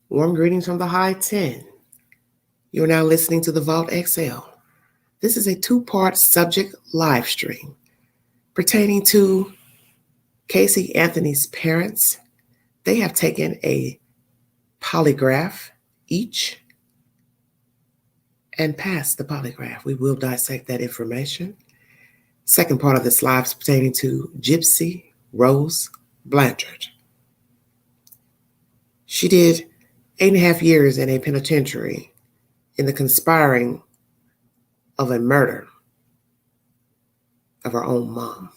Warm greetings from the High 10. You are now listening to the Vault XL. This is a two-part subject live stream pertaining to Casey Anthony's parents. They have taken a polygraph each and passed the polygraph. We will dissect that information. Second part of this live is pertaining to Gypsy Rose Blanchard. She did 8.5 years in a penitentiary in the conspiring of a murder of her own mom.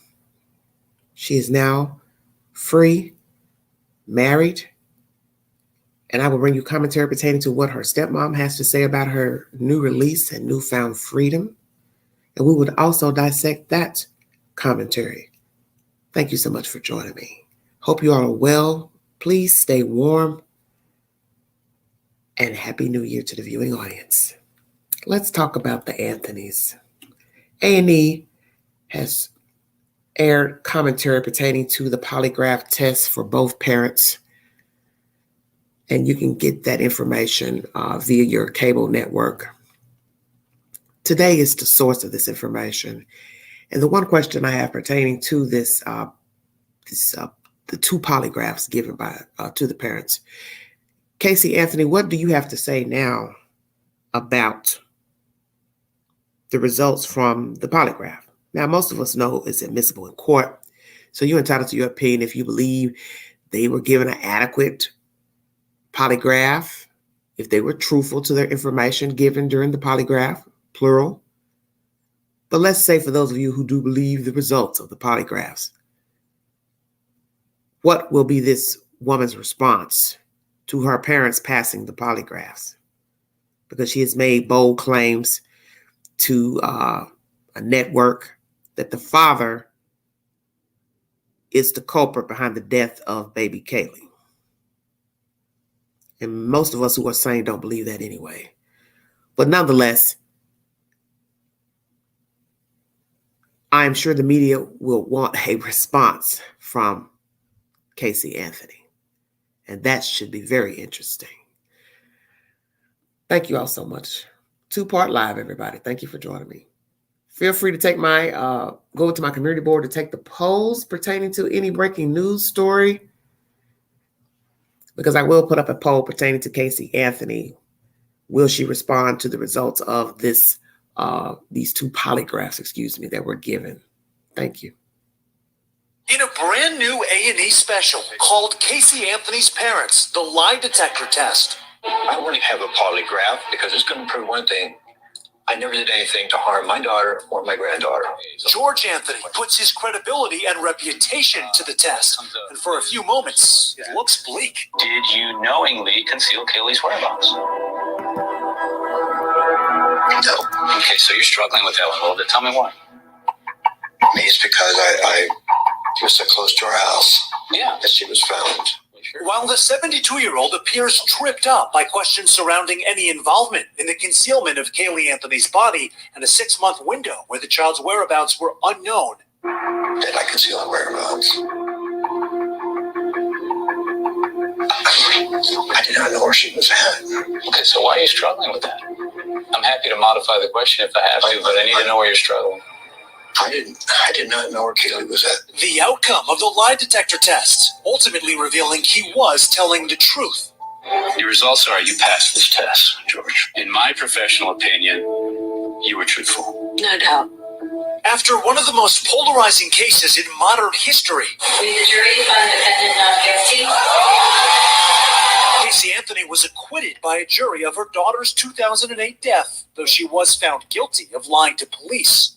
She is now free, married, and I will bring you commentary pertaining to what her stepmom has to say about her new release and newfound freedom. And we would also dissect that commentary. Thank you so much for joining me. Hope you all are well. Please stay warm. And Happy New Year to the viewing audience. Let's talk about the Anthonys. A&E has aired commentary pertaining to the polygraph test for both parents. And you can get that information via your cable network. Today is the source of this information. And the one question I have pertaining to the two polygraphs given by to the parents. Casey Anthony, what do you have to say now about the results from the polygraph? Now, most of us know it's admissible in court, so you're entitled to your opinion if you believe they were given an adequate polygraph, if they were truthful to their information given during the polygraph, plural. But let's say for those of you who do believe the results of the polygraphs, what will be this woman's response to her parents passing the polygraphs? Because she has made bold claims to a network that the father is the culprit behind the death of baby Kaylee. And most of us who are sane don't believe that anyway. But nonetheless, I'm sure the media will want a response from Casey Anthony. And that should be very interesting. Thank you all so much. Two-part live, everybody. Thank you for joining me. Feel free to take go to my community board to take the polls pertaining to any breaking news story, because I will put up a poll pertaining to Casey Anthony. Will she respond to the results of these two polygraphs, that were given? Thank you. In a brand new A&E special called Casey Anthony's Parents, the Lie Detector Test. I don't want to have a polygraph because it's going to prove one thing. I never did anything to harm my daughter or my granddaughter. George Anthony puts his credibility and reputation to the test. And for a few moments, it looks bleak. Did you knowingly conceal Kaylee's whereabouts? No. Okay, so you're struggling with that one a little bit. Tell me why. It's because I was so close to her house that she was found. While the 72-year-old appears tripped up by questions surrounding any involvement in the concealment of Kaylee Anthony's body and a 6-month window where the child's whereabouts were unknown. Did I conceal her whereabouts? I did not know where she was at. Okay, so why are you struggling with that? I'm happy to modify the question if I have to, but I need to know where you're struggling. I did not know where Kaylee was at. The outcome of the lie detector test, ultimately revealing he was telling the truth. The results are you passed this test, George. In my professional opinion, you were truthful. No doubt. After one of the most polarizing cases in modern history, Will the jury find defendant not guilty? Casey Anthony was acquitted by a jury of her daughter's 2008 death, though she was found guilty of lying to police.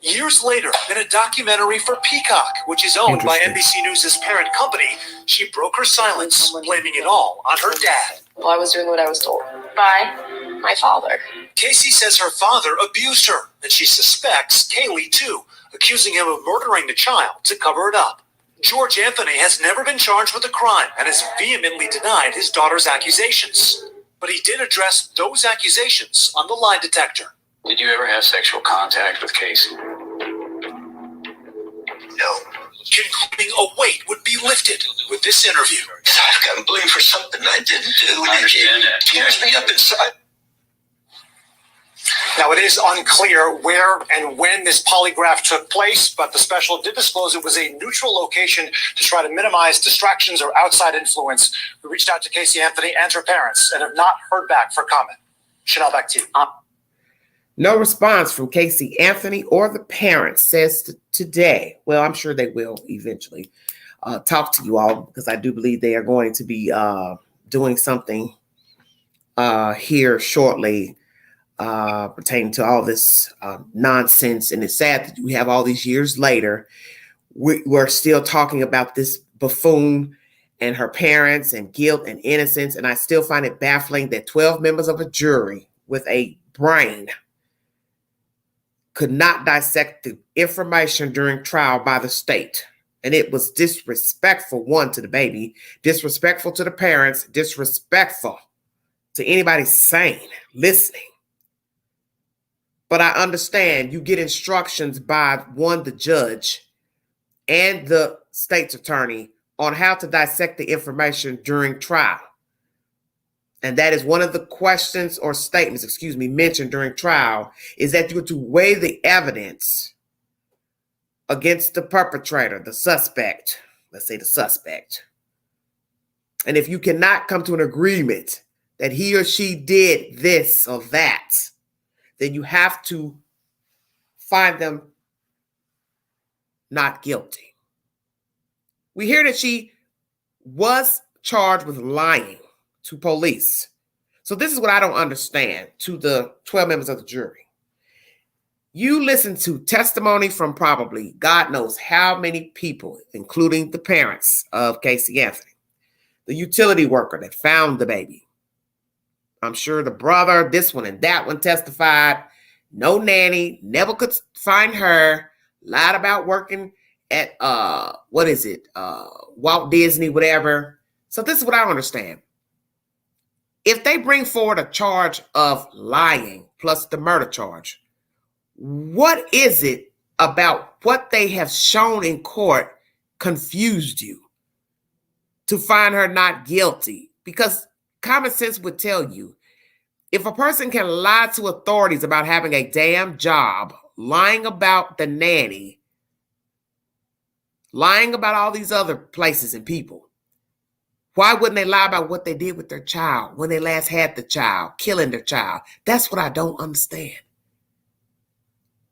Years later, in a documentary for Peacock, which is owned by NBC News' parent company, she broke her silence, blaming it all on her dad. Well, I was doing what I was told by my father. Casey says her father abused her, and she suspects Kaylee too, accusing him of murdering the child to cover it up. George Anthony has never been charged with a crime and has vehemently denied his daughter's accusations. But he did address those accusations on the lie detector. Did you ever have sexual contact with Casey? No. Concluding a weight would be lifted with this interview. I've gotten blamed for something I didn't do. I understand that. It tears me up inside. Now, it is unclear where and when this polygraph took place, but the special did disclose it was a neutral location to try to minimize distractions or outside influence. We reached out to Casey Anthony and her parents and have not heard back for comment. Chanel, back to you. No response from Casey Anthony or the parents says today. Well, I'm sure they will eventually talk to you all, because I do believe they are going to be doing something here shortly pertaining to all this nonsense. And it's sad that we have all these years later, we're still talking about this buffoon and her parents and guilt and innocence. And I still find it baffling that 12 members of a jury with a brain could not dissect the information during trial by the state. And it was disrespectful, one, to the baby, disrespectful to the parents, disrespectful to anybody sane, listening. But I understand you get instructions by, one, the judge and the state's attorney on how to dissect the information during trial. And that is one of the questions or statements, mentioned during trial, is that you're to weigh the evidence against the perpetrator, the suspect, let's say the suspect. And if you cannot come to an agreement that he or she did this or that, then you have to find them not guilty. We hear that she was charged with lying to police. So this is what I don't understand to the 12 members of the jury. You listen to testimony from probably God knows how many people, including the parents of Casey Anthony, the utility worker that found the baby. I'm sure the brother, this one and that one testified. No nanny, never could find her, lied about working at, Walt Disney, whatever. So this is what I don't understand. If they bring forward a charge of lying plus the murder charge, what is it about what they have shown in court confused you to find her not guilty? Because common sense would tell you, if a person can lie to authorities about having a damn job, lying about the nanny, lying about all these other places and people, why wouldn't they lie about what they did with their child when they last had the child, killing their child? That's what I don't understand.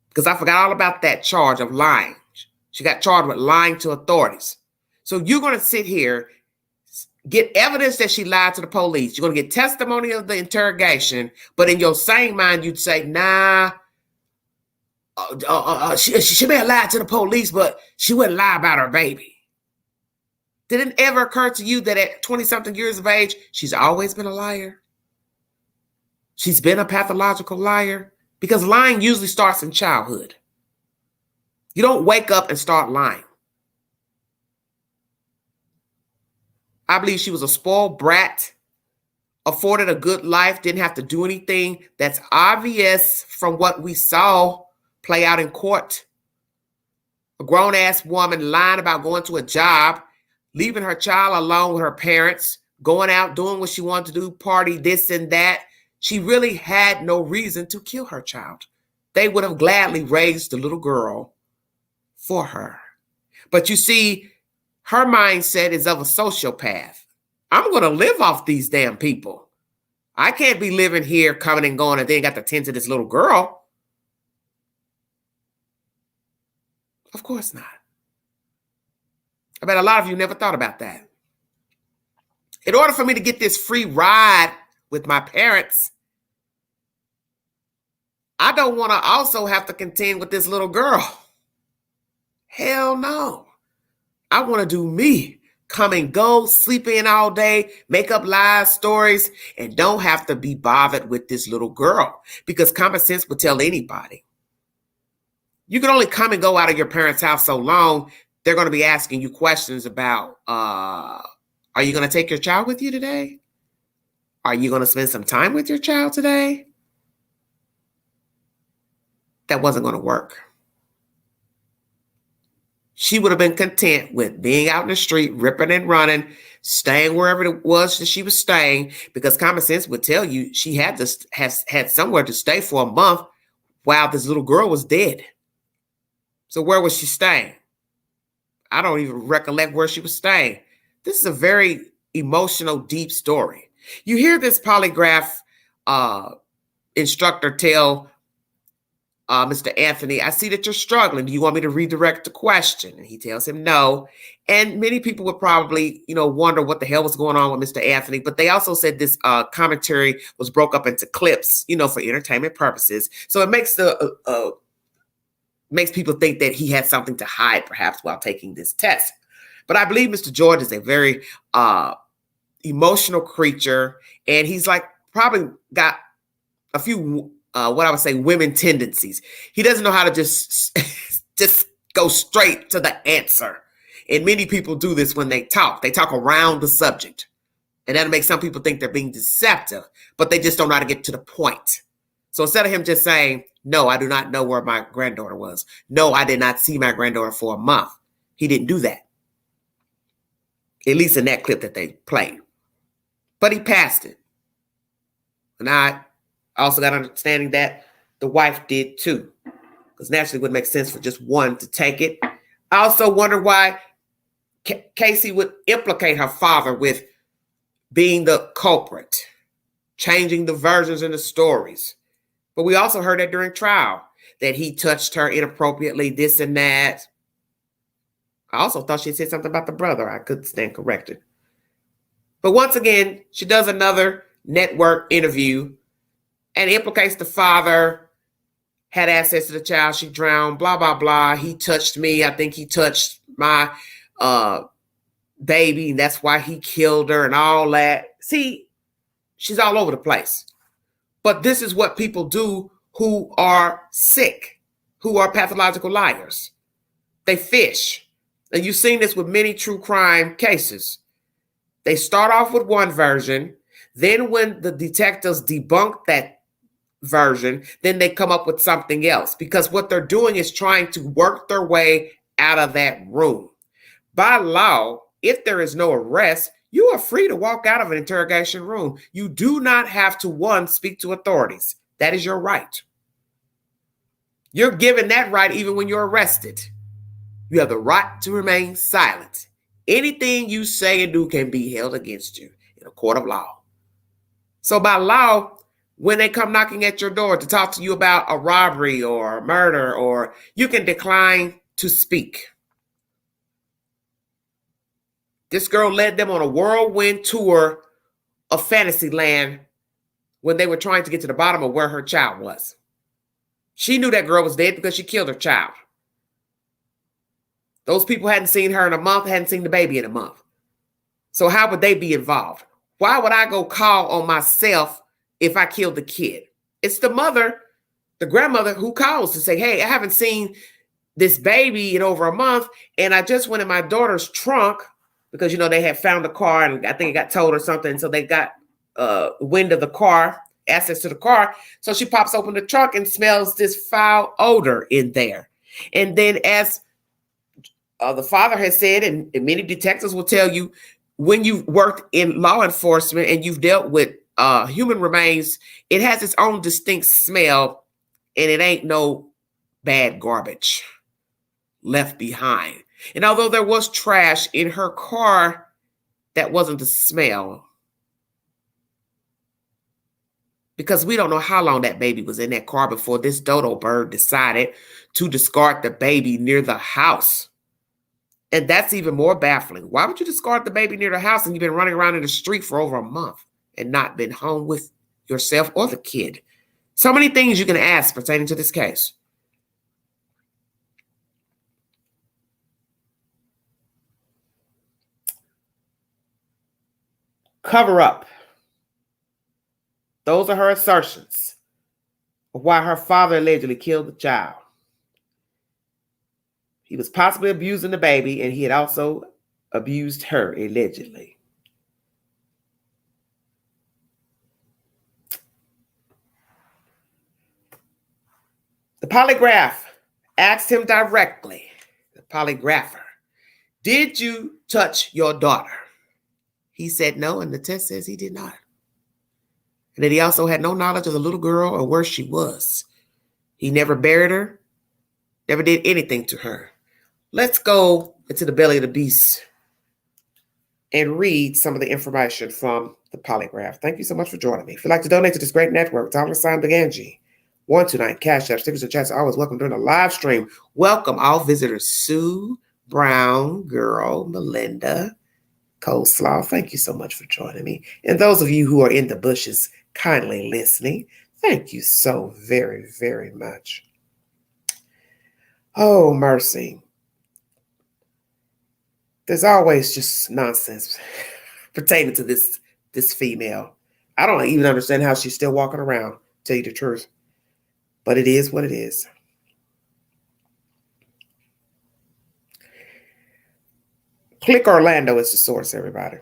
Because I forgot all about that charge of lying. She got charged with lying to authorities. So you're going to sit here, get evidence that she lied to the police. You're going to get testimony of the interrogation, but in your sane mind, you'd say, nah, she may have lied to the police, but she wouldn't lie about her baby. Did it ever occur to you that at 20-something years of age, she's always been a liar? She's been a pathological liar? Because lying usually starts in childhood. You don't wake up and start lying. I believe she was a spoiled brat, afforded a good life, didn't have to do anything. That's obvious from what we saw play out in court. A grown-ass woman lying about going to a job, leaving her child alone with her parents, going out, doing what she wanted to do, party, this and that. She really had no reason to kill her child. They would have gladly raised the little girl for her. But you see, her mindset is of a sociopath. I'm going to live off these damn people. I can't be living here, coming and going, and then got to tend to this little girl. Of course not. I bet a lot of you never thought about that. In order for me to get this free ride with my parents, I don't want to also have to contend with this little girl. Hell no. I want to do me. Come and go, sleep in all day, make up lies, stories, and don't have to be bothered with this little girl. Because common sense would tell anybody. You can only come and go out of your parents' house so long. They're going to be asking you questions about, are you going to take your child with you today? Are you going to spend some time with your child today? That wasn't going to work. she would have been content with being out in the street, ripping and running, staying wherever it was that she was staying, because common sense would tell you she had somewhere to stay for a month while this little girl was dead. So where was she staying? I don't even recollect where she was staying. This is a very emotional, deep story. You hear this polygraph instructor tell Mr. Anthony, I see that you're struggling. Do you want me to redirect the question? And he tells him no. And many people would probably, wonder what the hell was going on with Mr. Anthony. But they also said this commentary was broke up into clips, for entertainment purposes. So it makes people think that he had something to hide, perhaps, while taking this test. But I believe Mr. George is a very emotional creature, and he's probably got a few what I would say women tendencies. He doesn't know how to just go straight to the answer. And many people do this when they talk. They talk around the subject. And that'll make some people think they're being deceptive, but they just don't know how to get to the point. So instead of him just saying, no, I do not know where my granddaughter was. No, I did not see my granddaughter for a month. He didn't do that. At least in that clip that they played. But he passed it. And I also got understanding that the wife did too. Because naturally it would make sense for just one to take it. I also wonder why Casey would implicate her father with being the culprit, changing the versions in the stories. But we also heard that during trial, that he touched her inappropriately, this and that. I also thought she said something about the brother. I could stand corrected. But once again, she does another network interview and implicates the father had access to the child. She drowned, blah, blah, blah. He touched me. I think he touched my baby. And that's why he killed her and all that. See, she's all over the place. But this is what people do who are sick, who are pathological liars. They fish. And you've seen this with many true crime cases. They start off with one version. Then when the detectives debunk that version, then they come up with something else. Because what they're doing is trying to work their way out of that room. By law, if there is no arrest, you are free to walk out of an interrogation room. You do not have to, one, speak to authorities. That is your right. You're given that right even when you're arrested. You have the right to remain silent. Anything you say and do can be held against you in a court of law. So by law, when they come knocking at your door to talk to you about a robbery or a murder, or you can decline to speak. This girl led them on a whirlwind tour of Fantasyland when they were trying to get to the bottom of where her child was. She knew that girl was dead because she killed her child. Those people hadn't seen her in a month, hadn't seen the baby in a month. So how would they be involved? Why would I go call on myself if I killed the kid? It's the mother, the grandmother, who calls to say, hey, I haven't seen this baby in over a month, and I just went in my daughter's trunk because, they had found the car, and I think it got towed or something, so they got wind of the car, access to the car. So she pops open the trunk and smells this foul odor in there. And then as the father has said, and many detectives will tell you, when you've worked in law enforcement and you've dealt with human remains, it has its own distinct smell, and it ain't no bad garbage left behind. And although there was trash in her car, that wasn't the smell. Because we don't know how long that baby was in that car before this dodo bird decided to discard the baby near the house. And that's even more baffling. Why would you discard the baby near the house and you've been running around in the street for over a month and not been home with yourself or the kid? So many things you can ask pertaining to this case. Cover up. Those are her assertions of why her father allegedly killed the child. He was possibly abusing the baby, and he had also abused her, allegedly. The polygraph asked him directly. The polygrapher, did you touch your daughter? He said no, and the test says he did not. And that he also had no knowledge of the little girl or where she was. He never buried her, never did anything to her. Let's go into the belly of the beast and read some of the information from the polygraph. Thank you so much for joining me. If you'd like to donate to this great network, $sign Big Angie, 129 Cash App, stickers and chats are always welcome during the live stream. Welcome all visitors, Sue, Brown, Girl, Melinda, Coleslaw. Thank you so much for joining me. And those of you who are in the bushes kindly listening, thank you so very, very much. Oh, mercy. There's always just nonsense pertaining to this female. I don't even understand how she's still walking around, to tell you the truth. But it is what it is. Click Orlando is the source, everybody.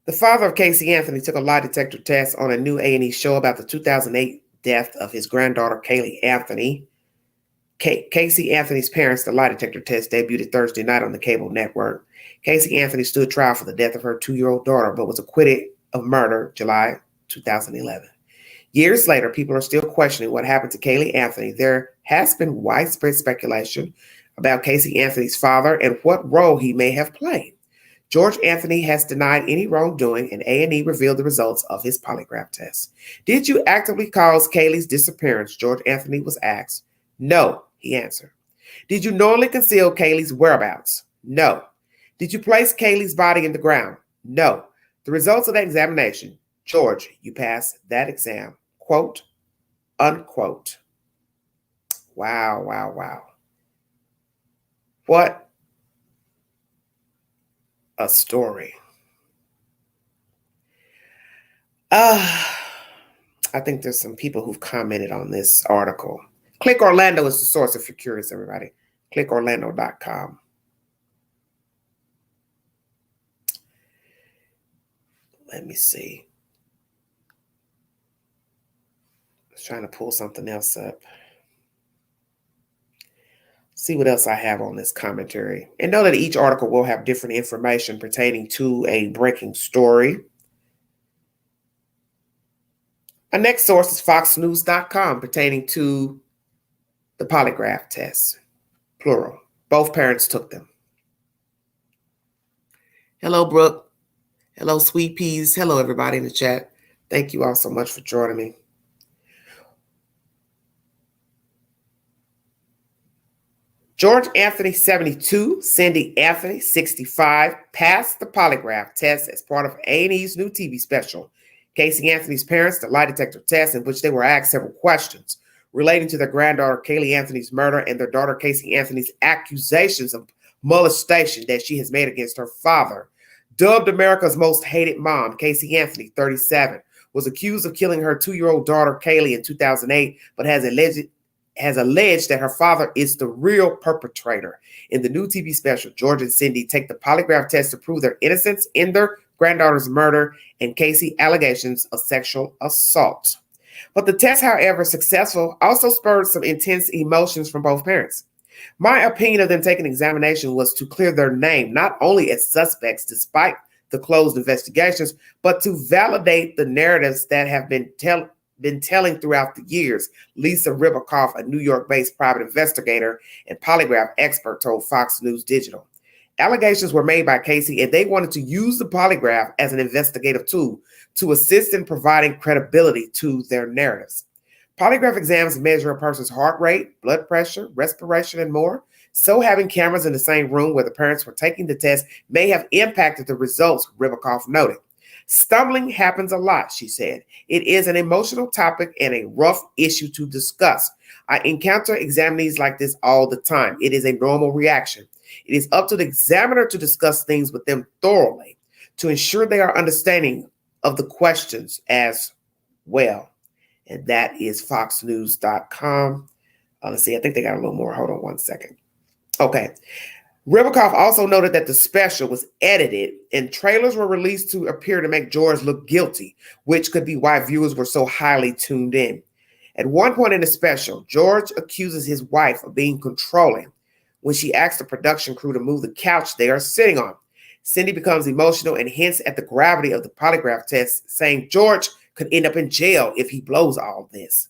The father of Casey Anthony took a lie detector test on a new A&E show about the 2008 death of his granddaughter, Kaylee Anthony. Casey Anthony's parents, the lie detector test debuted Thursday night on the cable network. Casey Anthony stood trial for the death of her 2-year-old daughter, but was acquitted of murder July 2011. Years later, people are still questioning what happened to Kaylee Anthony. There has been widespread speculation about Casey Anthony's father and what role he may have played. George Anthony has denied any wrongdoing, and A&E revealed the results of his polygraph test. Did you actively cause Kaylee's disappearance? George Anthony was asked. No, he answered. Did you knowingly conceal Kaylee's whereabouts? No. Did you place Kaylee's body in the ground? No. The results of that examination, George, you passed that exam. Quote, unquote. Wow, wow, wow. What a story. I think there's some people who've commented on this article. Click Orlando is the source if you're curious, everybody. ClickOrlando.com. Let me see. I was trying to pull something else up. See what else I have on this commentary. And know that each article will have different information pertaining to a breaking story. Our next source is FoxNews.com pertaining to the polygraph test, plural. Both parents took them. Hello, Brooke. Hello, Sweet Peas. Hello, everybody in the chat. Thank you all so much for joining me. George Anthony, 72, Cindy Anthony, 65, passed the polygraph test as part of A&E's new TV special. Casey Anthony's parents, the lie detector test, in which they were asked several questions relating to their granddaughter, Kaylee Anthony's murder, and their daughter, Casey Anthony's accusations of molestation that she has made against her father. Dubbed America's most hated mom, Casey Anthony, 37, was accused of killing her 2-year-old daughter, Kaylee, in 2008, but has alleged that her father is the real perpetrator. In the new TV special, George and Cindy take the polygraph test to prove their innocence in their granddaughter's murder and Casey allegations of sexual assault. But the test, however successful, also spurred some intense emotions from both parents. My opinion of them taking examination was to clear their name, not only as suspects despite the closed investigations, but to validate the narratives that have been telling throughout the years. Lisa Ribicoff, a New York-based private investigator and polygraph expert, told Fox News Digital. Allegations were made by Casey, and they wanted to use the polygraph as an investigative tool to assist in providing credibility to their narratives. Polygraph exams measure a person's heart rate, blood pressure, respiration, and more. So having cameras in the same room where the parents were taking the test may have impacted the results, Ribicoff noted. Stumbling happens a lot, she said. It is an emotional topic and a rough issue to discuss. I encounter examinees like this all the time. It is a normal reaction. It is up to the examiner to discuss things with them thoroughly to ensure they are understanding of the questions as well. And that is foxnews.com. Let's see, I think they got a little more. Hold on one second. Okay. Ribicoff also noted that the special was edited and trailers were released to appear to make George look guilty, which could be why viewers were so highly tuned in. At one point in the special, George accuses his wife of being controlling when she asks the production crew to move the couch they are sitting on. Cindy becomes emotional and hints at the gravity of the polygraph test, saying George could end up in jail if he blows all this.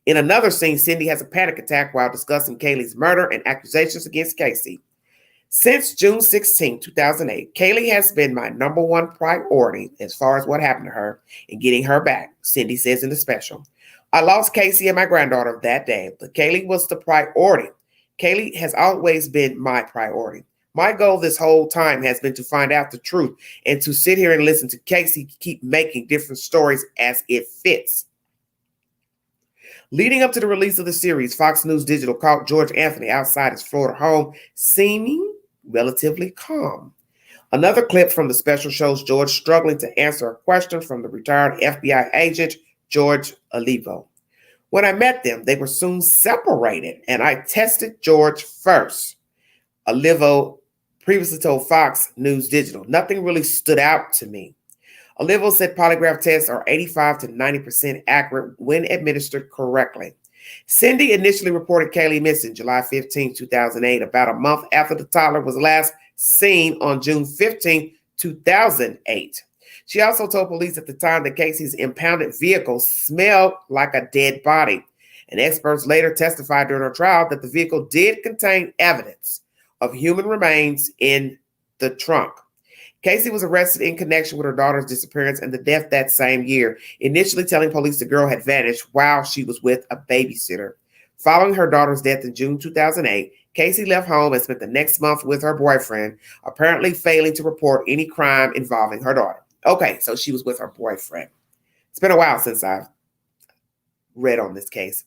In another scene, Cindy has a panic attack while discussing Kaylee's murder and accusations against Casey. Since June 16, 2008, Kaylee has been my number one priority as far as what happened to her and getting her back, Cindy says in the special. I lost Casey and my granddaughter that day, but Kaylee was the priority. Kaylee has always been my priority. My goal this whole time has been to find out the truth and to sit here and listen to Casey keep making different stories as it fits. Leading up to the release of the series, Fox News Digital caught George Anthony outside his Florida home, seeming relatively calm. Another clip from the special shows George struggling to answer a question from the retired FBI agent, George Olivo. When I met them, they were soon separated, and I tested George first. Olivo previously told Fox News Digital, nothing really stood out to me. Olivo said polygraph tests are 85 to 90% accurate when administered correctly. Cindy initially reported Kaylee missing July 15, 2008, about a month after the toddler was last seen on June 15, 2008. She also told police at the time that Casey's impounded vehicle smelled like a dead body. And experts later testified during her trial that the vehicle did contain evidence of human remains in the trunk. Casey was arrested in connection with her daughter's disappearance and the death that same year, initially telling police the girl had vanished while she was with a babysitter. Following her daughter's death in June 2008, Casey left home and spent the next month with her boyfriend, apparently failing to report any crime involving her daughter. Okay, so she was with her boyfriend. It's been a while since I've read on this case.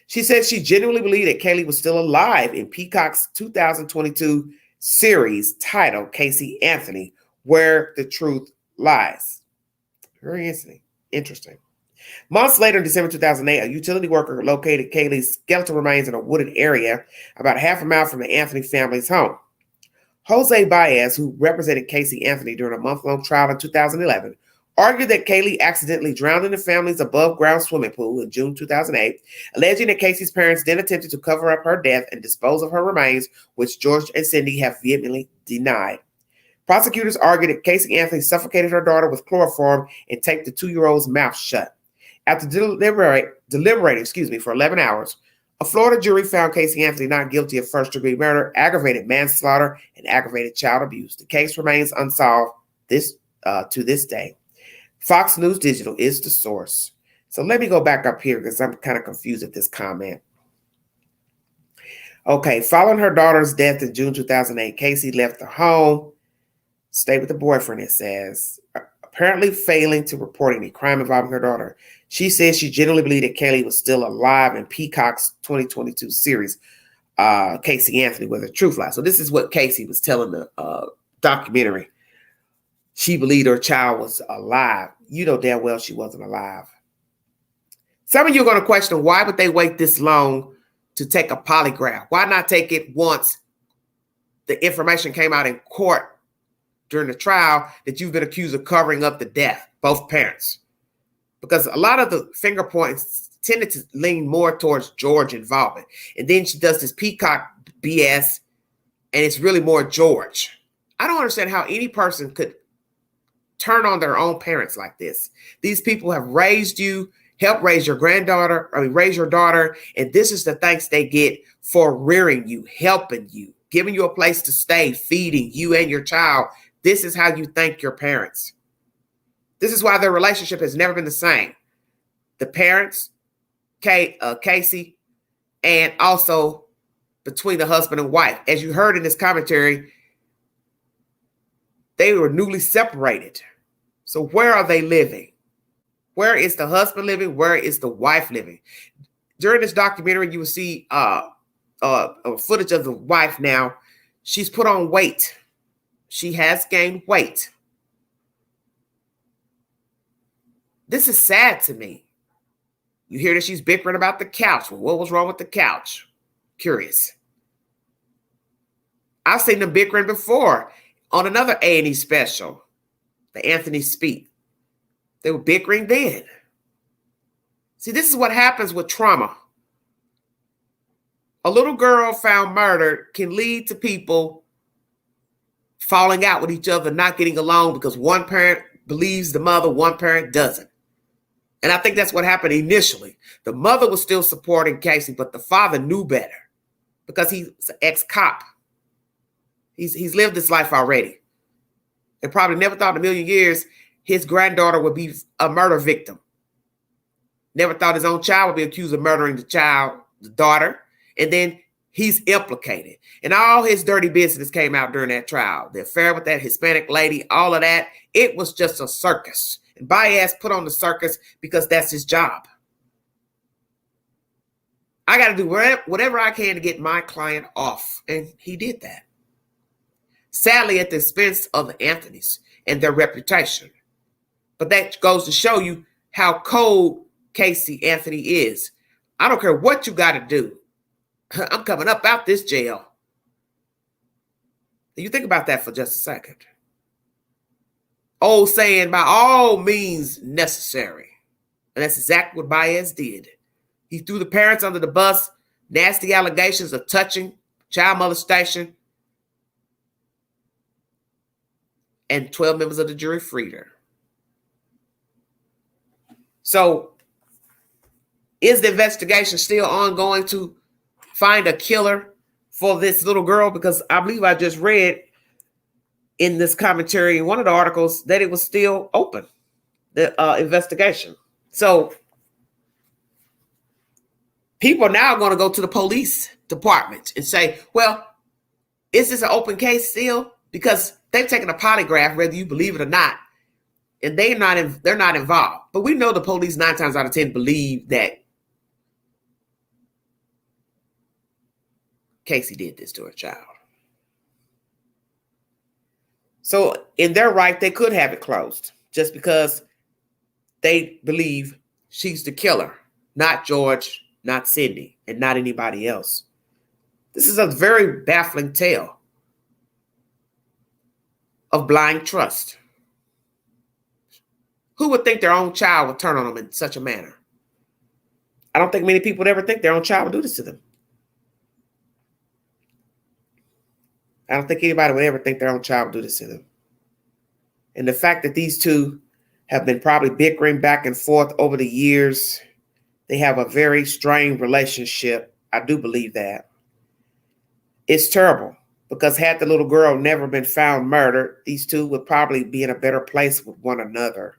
She said she genuinely believed that Kaylee was still alive in Peacock's 2022 series titled Casey Anthony, Where the Truth Lies. Very interesting. Months later, in December 2008, a utility worker located Kaylee's skeletal remains in a wooded area about half a mile from the Anthony family's home. Jose Baez, who represented Casey Anthony during a month-long trial in 2011, argued that Kaylee accidentally drowned in the family's above-ground swimming pool in June 2008, alleging that Casey's parents then attempted to cover up her death and dispose of her remains, which George and Cindy have vehemently denied. Prosecutors argued that Casey Anthony suffocated her daughter with chloroform and taped the 2-year-old's mouth shut. After deliberating for 11 hours, a Florida jury found Casey Anthony not guilty of first-degree murder, aggravated manslaughter, and aggravated child abuse. The case remains unsolved to this day. Fox News Digital is the source. So let me go back up here because I'm kind of confused at this comment. Okay, following her daughter's death in June 2008, Casey left the home, stayed with the boyfriend, it says, apparently failing to report any crime involving her daughter. She says she genuinely believed that Kaylee was still alive in Peacock's 2022 series, Casey Anthony, Where the Truth Lies. So this is what Casey was telling the documentary. She believed her child was alive. You know damn well she wasn't alive. Some of you are going to question, why would they wait this long to take a polygraph? Why not take it once the information came out in court during the trial that you've been accused of covering up the death, both parents? Because a lot of the finger points tended to lean more towards George involvement. And then she does this Peacock BS, and it's really more George. I don't understand how any person could turn on their own parents like this. These people have raised you, helped raise your raise your daughter, and this is the thanks they get for rearing you, helping you, giving you a place to stay, feeding you and your child. This is how you thank your parents. This is why their relationship has never been the same. The parents, Casey, and also between the husband and wife. As you heard in this commentary, they were newly separated. So where are they living? Where is the husband living? Where is the wife living? During this documentary, you will see footage of the wife now. She's put on weight. She has gained weight. This is sad to me. You hear that she's bickering about the couch. Well, what was wrong with the couch? Curious. I've seen them bickering before on another A&E special, the Anthony Speak. They were bickering then. See, this is what happens with trauma. A little girl found murdered can lead to people falling out with each other, not getting along because one parent believes the mother, one parent doesn't. And I think that's what happened initially. The mother was still supporting Casey, but the father knew better because he's an ex-cop. He's lived this life already and probably never thought in a million years his granddaughter would be a murder victim. Never thought his own child would be accused of murdering the daughter. And then he's implicated. And all his dirty business came out during that trial. The affair with that Hispanic lady, all of that. It was just a circus. And Baez put on the circus because that's his job. I got to do whatever I can to get my client off. And he did that. Sadly, at the expense of the Anthonys and their reputation. But that goes to show you how cold Casey Anthony is. I don't care what you got to do. I'm coming up out this jail. You think about that for just a second. Old saying, by all means necessary. And that's exactly what Baez did. He threw the parents under the bus, nasty allegations of touching, child molestation, and 12 members of the jury freed her. So, is the investigation still ongoing to find a killer for this little girl? Because I believe I just read in this commentary in one of the articles that it was still open, the investigation. So people are now going to go to the police department and say, well, is this an open case still? Because they've taken a polygraph, whether you believe it or not, and they're not involved. But we know the police 9 times out of 10 believe that Casey did this to her child. So in their right, they could have it closed just because they believe she's the killer, not George, not Cindy, and not anybody else. This is a very baffling tale of blind trust. Who would think their own child would turn on them in such a manner? I don't think many people would ever think their own child would do this to them. I don't think anybody would ever think their own child would do this to them. And the fact that these two have been probably bickering back and forth over the years, they have a very strained relationship. I do believe that. It's terrible because had the little girl never been found murdered, these two would probably be in a better place with one another,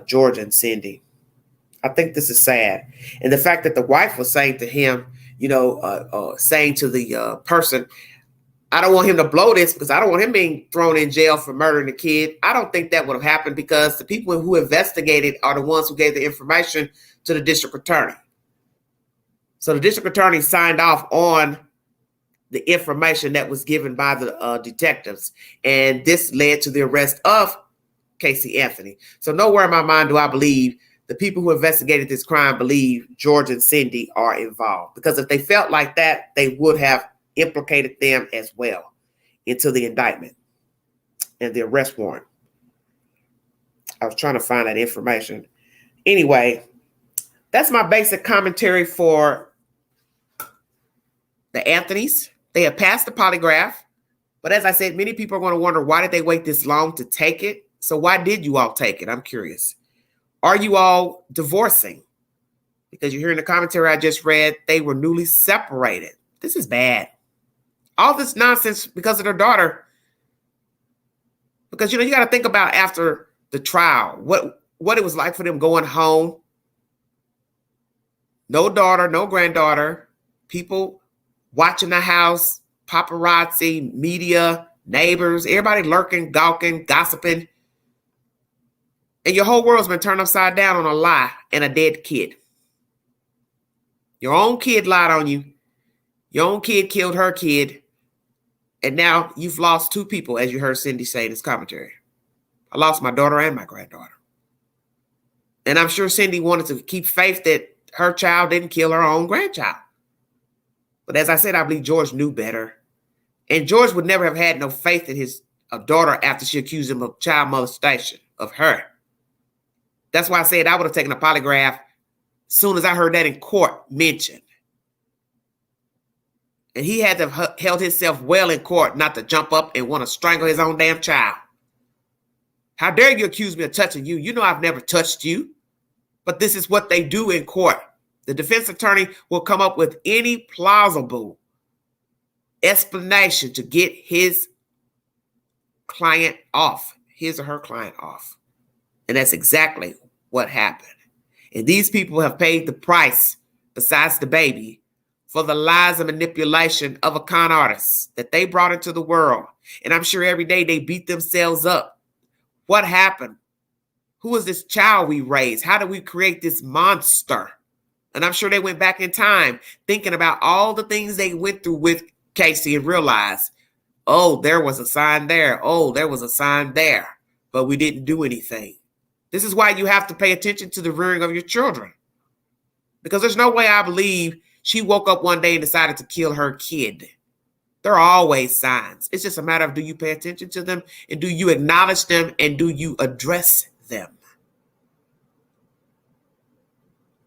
George and Cindy. I think this is sad. And the fact that the wife was saying to him, saying to the person, I don't want him to blow this because I don't want him being thrown in jail for murdering a kid. I don't think that would have happened because the people who investigated are the ones who gave the information to the district attorney. So the district attorney signed off on the information that was given by the detectives. And this led to the arrest of Casey Anthony. So nowhere in my mind do I believe the people who investigated this crime believe George and Cindy are involved. Because if they felt like that, they would have implicated them as well into the indictment and the arrest warrant. I was trying to find that information. Anyway, that's my basic commentary for the Anthonys. They have passed the polygraph, but as I said, many people are going to wonder, why did they wait this long to take it? So why did you all take it? I'm curious. Are you all divorcing? Because you hear in the commentary I just read, they were newly separated. This is bad. All this nonsense because of their daughter. Because, you got to think about after the trial, what it was like for them going home. No daughter, no granddaughter, people watching the house, paparazzi, media, neighbors, everybody lurking, gawking, gossiping. And your whole world's been turned upside down on a lie and a dead kid. Your own kid lied on you. Your own kid killed her kid. And now you've lost 2 people, as you heard Cindy say in this commentary. I lost my daughter and my granddaughter. And I'm sure Cindy wanted to keep faith that her child didn't kill her own grandchild. But as I said, I believe George knew better. And George would never have had no faith in his daughter after she accused him of child molestation of her. That's why I said I would have taken a polygraph as soon as I heard that in court mentioned. And he had to have held himself well in court not to jump up and want to strangle his own damn child. How dare you accuse me of touching you? You know I've never touched you. But this is what they do in court. The defense attorney will come up with any plausible explanation to get his client off, his or her client off. And that's exactly what happened. And these people have paid the price, besides the baby, for the lies and manipulation of a con artist that they brought into the world. And I'm sure every day they beat themselves up. What happened? Who is this child we raised? How did we create this monster? And I'm sure they went back in time thinking about all the things they went through with Casey and realized, oh, there was a sign there. Oh, there was a sign there. But we didn't do anything. This is why you have to pay attention to the rearing of your children. Because there's no way I believe she woke up one day and decided to kill her kid. There are always signs. It's just a matter of, do you pay attention to them? And do you acknowledge them? And do you address them?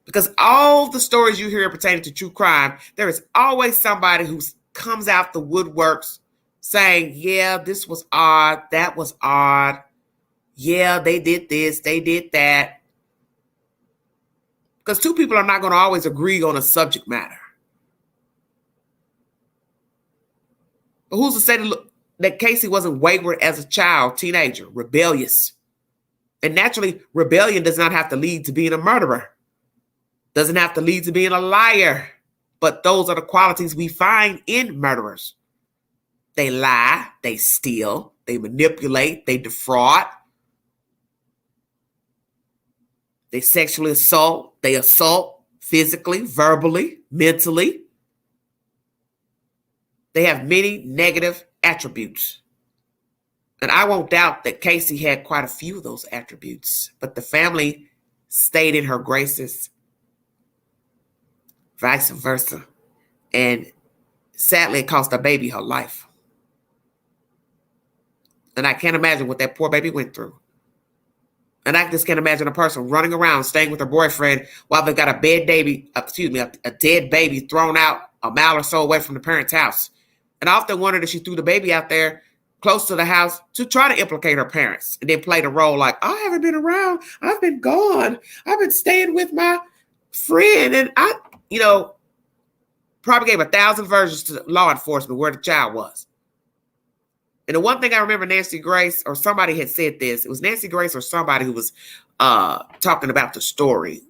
Because all the stories you hear pertaining to true crime, there is always somebody who comes out the woodworks saying, yeah, this was odd. That was odd. Yeah, they did this. They did that. Because two people are not going to always agree on a subject matter. But who's to say that Casey wasn't wayward as a child, teenager, rebellious? And naturally, rebellion does not have to lead to being a murderer. Doesn't have to lead to being a liar. But those are the qualities we find in murderers. They lie, they steal, they manipulate, they defraud. They sexually assault, they assault physically, verbally, mentally. They have many negative attributes. And I won't doubt that Casey had quite a few of those attributes, but the family stayed in her graces, vice versa. And sadly, it cost the baby her life. And I can't imagine what that poor baby went through. And I just can't imagine a person running around, staying with her boyfriend while they've got a dead baby thrown out a mile or so away from the parents' house. And I often wondered if she threw the baby out there close to the house to try to implicate her parents and then play the role like, I haven't been around. I've been gone. I've been staying with my friend. And I, probably gave 1,000 versions to law enforcement where the child was. And the one thing I remember Nancy Grace, or somebody had said this, it was Nancy Grace or somebody who was talking about the story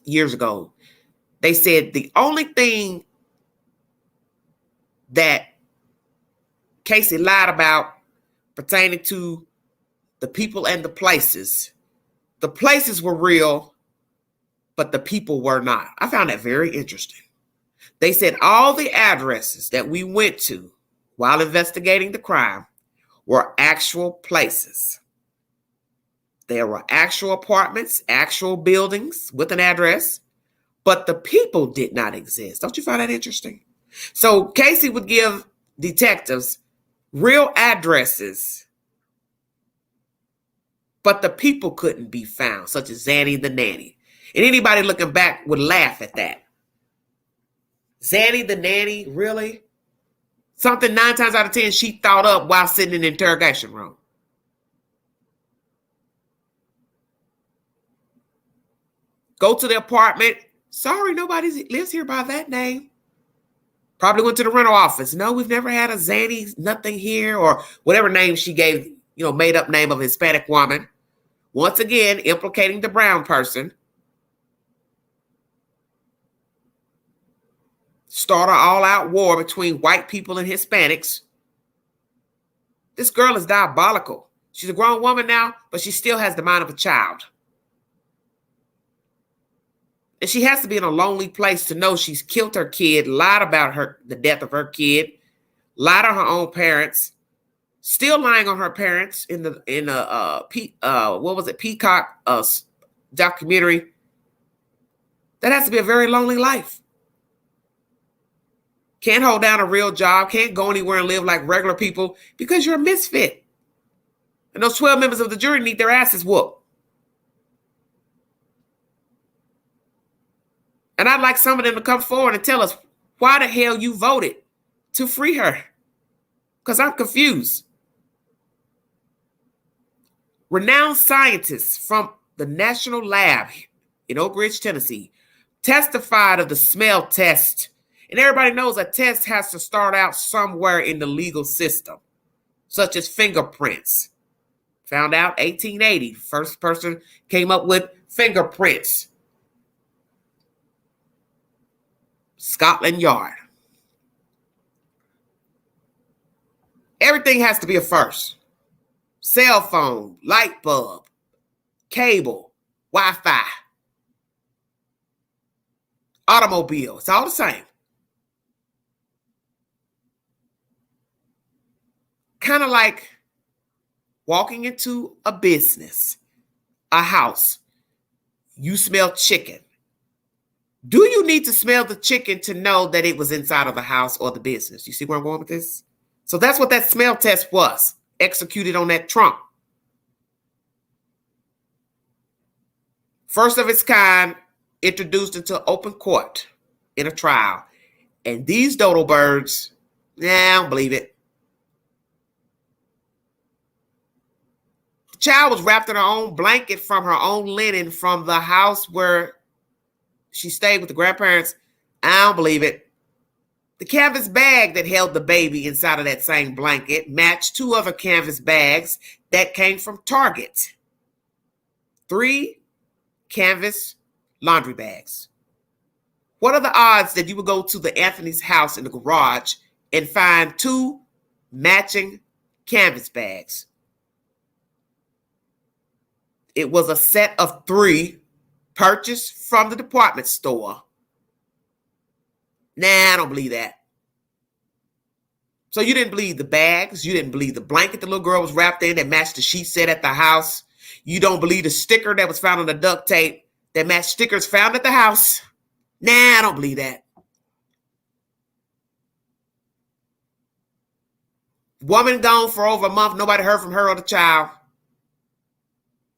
years ago. They said the only thing that Casey lied about pertaining to the people and the places were real, but the people were not. I found that very interesting. They said all the addresses that we went to while investigating the crime were actual places. There were actual apartments, actual buildings with an address, but the people did not exist. Don't you find that interesting? So Casey would give detectives real addresses, but the people couldn't be found, such as Zanny the nanny. And anybody looking back would laugh at that. Zanny the nanny, really? Something 9 times out of 10 she thought up while sitting in the interrogation room. Go to the apartment. Sorry, nobody lives here by that name. Probably went to the rental office. No, we've never had a Zanny, nothing here, or whatever name she gave, made up name of a Hispanic woman. Once again, implicating the brown person. Start an all-out war between white people and Hispanics. This girl is diabolical. She's a grown woman now, but she still has the mind of a child. And she has to be in a lonely place to know she's killed her kid, lied about the death of her kid, lied on her own parents, still lying on her parents in the Peacock documentary. That has to be a very lonely life. Can't hold down a real job, can't go anywhere and live like regular people because you're a misfit. And those 12 members of the jury need their asses whooped. And I'd like some of them to come forward and tell us why the hell you voted to free her. Because I'm confused. Renowned scientists from the National Lab in Oak Ridge, Tennessee, testified of the smell test. And everybody knows a test has to start out somewhere in the legal system, such as fingerprints. Found out 1880, first person came up with fingerprints. Scotland Yard. Everything has to be a first. Cell phone, light bulb, cable, Wi-Fi, automobile. It's all the same. Kind of like walking into a business, a house. You smell chicken. Do you need to smell the chicken to know that it was inside of the house or the business? You see where I'm going with this? So that's what that smell test was, executed on that trunk. First of its kind, introduced into open court in a trial. And these dodo birds, I don't believe it. The child was wrapped in her own blanket from her own linen from the house where she stayed with the grandparents. I don't believe it. The canvas bag that held the baby inside of that same blanket matched 2 other canvas bags that came from Target. 3 canvas laundry bags. What are the odds that you would go to the Anthony's house in the garage and find 2 matching canvas bags? It was a set of 3 purchased from the department store. Nah, I don't believe that. So you didn't believe the bags. You didn't believe the blanket the little girl was wrapped in that matched the sheet set at the house. You don't believe the sticker that was found on the duct tape that matched stickers found at the house. Nah, I don't believe that. Woman gone for over a month. Nobody heard from her or the child.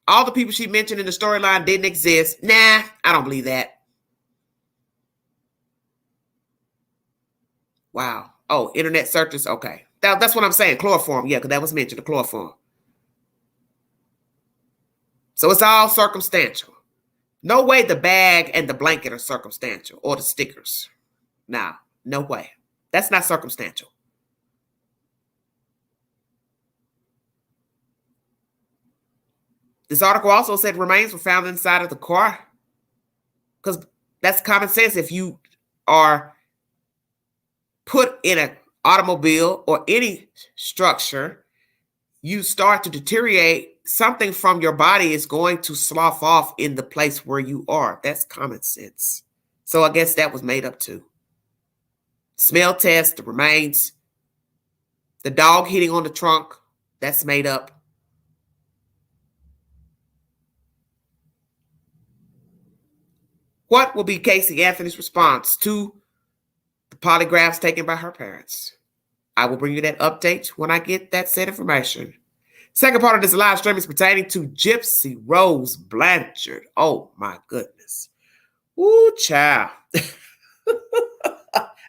All the people she mentioned in the storyline didn't exist. Nah, I don't believe that. Wow. Oh, internet searches. Okay. That's what I'm saying. Chloroform. Yeah, because that was mentioned, the chloroform. So it's all circumstantial. No way the bag and the blanket are circumstantial, or the stickers. Nah, no way. That's not circumstantial. This article also said remains were found inside of the car. Because that's common sense. If you are put in an automobile or any structure, you start to deteriorate, something from your body is going to slough off in the place where you are. That's common sense. So I guess that was made up too. Smell test, the remains, the dog hitting on the trunk, that's made up. What will be Casey Anthony's response to the polygraphs taken by her parents? I will bring you that update when I get that said information. Second part of this live stream is pertaining to Gypsy Rose Blanchard. Oh my goodness. Ooh, child.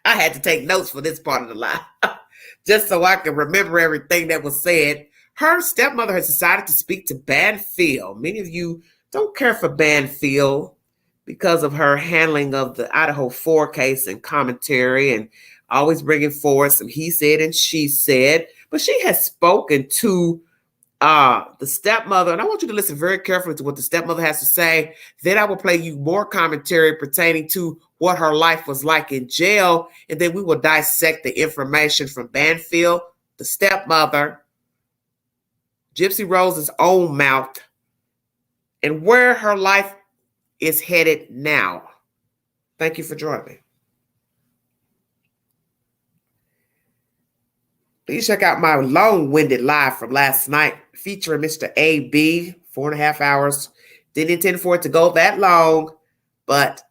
I had to take notes for this part of the live just so I can remember everything that was said. Her stepmother has decided to speak to Banfield. Many of you don't care for Banfield because of her handling of the Idaho 4 case and commentary and always bringing forward some he said and she said. But she has spoken to the stepmother, and I want you to listen very carefully to what the stepmother has to say. Then I will play you more commentary pertaining to what her life was like in jail, and then we will dissect the information from Banfield, the stepmother, Gypsy Rose's own mouth, and where her life is headed now. Thank you for joining me. Please check out my long-winded live from last night featuring Mr. A.B., 4.5 hours. Didn't intend for it to go that long, but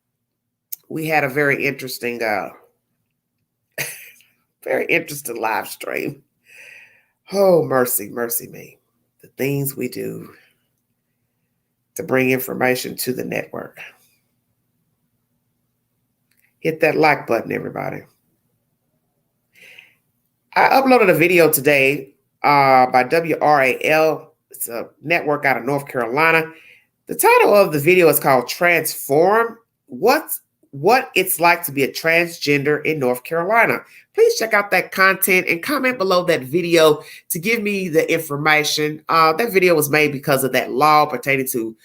we had a very interesting live stream. Oh, mercy, mercy me. The things we do to bring information to the network. Hit that like button, everybody. I uploaded a video today by WRAL. It's a network out of North Carolina. The title of the video is called Transform, What It's Like to Be a Transgender in North Carolina. Please check out that content and comment below that video to give me the information. That video was made because of that law pertaining to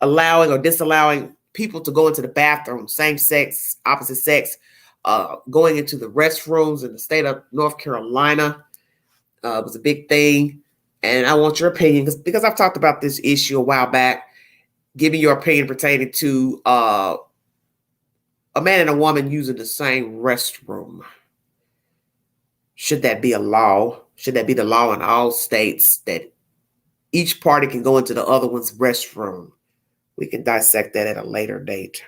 allowing or disallowing people to go into the bathroom, same sex, opposite sex, going into the restrooms in the state of North Carolina. It was a big thing. And I want your opinion because I've talked about this issue a while back. Give me your opinion pertaining to a man and a woman using the same restroom. Should that be a law? Should that be the law in all states that each party can go into the other one's restroom? We can dissect that at a later date.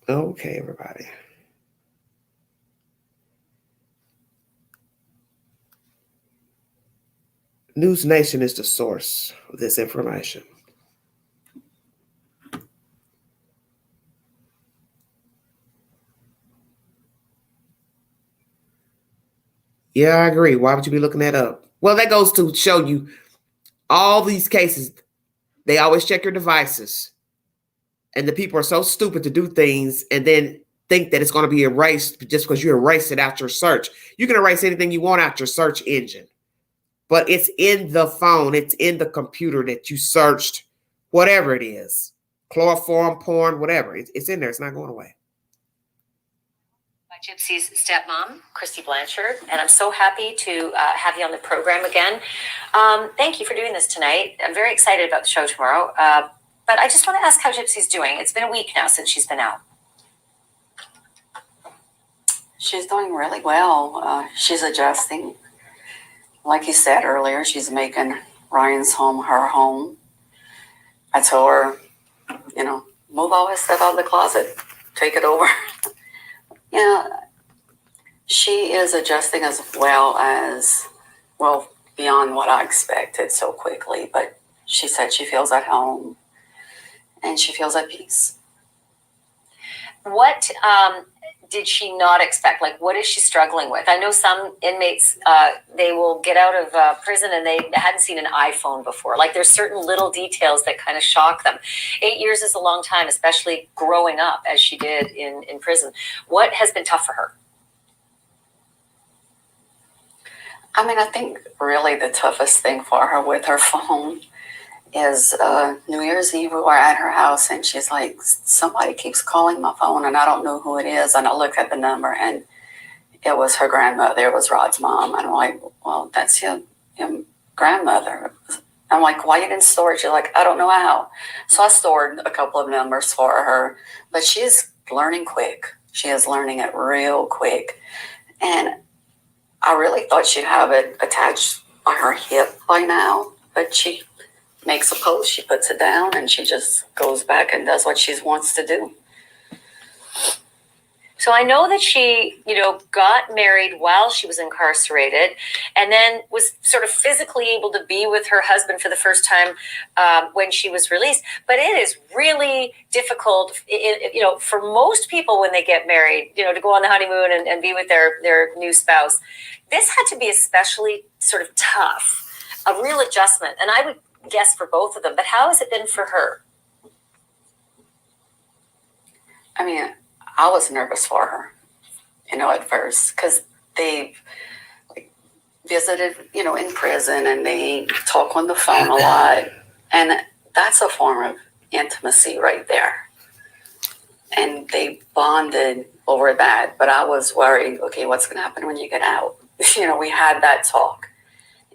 Okay, everybody. News Nation is the source of this information. Yeah, I agree. Why would you be looking that up? Well, that goes to show you all these cases. They always check your devices. And the people are so stupid to do things and then think that it's going to be erased just because you erase it out your search. You can erase anything you want out your search engine. But it's in the phone. It's in the computer that you searched, whatever it is. Chloroform, porn, whatever. It's in there. It's not going away. Gypsy's stepmom, Christy Blanchard, and I'm so happy to have you on the program again. Thank you for doing this tonight. I'm very excited about the show tomorrow. But I just want to ask how Gypsy's doing. It's been a week now since she's been out. She's doing really well. She's adjusting. Like you said earlier, she's making Ryan's home her home. I told her, move all his stuff out of the closet, take it over. She is adjusting as well, beyond what I expected so quickly. But she said she feels at home and she feels at peace. What did she not expect? Like, what is she struggling with? I know some inmates, they will get out of prison and they hadn't seen an iPhone before. Like, there's certain little details that kind of shock them. 8 years is a long time, especially growing up as she did in prison. What has been tough for her? I think really the toughest thing for her with her phone is New Year's Eve. We were at her house and she's like, somebody keeps calling my phone and I don't know who it is. And I looked at the number and it was her grandmother. It was Rod's mom. And I'm like, well, that's your grandmother. I'm like, why you didn't store it? She's like, I don't know how. So I stored a couple of numbers for her, but she's learning quick. She is learning it real quick. And I really thought she'd have it attached on her hip by now, but she makes a post, she puts it down, and she just goes back and does what she wants to do. So I know that she, got married while she was incarcerated and then was sort of physically able to be with her husband for the first time when she was released. But it is really difficult, for most people when they get married, to go on the honeymoon and be with their new spouse. This had to be especially sort of tough, a real adjustment. And I would guess for both of them, but how has it been for her? I was nervous for her, at first, because they visited, in prison and they talk on the phone a lot. And that's a form of intimacy right there. And they bonded over that. But I was worried, okay, what's going to happen when you get out? We had that talk.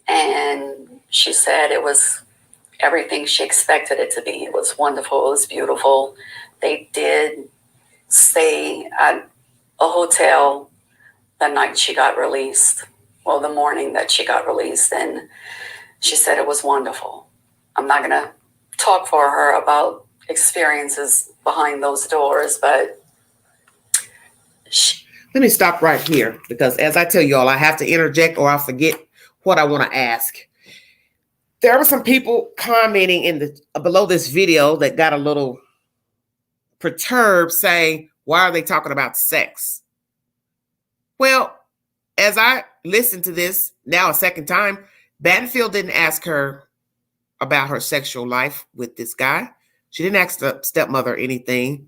And she said it was everything she expected it to be. It was wonderful. It was beautiful. They did stay at a hotel the night she got released. Well, the morning that she got released. And she said it was wonderful. I'm not going to talk for her about experiences behind those doors, but let me stop right here because as I tell you all, I have to interject or I'll forget what I want to ask. There were some people commenting in the below this video that got a little perturbed, saying, why are they talking about sex? Well, as I listened to this now a second time, Banfield didn't ask her about her sexual life with this guy. She didn't ask the stepmother anything.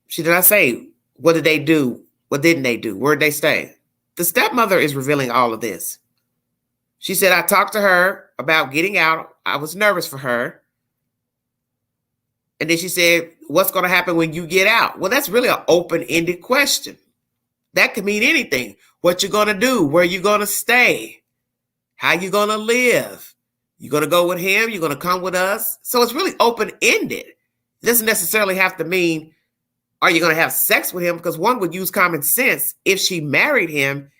She did not say, what did they do? What didn't they do? Where'd they stay? The stepmother is revealing all of this. She said, I talked to her about getting out. I was nervous for her. And then she said, what's going to happen when you get out? Well, that's really an open-ended question. That could mean anything. What you're going to do, where you're going to stay, how you're going to live. You're going to go with him, you're going to come with us. So it's really open-ended. It doesn't necessarily have to mean, are you going to have sex with him? Because one would use common sense. If she married him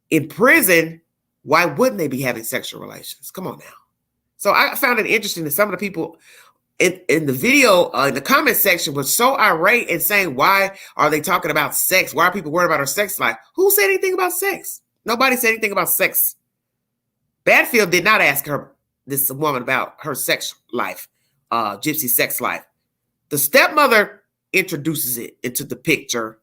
in prison, why wouldn't they be having sexual relations? Come on now. So I found it interesting that some of the people in the video, in the comment section, was so irate and saying, why are they talking about sex? Why are people worried about her sex life? Who said anything about sex? Nobody said anything about sex. Banfield did not ask her, this woman, about her sex life, Gypsy's sex life. The stepmother introduces it into the picture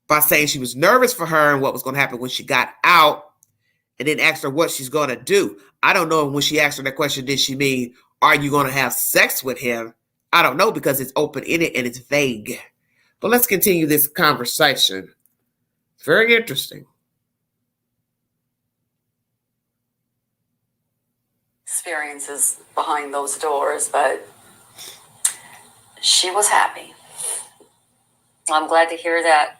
by saying she was nervous for her and what was going to happen when she got out, and then asked her what she's going to do. I don't know when she asked her that question, did she mean, are you going to have sex with him? I don't know, because it's open-ended and it's vague. But let's continue this conversation. It's very interesting. Experiences behind those doors, but she was happy. I'm glad to hear that.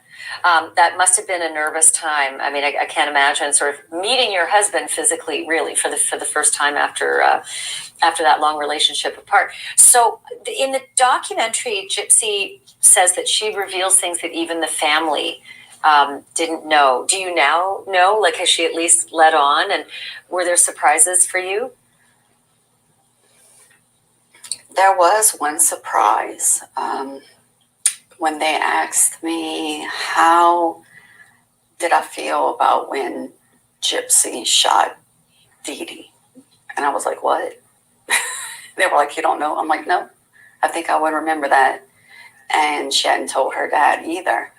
That must have been a nervous time. I mean, I can't imagine sort of meeting your husband physically, really, for the first time after that long relationship apart. So in the documentary, Gypsy says that she reveals things that even the family didn't know. Do you now know? Like, has she at least let on? And were there surprises for you? There was one surprise. When they asked me, how did I feel about when Gypsy shot Dee Dee? And I was like, what? They were like, you don't know? I'm like, no, I think I would remember that. And she hadn't told her dad either.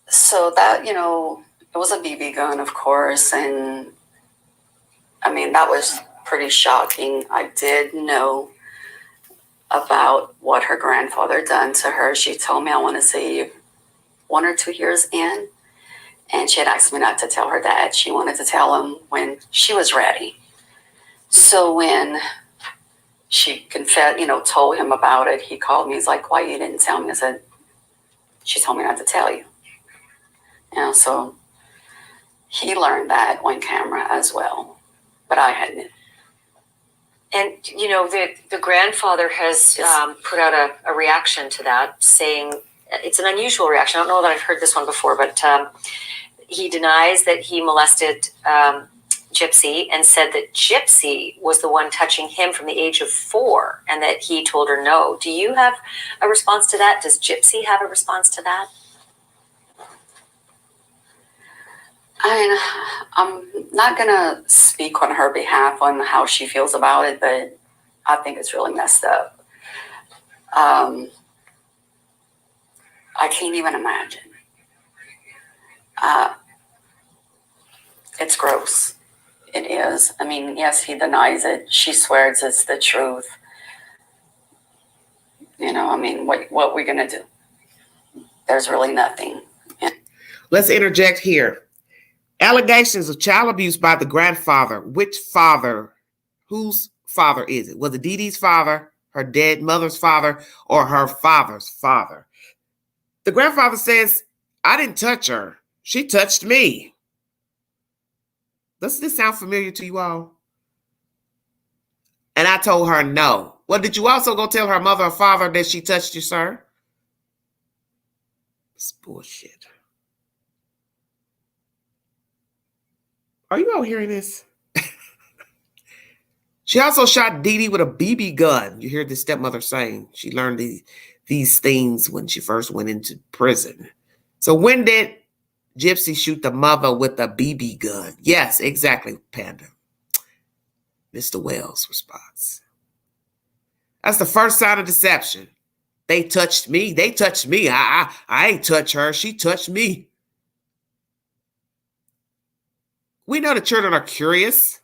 So that, it was a BB gun, of course. And I mean, that was pretty shocking. I did know about what her grandfather done to her. She told me, I want to say 1 or 2 years in. And she had asked me not to tell her dad. She wanted to tell him when she was ready. So when she told him about it, he called me. He's like, why you didn't tell me? I said, she told me not to tell you. So he learned that on camera as well, but I hadn't. And, the grandfather has put out a reaction to that, saying it's an unusual reaction. I don't know that I've heard this one before, but he denies that he molested Gypsy and said that Gypsy was the one touching him from the age of 4 and that he told her no. Do you have a response to that? Does Gypsy have a response to that? I'm not going to speak on her behalf on how she feels about it, but I think it's really messed up. I can't even imagine. It's gross. It is. I mean, yes, he denies it. She swears it's the truth. What we're going to do? There's really nothing. Let's interject here. Allegations of child abuse by the grandfather. Which father? Whose father is it? Was it Dee Dee's father, her dead mother's father, or her father's father? The grandfather says, I didn't touch her. She touched me. Does this sound familiar to you all? And I told her no. Well, did you also go tell her mother or father that she touched you, sir? It's bullshit. Are you all hearing this? She also shot Dee Dee with a BB gun. You hear the stepmother saying she learned these things when she first went into prison. So when did Gypsy shoot the mother with a BB gun. Yes, exactly, Panda. Mr. Wells' response. That's the first sign of deception. They touched me. They touched me. I ain't touch her. She touched me. We know the children are curious.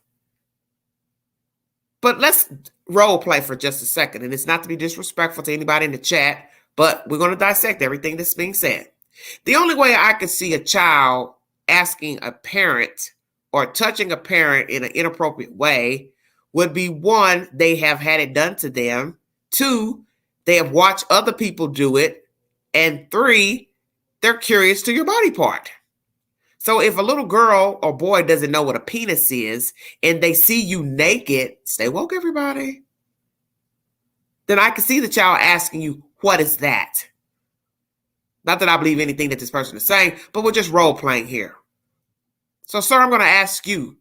But let's role play for just a second. And it's not to be disrespectful to anybody in the chat, but we're going to dissect everything that's being said. The only way I could see a child asking a parent or touching a parent in an inappropriate way would be, one, they have had it done to them. Two, they have watched other people do it. And three, they're curious to your body part. So if a little girl or boy doesn't know what a penis is and they see you naked, stay woke, everybody, then I can see the child asking you, what is that? Not that I believe anything that this person is saying, but we're just role playing here. So, sir, I'm going to ask you,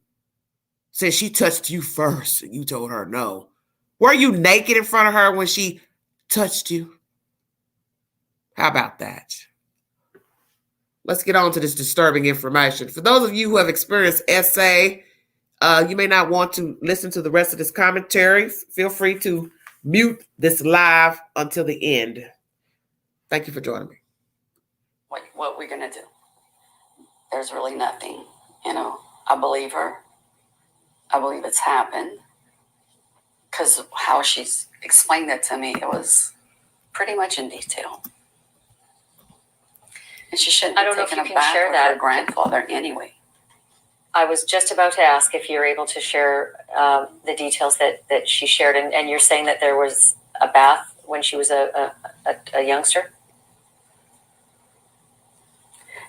since she touched you first and you told her no, were you naked in front of her when she touched you? How about that? Let's get on to this disturbing information. For those of you who have experienced SA, you may not want to listen to the rest of this commentary. Feel free to mute this live until the end. Thank you for joining me. What we're going to do? There's really nothing. I believe her. I believe it's happened. Because how she's explained it to me, it was pretty much in detail. And she shouldn't have taken a bath with her grandfather anyway. I was just about to ask if you're able to share the details that she shared. And you're saying that there was a bath when she was a youngster?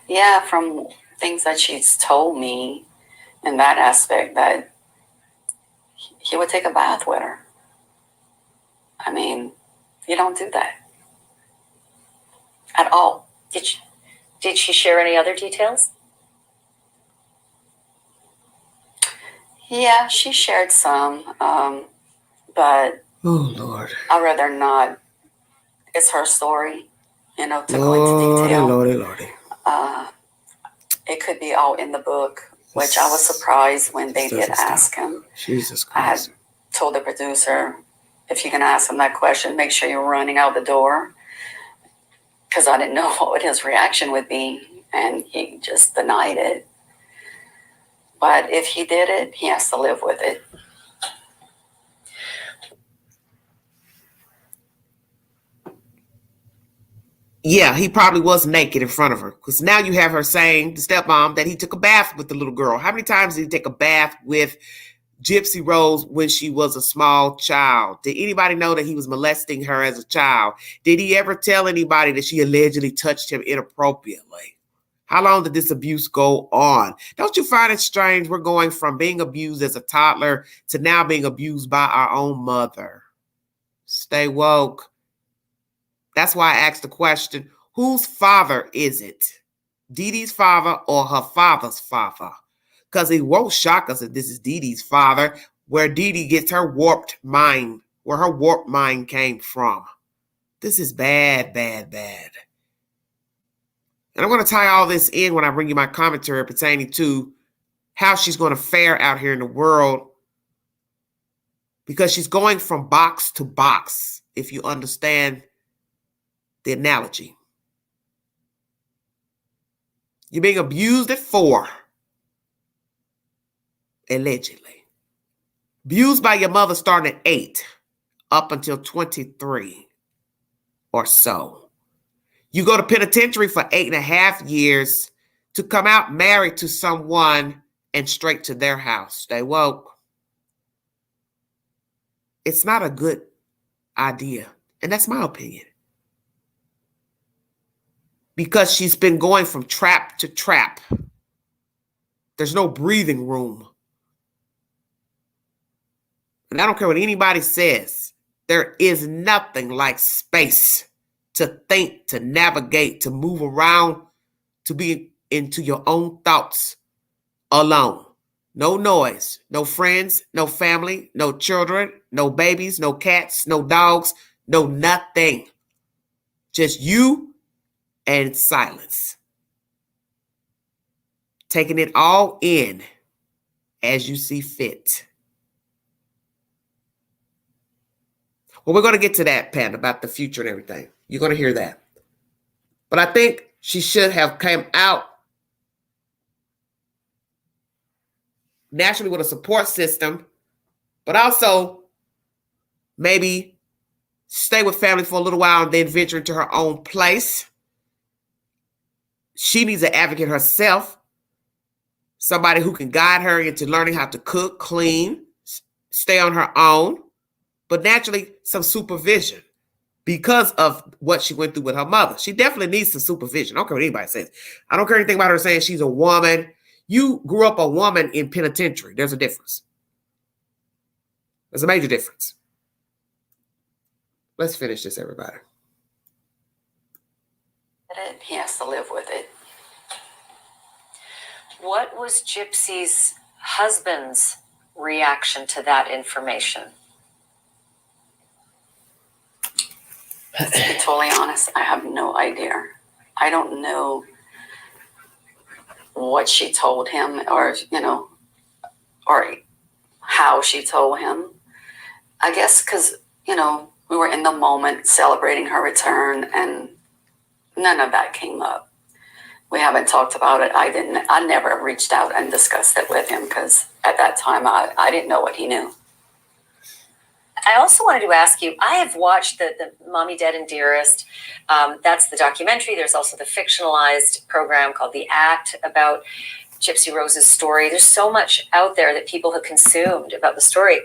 Yeah, from things that she's told me in that aspect, that he would take a bath with her. I mean, you don't do that at all. Did she share any other details? Yeah, she shared some, but oh Lord, I'd rather not. It's her story, to go into detail. Lordy. It could be all in the book, which I was surprised when they did ask him. Jesus I had Christ. told the producer, if you're going to ask him that question, make sure you're running out the door. Because I didn't know what his reaction would be. And he just denied it. But if he did it, he has to live with it. Yeah, he probably was naked in front of her. Because now you have her saying, the stepmom, that he took a bath with the little girl. How many times did he take a bath with Gypsy Rose when she was a small child? Did anybody know that he was molesting her as a child? Did he ever tell anybody that she allegedly touched him inappropriately? How long did this abuse go on? Don't you find it strange? We're going from being abused as a toddler to now being abused by our own mother. Stay woke. That's why I asked the question, whose father is it? Dee Dee's father or her father's father? Because it won't shock us if this is Dee Dee's father, where Dee Dee gets her warped mind, where her warped mind came from. This is bad, bad, bad. And I'm going to tie all this in when I bring you my commentary pertaining to how she's going to fare out here in the world, because she's going from box to box, if you understand the analogy. You're being abused at 4, allegedly. Abused by your mother starting at 8, up until 23 or so. You go to penitentiary for 8.5 years to come out married to someone and straight to their house. Stay woke. It's not a good idea. And that's my opinion. Because she's been going from trap to trap. There's no breathing room. And I don't care what anybody says. There is nothing like space to think, to navigate, to move around, to be into your own thoughts alone. No noise, no friends, no family, no children, no babies, no cats, no dogs, no nothing. Just you and silence. taking it all in as you see fit. Well, we're going to get to that, Pat, about the future and everything. You're going to hear that. But I think she should have come out naturally with a support system, but also maybe stay with family for a little while and then venture into her own place. She needs an advocate herself, somebody who can guide her into learning how to cook, clean, stay on her own, but naturally some supervision because of what she went through with her mother. She definitely needs some supervision. I don't care what anybody says. I don't care anything about her saying she's a woman. You grew up a woman in penitentiary. There's a difference. There's a major difference. Let's finish this, everybody. He has to live with it. What was Gypsy's husband's reaction to that information? To be totally honest, I have no idea. I don't know what she told him or how she told him. I guess because, we were in the moment celebrating her return and none of that came up. We haven't talked about it. I never reached out and discussed it with him because at that time I didn't know what he knew. I also wanted to ask you, I have watched the Mommy, Dead, and Dearest. That's the documentary. There's also the fictionalized program called The Act about Gypsy Rose's story. There's so much out there that people have consumed about the story.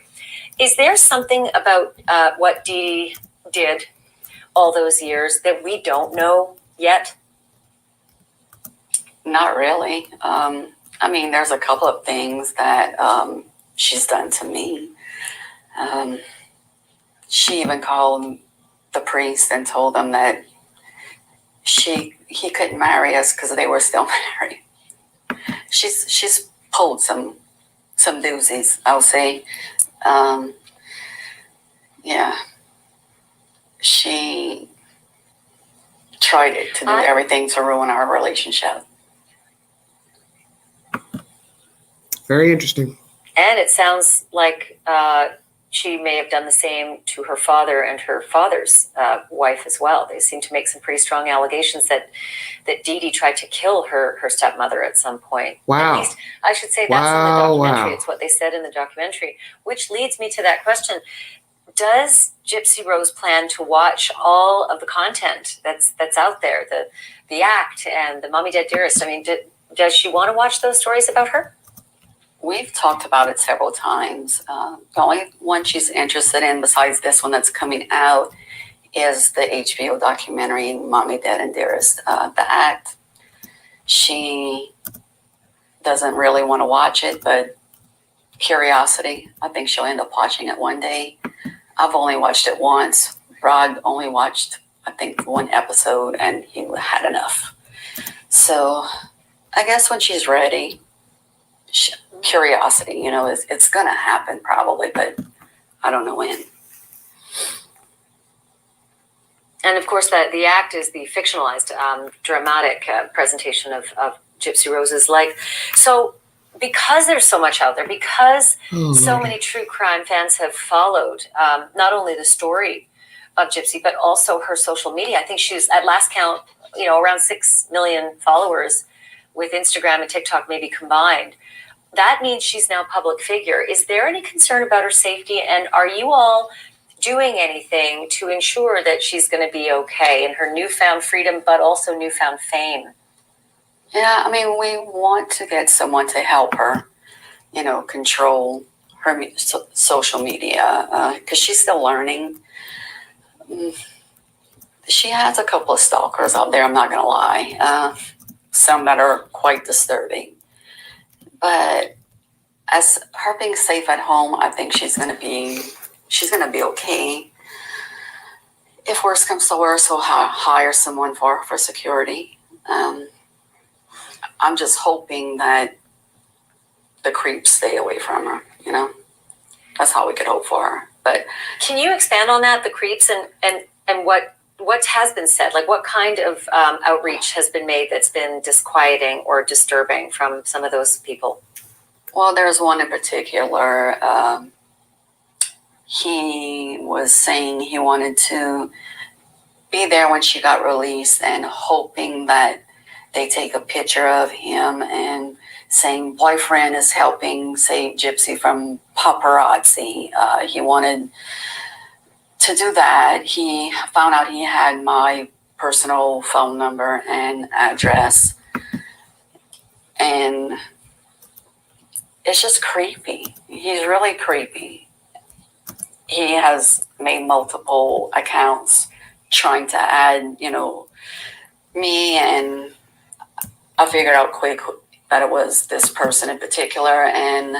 Is there something about what Dee Dee did all those years that we don't know yet? Not really. There's a couple of things that she's done to me. She even called the priest and told them that he couldn't marry us because they were still married. She's pulled some doozies, I'll say. She tried to do everything to ruin our relationship. Very interesting. And it sounds like she may have done the same to her father and her father's wife as well. They seem to make some pretty strong allegations that Dee Dee tried to kill her stepmother at some point. Wow. At least I should say that's in the documentary. It's what they said in the documentary, which leads me to that question. Does Gypsy Rose plan to watch all of the content that's out there, the Act and the Mommy, Dead, Dearest? Does she want to watch those stories about her? We've talked about it several times. The only one she's interested in besides this one that's coming out is the HBO documentary, Mommy, Dead, and Dearest. The Act, she doesn't really want to watch it, but curiosity, I think she'll end up watching it one day. I've only watched it once. Rod only watched, I think, one episode, and he had enough. So I guess when she's ready, curiosity, it's going to happen probably, but I don't know when. And of course, the Act is the fictionalized, dramatic presentation of Gypsy Rose's life. So because there's so much out there, because so many true crime fans have followed not only the story of Gypsy, but also her social media. I think she's, at last count, around 6 million followers with Instagram and TikTok maybe combined. That means she's now a public figure. Is there any concern about her safety? And are you all doing anything to ensure that she's going to be okay in her newfound freedom, but also newfound fame? Yeah, we want to get someone to help her, control her social media because she's still learning. She has a couple of stalkers out there, I'm not going to lie. Some that are quite disturbing. But as her being safe at home, I think she's going to be okay. If worse comes to worse, we'll hire someone for security. I'm just hoping that the creeps stay away from her, That's all we could hope for her. But can you expand on that, the creeps, and what what has been said? Like, what kind of outreach has been made that's been disquieting or disturbing from some of those people? Well, there's one in particular. He was saying he wanted to be there when she got released and hoping that they take a picture of him, and saying boyfriend is helping save Gypsy from paparazzi. He wanted to do that. He found out he had my personal phone number and address, and it's just creepy. He's really creepy. He has made multiple accounts trying to add, me, and I figured out quick that it was this person in particular, and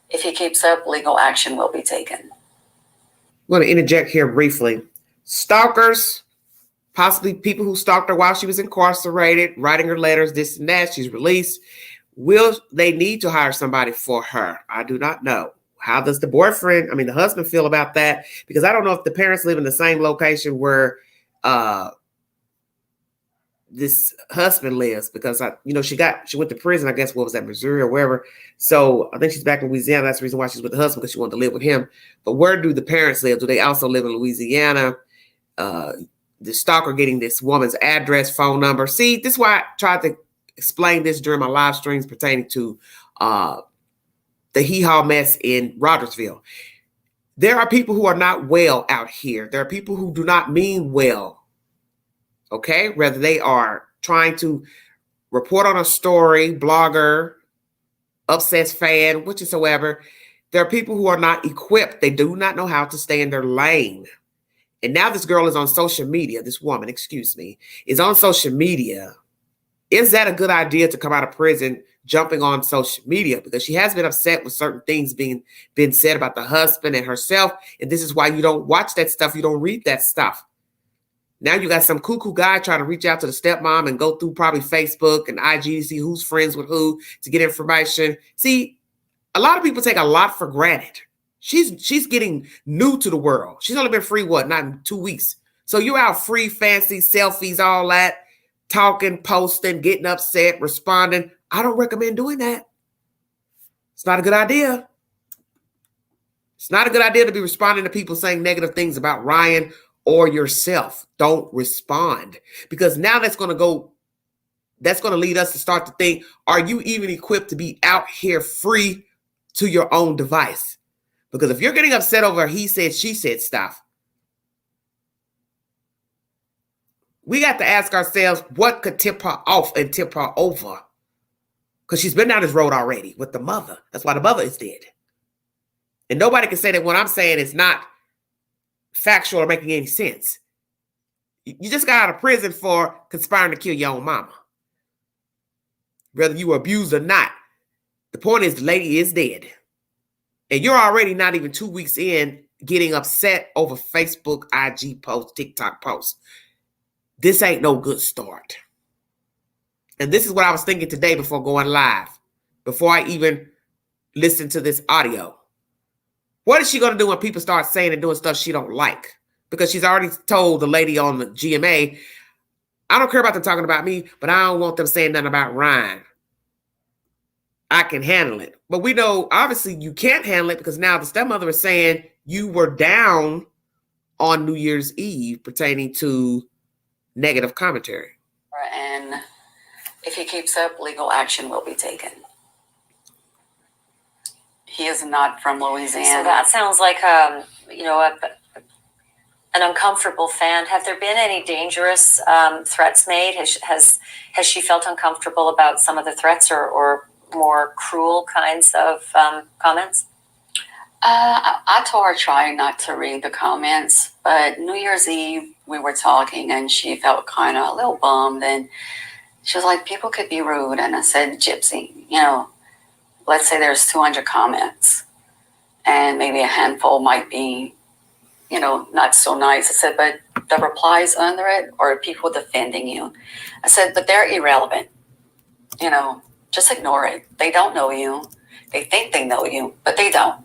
if he keeps up, legal action will be taken. I'm going to interject here briefly. Stalkers, possibly people who stalked her while she was incarcerated, writing her letters, this and that, she's released. Will they need to hire somebody for her? I do not know. How does the husband feel about that? Because I don't know if the parents live in the same location where this husband lives, because she went to prison, I guess, what was that, Missouri or wherever. So I think she's back in Louisiana. That's the reason why she's with the husband, because she wanted to live with him. But where do the parents live? Do they also live in Louisiana? The stalker getting this woman's address, phone number. See, this is why I tried to explain this during my live streams pertaining to the hee-haw mess in Rogersville. There are people who are not well out here. There are people who do not mean well. Okay, whether they are trying to report on a story, blogger, obsessed fan, whatsoever, there are people who are not equipped. They do not know how to stay in their lane. And now this girl is on social media. This woman, is on social media. Is that a good idea to come out of prison jumping on social media? Because she has been upset with certain things being said about the husband and herself. And this is why you don't watch that stuff. You don't read that stuff. Now you got some cuckoo guy trying to reach out to the stepmom and go through probably Facebook and IG to see who's friends with who to get information. See, a lot of people take a lot for granted. She's getting new to the world. She's only been free, not in 2 weeks. So you're out free, fancy, selfies, all that, talking, posting, getting upset, responding. I don't recommend doing that. It's not a good idea. It's not a good idea to be responding to people saying negative things about Ryan or yourself. Don't respond, because now that's going to lead us to start to think, are you even equipped to be out here free to your own device? Because if you're getting upset over he said, she said stuff, we got to ask ourselves what could tip her off and tip her over. Because she's been down this road already with the mother. That's why the mother is dead. And nobody can say that what I'm saying is not factual or making any sense. You just got out of prison for conspiring to kill your own mama. Whether you were abused or not, the point is the lady is dead. And you're already not even 2 weeks in getting upset over Facebook, IG posts, TikTok posts. This ain't no good start. And this is what I was thinking today before going live, before I even listened to this audio. What is she going to do when people start saying and doing stuff she don't like? Because she's already told the lady on the GMA, I don't care about them talking about me, but I don't want them saying nothing about Ryan. I can handle it. But we know, obviously, you can't handle it, because now the stepmother is saying you were down on New Year's Eve pertaining to negative commentary. And if he keeps up, legal action will be taken. He is not from Louisiana. So that sounds like an uncomfortable fan. Have there been any dangerous threats made? Has she felt uncomfortable about some of the threats or more cruel kinds of comments? I told her try not to read the comments, but New Year's Eve we were talking and she felt kind of a little bummed, and she was like, people could be rude. And I said, Gypsy, let's say there's 200 comments and maybe a handful might be, not so nice. I said, but the replies under it are people defending you. I said, but they're irrelevant. Just ignore it. They don't know you. They think they know you, but they don't.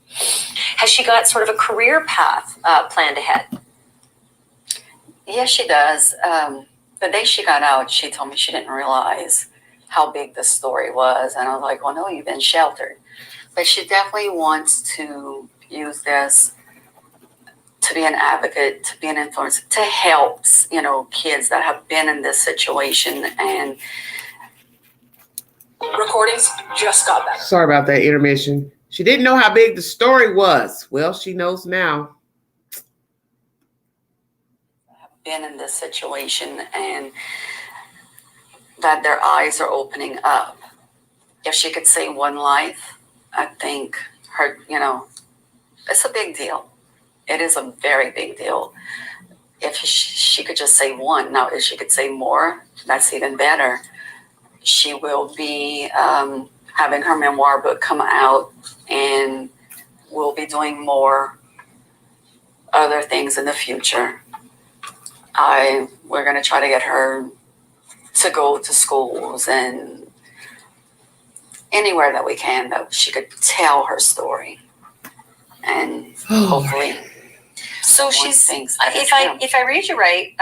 Has she got sort of a career path planned ahead? Yes, she does. The day she got out, she told me she didn't realize how big the story was. And I was like, well, no, you've been sheltered. But she definitely wants to use this to be an advocate, to be an influencer, to help, kids that have been in this situation. And Recordings just got better. Sorry about that intermission. She didn't know how big the story was. Well, she knows now. been in this situation and that their eyes are opening up. If she could save one life, I think her, it's a big deal. It is a very big deal. If she could just save one, now if she could save more, that's even better. She will be having her memoir book come out, and we'll be doing more other things in the future. We're going to try to get her to go to schools and anywhere that we can that she could tell her story, and hopefully. So she's. If I read you right,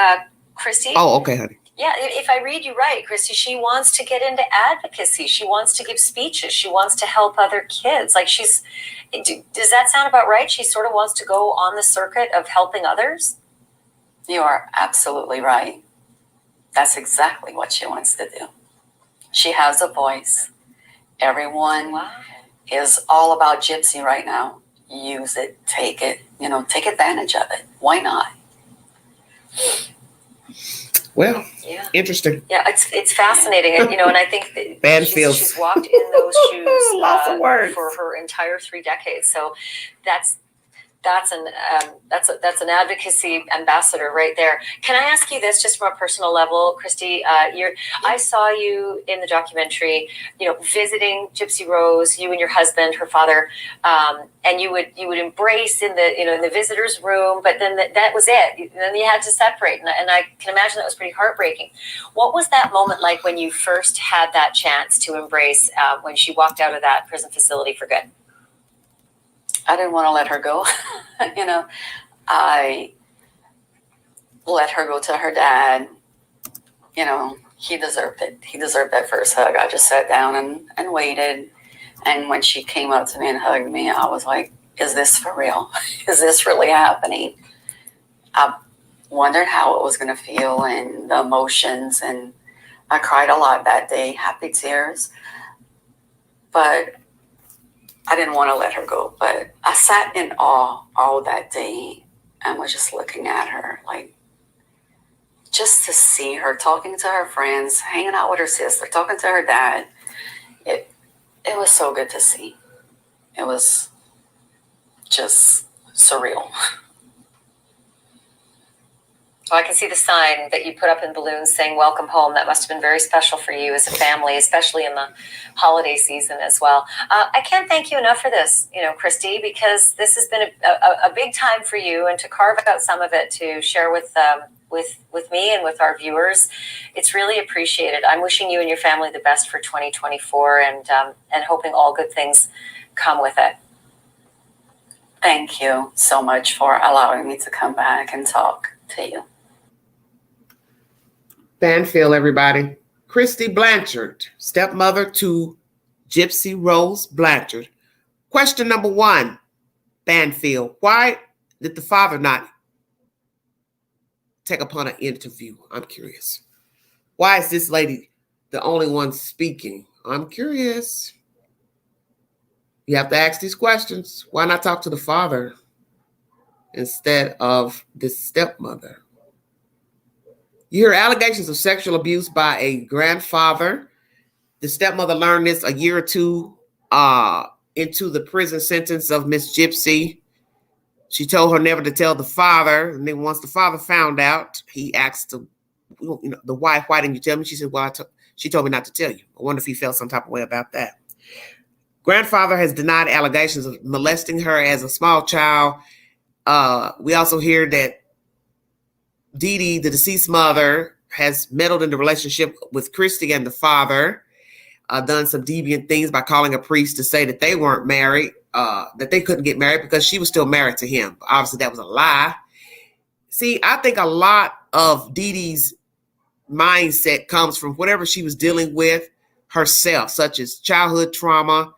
Christy. Oh, okay, honey. Yeah, if I read you right, Christy, she wants to get into advocacy. She wants to give speeches. She wants to help other kids. Like does that sound about right? She sort of wants to go on the circuit of helping others? You are absolutely right. That's exactly what she wants to do. She has a voice. Everyone is all about Gypsy right now. Use it, take it, take advantage of it. Why not? Well, yeah. Interesting. Yeah, it's fascinating, and I think that she's walked in those shoes Lots of words. For her entire 3 decades. So that's an advocacy ambassador right there. Can I ask you this, just from a personal level, Christy? I saw you in the documentary, visiting Gypsy Rose, you and your husband, her father, and you would embrace in the visitors' room, but then that was it. And then you had to separate, and I can imagine that was pretty heartbreaking. What was that moment like when you first had that chance to embrace when she walked out of that prison facility for good? I didn't want to let her go. I let her go to her dad. He deserved it. He deserved that first hug. I just sat down and waited. And when she came up to me and hugged me, I was like, is this for real? Is this really happening? I wondered how it was going to feel and the emotions. And I cried a lot that day, happy tears. But I didn't want to let her go, but I sat in awe all that day and was just looking at her, like, just to see her talking to her friends, hanging out with her sister, talking to her dad. It was so good to see. It was just surreal. Well, I can see the sign that you put up in balloons saying "Welcome Home." That must have been very special for you as a family, especially in the holiday season as well. I can't thank you enough for this, Christy, because this has been a big time for you, and to carve out some of it to share with me and with our viewers, it's really appreciated. I'm wishing you and your family the best for 2024, and hoping all good things come with it. Thank you so much for allowing me to come back and talk to you. Banfield, everybody. Christy Blanchard, stepmother to Gypsy Rose Blanchard. Question number 1, Banfield. Why did the father not take upon an interview? I'm curious. Why is this lady the only one speaking? I'm curious. You have to ask these questions. Why not talk to the father instead of this stepmother? You hear allegations of sexual abuse by a grandfather. The stepmother learned this a year or two into the prison sentence of Miss Gypsy. She told her never to tell the father. And then once the father found out, he asked the wife, why didn't you tell me? She said, well, she told me not to tell you. I wonder if he felt some type of way about that. Grandfather has denied allegations of molesting her as a small child. We also hear that Dee Dee, the deceased mother, has meddled in the relationship with Christy and the father, done some deviant things by calling a priest to say that they weren't married, that they couldn't get married because she was still married to him. Obviously, that was a lie. See, I think a lot of Dee Dee's mindset comes from whatever she was dealing with herself, such as childhood trauma,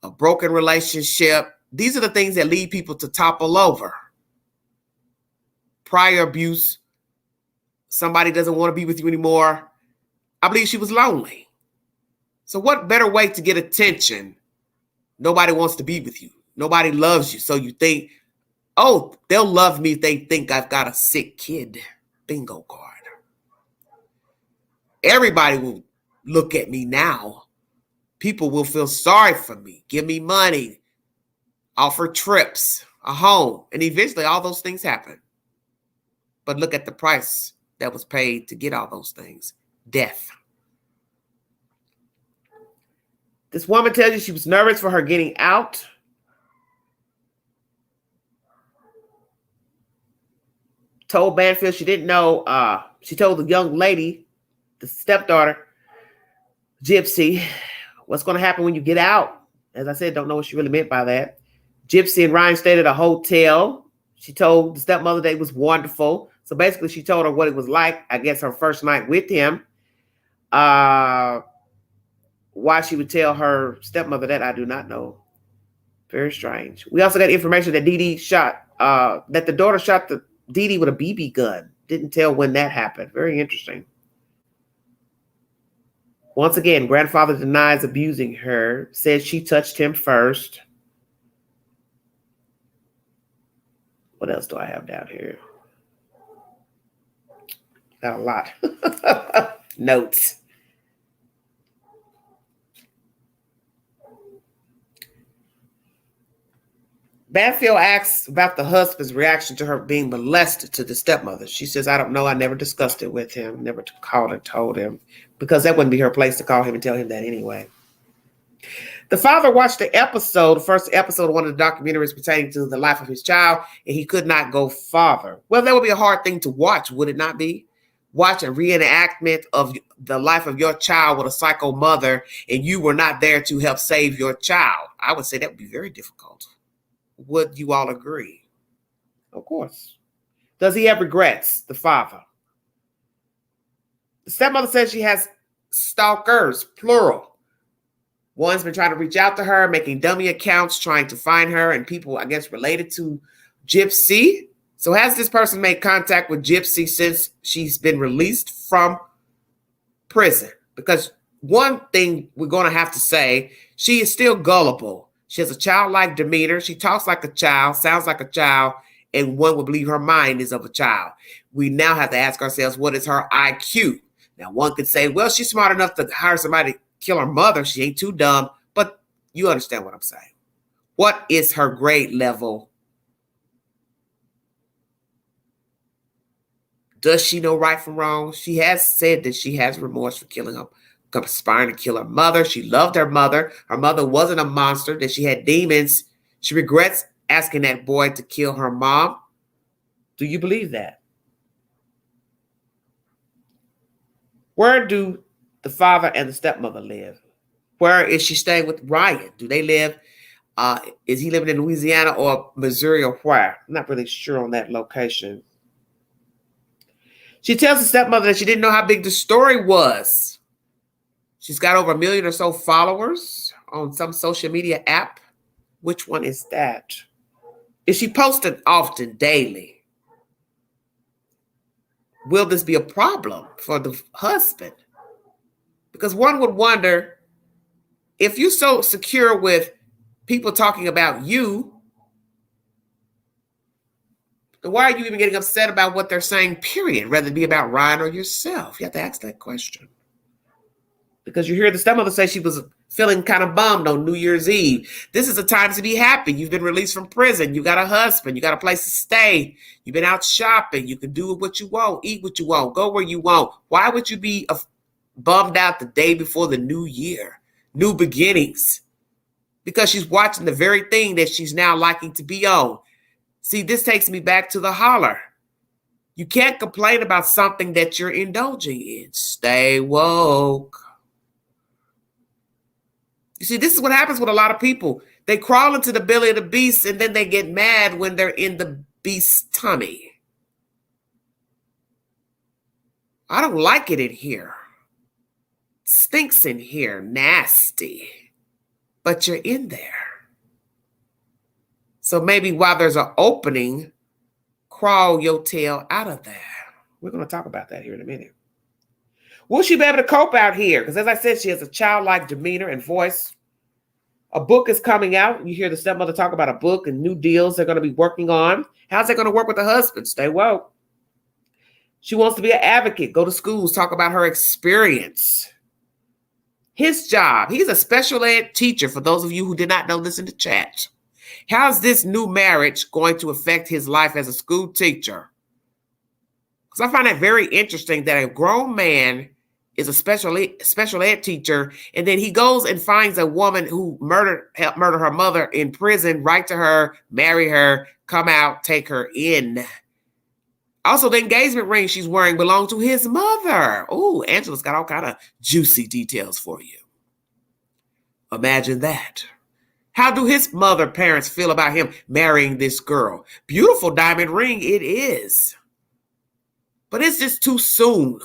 a broken relationship. These are the things that lead people to topple over. Prior abuse, somebody doesn't want to be with you anymore. I believe she was lonely. So what better way to get attention? Nobody wants to be with you. Nobody loves you. So you think, oh, they'll love me if they think I've got a sick kid. Bingo card. Everybody will look at me now. People will feel sorry for me, give me money, offer trips, a home, and eventually all those things happen. But look at the price that was paid to get all those things. Death. This woman tells you she was nervous for her getting out. Told Banfield she didn't know. She told the young lady, the stepdaughter, Gypsy, what's going to happen when you get out. As I said, don't know what she really meant by that. Gypsy and Ryan stayed at a hotel. She told the stepmother that it was wonderful. So basically, she told her what it was like, I guess, her first night with him. Why she would tell her stepmother that, I do not know. Very strange. We also got information that Dee Dee shot, that the daughter shot Dee Dee with a BB gun. Didn't tell when that happened. Very interesting. Once again, grandfather denies abusing her, says she touched him first. What else do I have down here? Got a lot. Notes. Banfield asks about the husband's reaction to her being molested to the stepmother. She says, I don't know. I never discussed it with him. Never called and told him. Because that wouldn't be her place to call him and tell him that anyway. The father watched the first episode of one of the documentaries pertaining to the life of his child, and he could not go farther. Well, that would be a hard thing to watch, would it not be? Watch a reenactment of the life of your child with a psycho mother, and you were not there to help save your child. I would say that would be very difficult. Would you all agree? Of course. Does he have regrets, the father? The stepmother says she has stalkers, plural. One's been trying to reach out to her, making dummy accounts, trying to find her, and people, I guess, related to Gypsy. So has this person made contact with Gypsy since she's been released from prison? Because one thing we're going to have to say, she is still gullible. She has a childlike demeanor. She talks like a child, sounds like a child, and one would believe her mind is of a child. We now have to ask ourselves, what is her IQ? Now, one could say, well, she's smart enough to hire somebody to kill her mother. She ain't too dumb, but you understand what I'm saying. What is her grade level? Does she know right from wrong? She has said that she has remorse for killing her, conspiring to kill her mother. She loved her mother. Her mother wasn't a monster, that she had demons. She regrets asking that boy to kill her mom. Do you believe that? Where do the father and the stepmother live? Where is she staying with Ryan? Do they live? Is he living in Louisiana or Missouri or where? I'm not really sure on that location. She tells the stepmother that she didn't know how big the story was. She's got over 1 million or so followers on some social media app. Which one is that? Is she posting often, daily? Will this be a problem for the husband? Because one would wonder, if you're so secure with people talking about you, then why are you even getting upset about what they're saying, period, rather than be about Ryan or yourself? You have to ask that question. Because you hear the stepmother say she was feeling kind of bummed on New Year's Eve. This is a time to be happy. You've been released from prison. You got a husband. You got a place to stay. You've been out shopping. You can do what you want, eat what you want, go where you want. Why would you be bummed out the day before the new year? New beginnings. Because she's watching the very thing that she's now liking to be on. See, this takes me back to the holler. You can't complain about something that you're indulging in. Stay woke. You see, this is what happens with a lot of people. They crawl into the belly of the beast and then they get mad when they're in the beast's tummy. I don't like it in here. Stinks in here, nasty. But you're in there. So maybe while there's an opening, crawl your tail out of there. We're going to talk about that here in a minute. Will she be able to cope out here? Because as I said, she has a childlike demeanor and voice. A book is coming out. You hear the stepmother talk about a book and new deals they're going to be working on. How's that going to work with the husband? Stay woke. She wants to be an advocate, go to schools, talk about her experience. His job, he's a special ed teacher. For those of you who did not know this in the chat. How's this new marriage going to affect his life as a school teacher? Because I find it very interesting that a grown man is a special ed teacher, and then he goes and finds a woman who helped murder her mother in prison, write to her, marry her, come out, take her in. Also, the engagement ring she's wearing belonged to his mother. Oh, Angela's got all kind of juicy details for you. Imagine that. How do his parents feel about him marrying this girl? Beautiful diamond ring it is. But it's just too soon.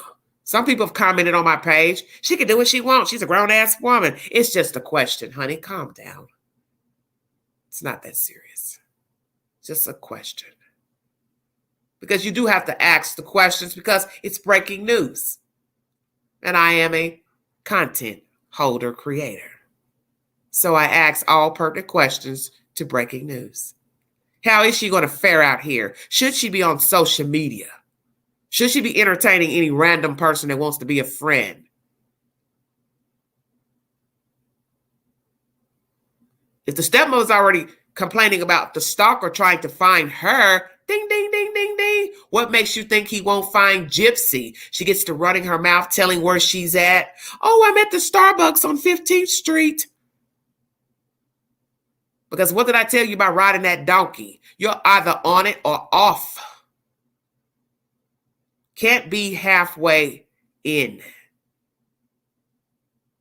Some people have commented on my page. She can do what she wants. She's a grown-ass woman. It's just a question, honey. Calm down. It's not that serious. It's just a question. Because you do have to ask the questions because it's breaking news. And I am a content holder creator. So I ask all pertinent questions to breaking news. How is she going to fare out here? Should she be on social media? Should she be entertaining any random person that wants to be a friend? If the stepmother's already complaining about the stalker trying to find her, ding, ding, ding, ding, ding. What makes you think he won't find Gypsy? She gets to running her mouth, telling where she's at. Oh, I'm at the Starbucks on 15th Street. Because what did I tell you about riding that donkey? You're either on it or off. Can't be halfway in.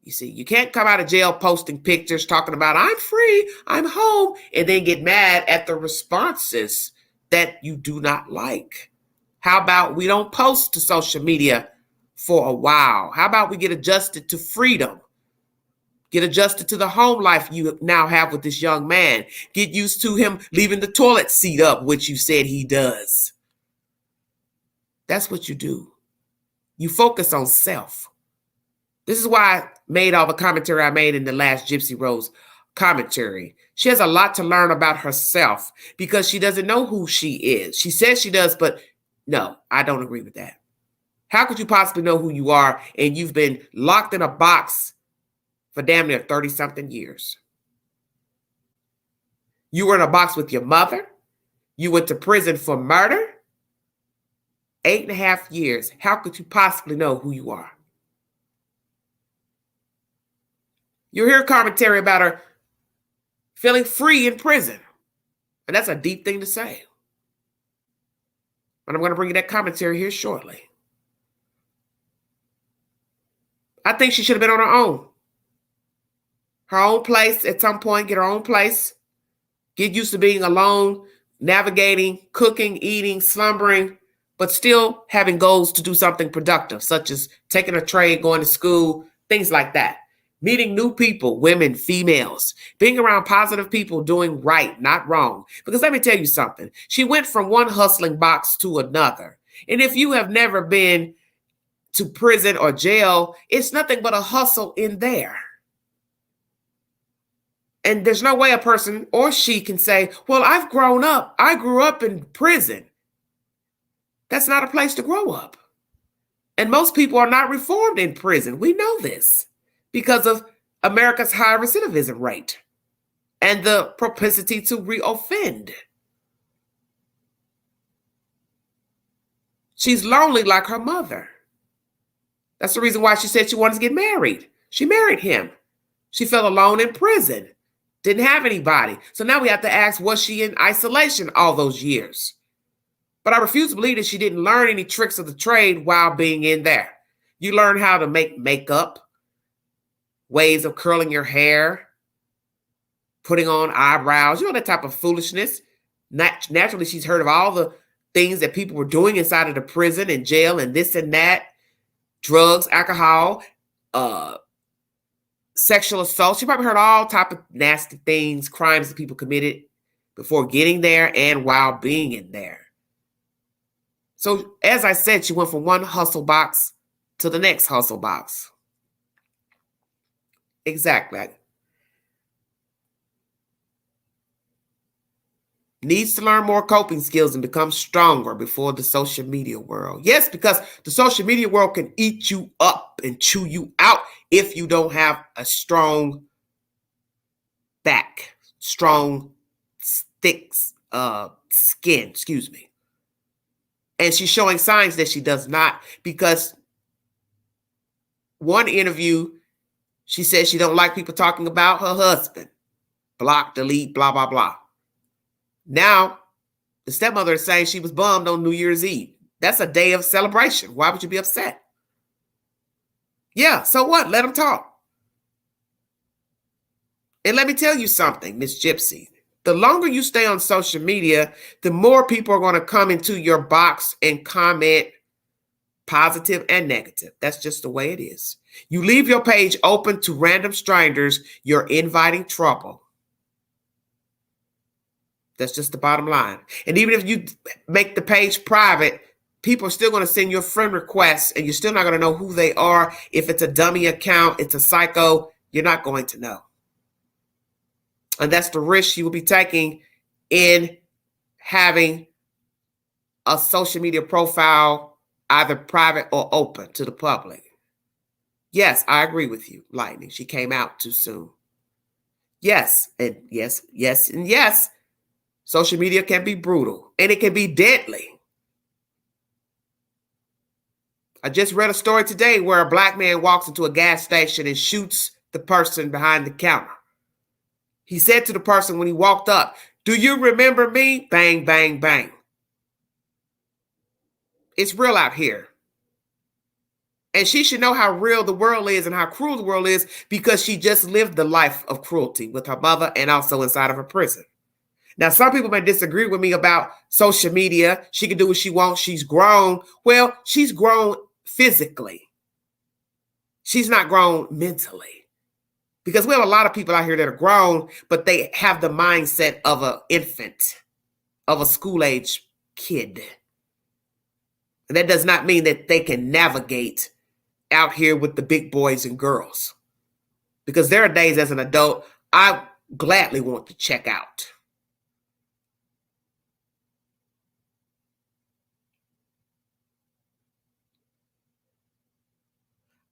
You see, you can't come out of jail posting pictures talking about I'm free, I'm home, and then get mad at the responses that you do not like. How about we don't post to social media for a while? How about we get adjusted to freedom? Get adjusted to the home life you now have with this young man. Get used to him leaving the toilet seat up, which you said he does. That's what you do. You focus on self. This is why I made all the commentary I made in the last Gypsy Rose commentary. She has a lot to learn about herself because she doesn't know who she is. She says she does, but no, I don't agree with that. How could you possibly know who you are and you've been locked in a box for damn near 30-something years? You were in a box with your mother. You went to prison for murder. 8.5 years. How could you possibly know who you are? You hear commentary about her feeling free in prison. And that's a deep thing to say. And I'm going to bring you that commentary here shortly. I think she should have been on her own. Her own place at some point, get her own place. Get used to being alone, navigating, cooking, eating, slumbering, but still having goals to do something productive, such as taking a trade, going to school, things like that. Meeting new people, women, females, being around positive people, doing right, not wrong. Because let me tell you something. She went from one hustling box to another. And if you have never been to prison or jail, it's nothing but a hustle in there. And there's no way a person or she can say, well, I've grown up. I grew up in prison. That's not a place to grow up. And most people are not reformed in prison. We know this because of America's high recidivism rate and the propensity to reoffend. She's lonely like her mother. That's the reason why she said she wanted to get married. She married him. She felt alone in prison. Didn't have anybody. So now we have to ask, was she in isolation all those years? But I refuse to believe that she didn't learn any tricks of the trade while being in there. You learn how to make makeup, ways of curling your hair, putting on eyebrows, you know, that type of foolishness. Naturally, she's heard of all the things that people were doing inside of the prison and jail and this and that. drugs, alcohol, sexual assault. She probably heard all type of nasty things, crimes that people committed before getting there and while being in there. So as I said, she went from one hustle box to the next hustle box. Exactly. Needs to learn more coping skills and become stronger before the social media world. Yes, because the social media world can eat you up and chew you out if you don't have a strong back, strong, thick skin, excuse me. And she's showing signs that she does not, because one interview, she said she don't like people talking about her husband. Block, delete, blah, blah, blah. Now, the stepmother is saying she was bummed on New Year's Eve. That's a day of celebration. Why would you be upset? Yeah, so what? Let them talk. And let me tell you something, Miss Gypsy. The longer you stay on social media, the more people are going to come into your box and comment positive and negative. That's just the way it is. You leave your page open to random strangers, you're inviting trouble. That's just the bottom line. And even if you make the page private, people are still going to send you a friend request, and you're still not going to know who they are. If it's a dummy account, it's a psycho, you're not going to know. And that's the risk you will be taking in having a social media profile, either private or open to the public. Yes, I agree with you, Lightning. She came out too soon. Yes, and yes, yes, and yes. Social media can be brutal, and it can be deadly. I just read a story today where a black man walks into a gas station and shoots the person behind the counter. He said to the person when he walked up, "Do you remember me?" Bang, bang, bang. It's real out here. And she should know how real the world is and how cruel the world is, because she just lived the life of cruelty with her mother and also inside of a prison. Now, some people may disagree with me about social media. She can do what she wants. She's grown. Well, she's grown physically. She's not grown mentally. Because we have a lot of people out here that are grown, but they have the mindset of an infant, of a school-age kid. And that does not mean that they can navigate out here with the big boys and girls. Because there are days as an adult, I gladly want to check out.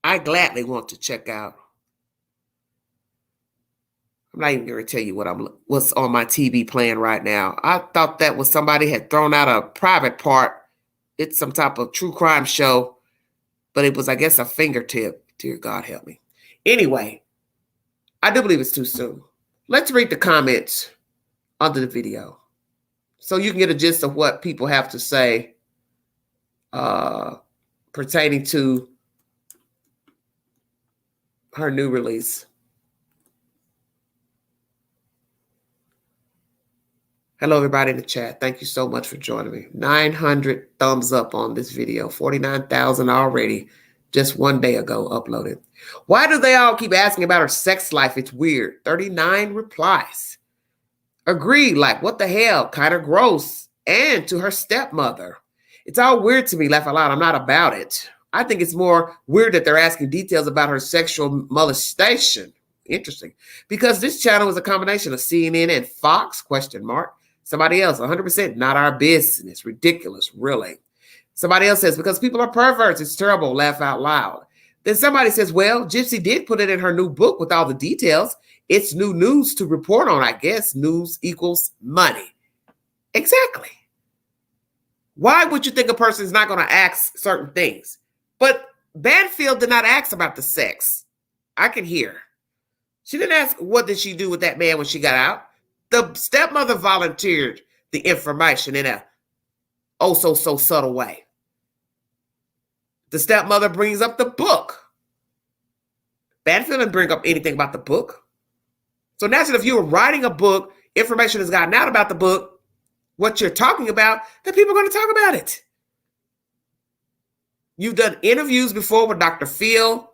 I gladly want to check out. I'm not even going to tell you what's on my TV playing right now. I thought that was somebody had thrown out a private part. It's some type of true crime show, but it was, I guess, a fingertip. Dear God, help me. Anyway, I do believe it's too soon. Let's read the comments under the video so you can get a gist of what people have to say pertaining to her new release. Hello, everybody in the chat. Thank you so much for joining me. 900 thumbs up on this video. 49,000 already just one day ago uploaded. Why do they all keep asking about her sex life? It's weird. 39 replies. Agreed, like, what the hell? Kind of gross. And to her stepmother. It's all weird to me, laugh out loud. I'm not about it. I think it's more weird that they're asking details about her sexual molestation. Interesting. Because this channel is a combination of CNN and Fox, question mark. Somebody else, 100% not our business. Ridiculous, really. Somebody else says, because people are perverts, it's terrible, laugh out loud. Then somebody says, well, Gypsy did put it in her new book with all the details. It's new news to report on, I guess. News equals money. Exactly. Why would you think a person is not going to ask certain things? But Banfield did not ask about the sex. I can hear. She didn't ask, what did she do with that man when she got out? The stepmother volunteered the information in a so subtle way. The stepmother brings up the book. Banfield didn't bring up anything about the book. So naturally, if you were writing a book, information has gotten out about the book, what you're talking about, then people are going to talk about it. You've done interviews before with Dr. Phil.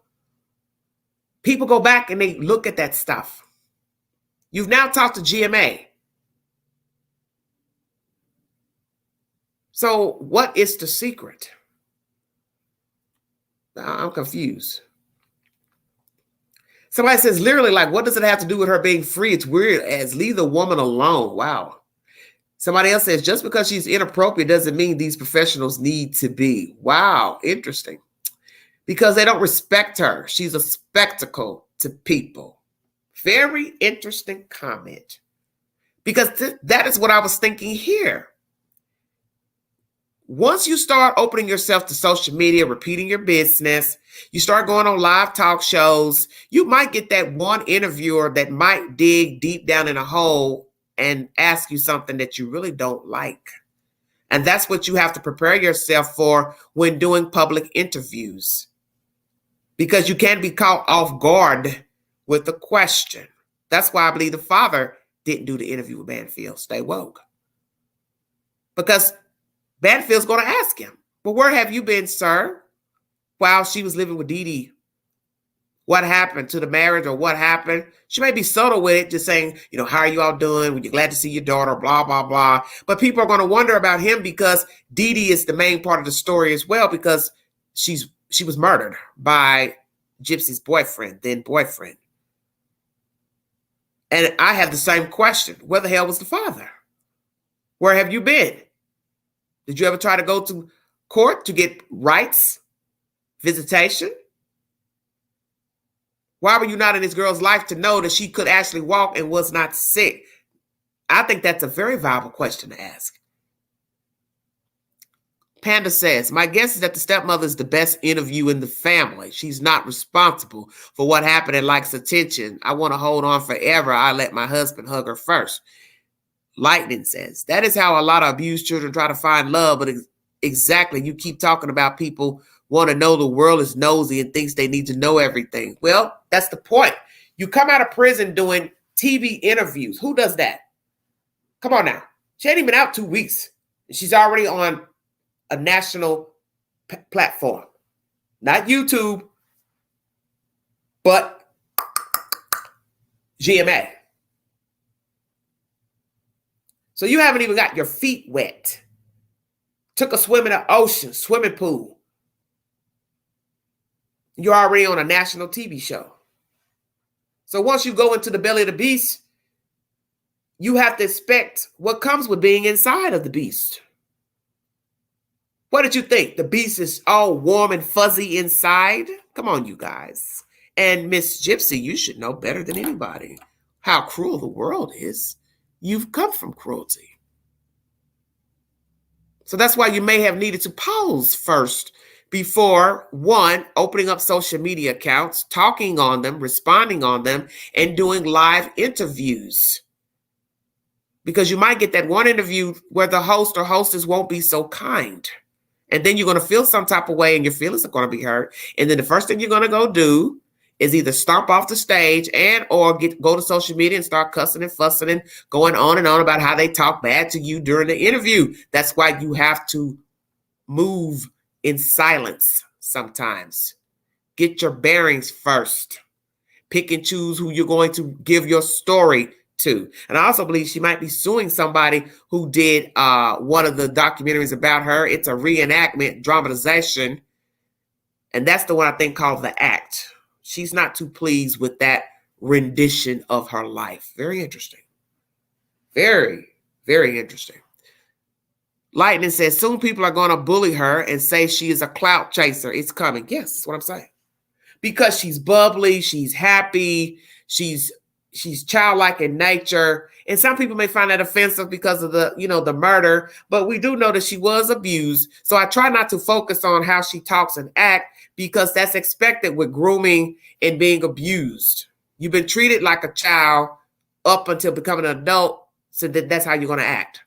People go back and they look at that stuff. You've now talked to GMA. So what is the secret? I'm confused. Somebody says literally, like, what does it have to do with her being free? It's weird as leave the woman alone. Wow. Somebody else says just because she's inappropriate doesn't mean these professionals need to be. Wow. Interesting. Because they don't respect her. She's a spectacle to people. Very interesting comment. Because that is what I was thinking here. Once you start opening yourself to social media, repeating your business, you start going on live talk shows, you might get that one interviewer that might dig deep down in a hole and ask you something that you really don't like. And that's what you have to prepare yourself for when doing public interviews. Because you can't be caught off guard with a question. That's why I believe the father didn't do the interview with Banfield. Stay woke. Because Banfield's going to ask him, well, where have you been, sir, while she was living with Dee Dee? What happened to the marriage or what happened? She may be subtle with it, just saying, how are you all doing? Were you glad to see your daughter? Blah, blah, blah. But people are going to wonder about him because Dee Dee is the main part of the story as well because she was murdered by Gypsy's boyfriend, then boyfriend. And I have the same question. Where the hell was the father? Where have you been? Did you ever try to go to court to get rights, visitation? Why were you not in this girl's life to know that she could actually walk and was not sick? I think that's a very viable question to ask. Panda says, my guess is that the stepmother is the best interview in the family. She's not responsible for what happened and likes attention. I want to hold on forever. I let my husband hug her first. Lightning says, that is how a lot of abused children try to find love. But exactly, you keep talking about people want to know the world is nosy and thinks they need to know everything. Well, that's the point. You come out of prison doing TV interviews. Who does that? Come on now. She ain't even out 2 weeks. She's already on a national platform. Not YouTube, but GMA. So you haven't even got your feet wet. Took a swim in the ocean, swimming pool. You're already on a national TV show. So once you go into the belly of the beast, you have to expect what comes with being inside of the beast. What did you think? The beast is all warm and fuzzy inside? Come on, you guys. And Miss Gypsy, you should know better than anybody how cruel the world is. You've come from cruelty. So that's why you may have needed to pause first before, one, opening up social media accounts, talking on them, responding on them, and doing live interviews. Because you might get that one interview where the host or hostess won't be so kind. And then you're going to feel some type of way and your feelings are going to be hurt. And then the first thing you're going to go do is either stomp off the stage and or go to social media and start cussing and fussing and going on and on about how they talk bad to you during the interview. That's why you have to move in silence sometimes. Get your bearings first. Pick and choose who you're going to give your story to. And I also believe she might be suing somebody who did one of the documentaries about her. It's a reenactment, dramatization. And that's the one I think called The Act. She's not too pleased with that rendition of her life. Very interesting. Very, very interesting. Lightning says, soon people are going to bully her and say she is a clout chaser. It's coming. Yes, that's what I'm saying. Because she's bubbly, she's happy, she's childlike in nature. And some people may find that offensive because of the murder, but we do know that she was abused. So I try not to focus on how she talks and acts because that's expected with grooming and being abused. You've been treated like a child up until becoming an adult, so that's how you're going to act.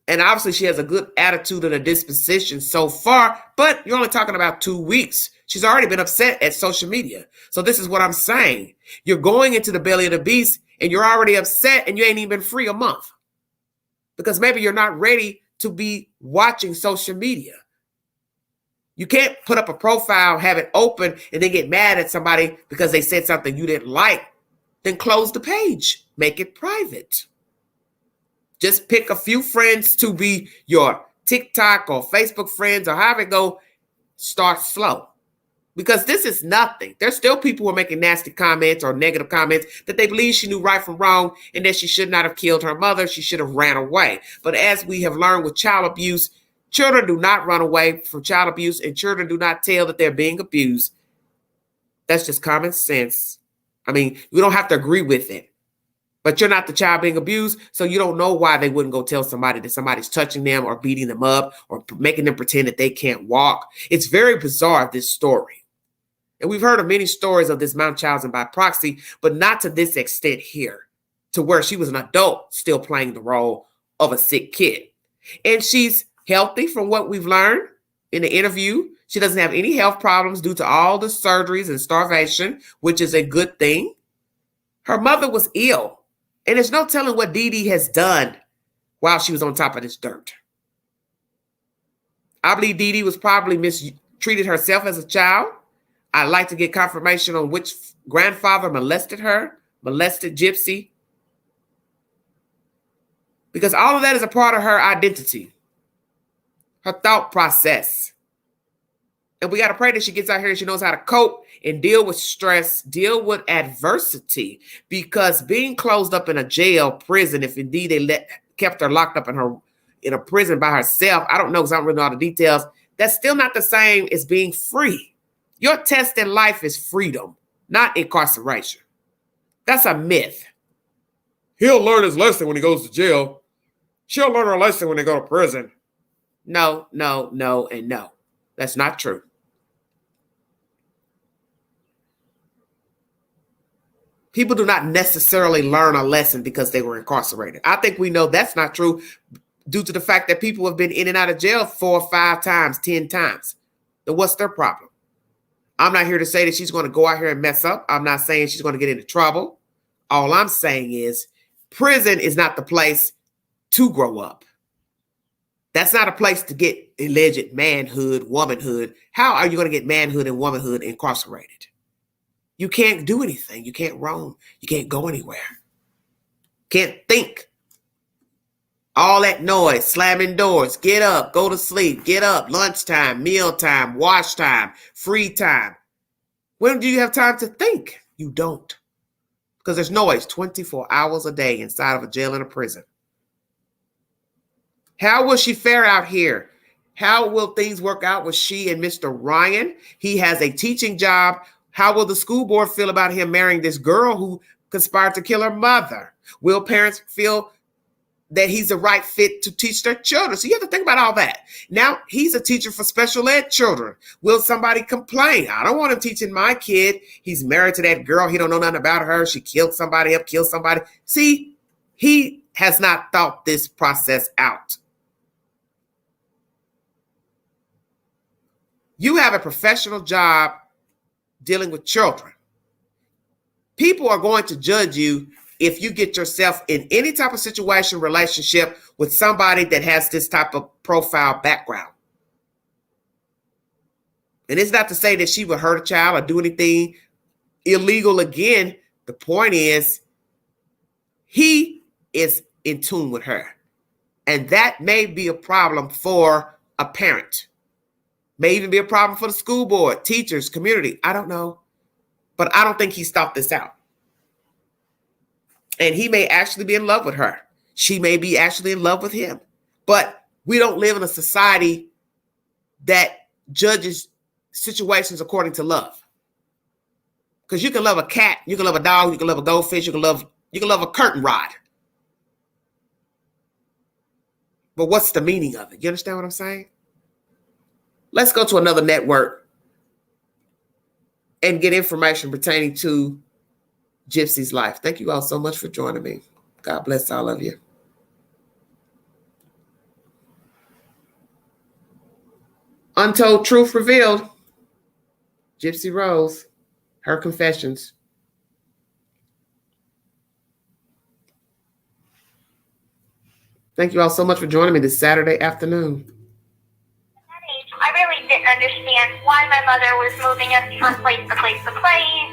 And obviously she has a good attitude and a disposition so far, but you're only talking about 2 weeks. She's already been upset at social media. So this is what I'm saying. You're going into the belly of the beast and you're already upset and you ain't even been free a month. Because maybe you're not ready to be watching social media. You can't put up a profile, have it open, and then get mad at somebody because they said something you didn't like. Then close the page. Make it private. Just pick a few friends to be your TikTok or Facebook friends or however it go. Start slow. Because this is nothing. There's still people who are making nasty comments or negative comments that they believe she knew right from wrong and that she should not have killed her mother. She should have ran away. But as we have learned with child abuse, children do not run away from child abuse and children do not tell that they're being abused. That's just common sense. I mean, we don't have to agree with it. But you're not the child being abused, so you don't know why they wouldn't go tell somebody that somebody's touching them or beating them up or making them pretend that they can't walk. It's very bizarre, this story. And we've heard of many stories of this Munchausen by proxy, but not to this extent here, to where she was an adult still playing the role of a sick kid. And she's healthy from what we've learned in the interview. She doesn't have any health problems due to all the surgeries and starvation, which is a good thing. Her mother was ill. And there's no telling what Dee Dee has done while she was on top of this dirt. I believe Dee Dee was probably mistreated herself as a child. I'd like to get confirmation on which grandfather molested her, molested Gypsy. Because all of that is a part of her identity, her thought process. And we got to pray that she gets out here and she knows how to cope and deal with stress, deal with adversity, because being closed up in a jail, prison, if indeed they kept her locked up in a prison by herself, I don't know because I don't really know all the details, that's still not the same as being free. Your test in life is freedom, not incarceration. That's a myth. He'll learn his lesson when he goes to jail. She'll learn her lesson when they go to prison. No, no, no, and no. That's not true. People do not necessarily learn a lesson because they were incarcerated. I think we know that's not true due to the fact that people have been in and out of jail 4 or 5 times, 10 times. Then what's their problem? I'm not here to say that she's going to go out here and mess up. I'm not saying she's going to get into trouble. All I'm saying is prison is not the place to grow up. That's not a place to get alleged manhood, womanhood. How are you going to get manhood and womanhood incarcerated? You can't do anything. You can't roam. You can't go anywhere. Can't think. All that noise, slamming doors, get up, go to sleep, get up, lunchtime, mealtime, wash time, free time. When do you have time to think? You don't. Because there's noise 24 hours a day inside of a jail and a prison. How will she fare out here? How will things work out with she and Mr. Ryan? He has a teaching job. How will the school board feel about him marrying this girl who conspired to kill her mother? Will parents feel that he's the right fit to teach their children? So you have to think about all that. Now, he's a teacher for special ed children. Will somebody complain? I don't want him teaching my kid. He's married to that girl. He don't know nothing about her. She killed somebody up, killed somebody. See, he has not thought this process out. You have a professional job dealing with children. People are going to judge you if you get yourself in any type of situation, relationship with somebody that has this type of profile background. And it's not to say that she would hurt a child or do anything illegal again. The point is, he is in tune with her. And that may be a problem for a parent. May even be a problem for the school board, teachers, community. I don't know. But I don't think he's thought this out. And he may actually be in love with her. She may be actually in love with him. But we don't live in a society that judges situations according to love. Because you can love a cat, you can love a dog, you can love a goldfish, you can love a curtain rod. But what's the meaning of it? You understand what I'm saying? Let's go to another network and get information pertaining to Gypsy's life. Thank you all so much for joining me. God bless all of you. Untold truth revealed. Gypsy Rose, her confessions. Thank you all so much for joining me this Saturday afternoon. I really didn't understand why my mother was moving us from place to place to place,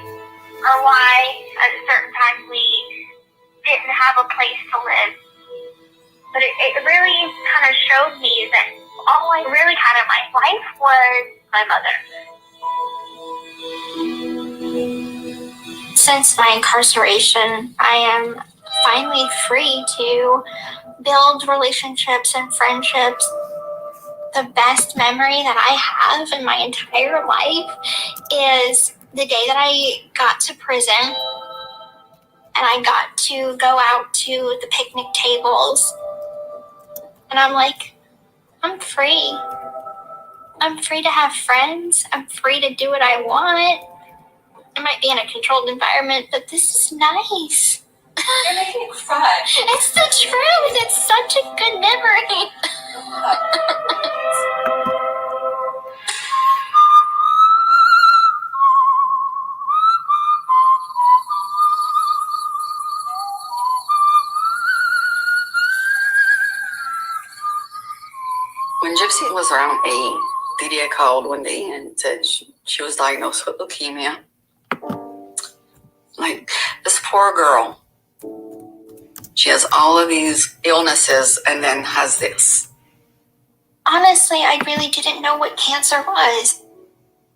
or why at certain times we didn't have a place to live. But it really kind of showed me that all I really had in my life was my mother. Since my incarceration, I am finally free to build relationships and friendships. The best memory that I have in my entire life is the day that I got to prison and I got to go out to the picnic tables. And I'm like, I'm free. I'm free to have friends. I'm free to do what I want. I might be in a controlled environment, but this is nice. You're making me cry. It's the truth. It's such a good memory. When Gypsy was around 8, Dee had called one day and said she was diagnosed with leukemia. Like, this poor girl, she has all of these illnesses and then has this. Honestly, I really didn't know what cancer was,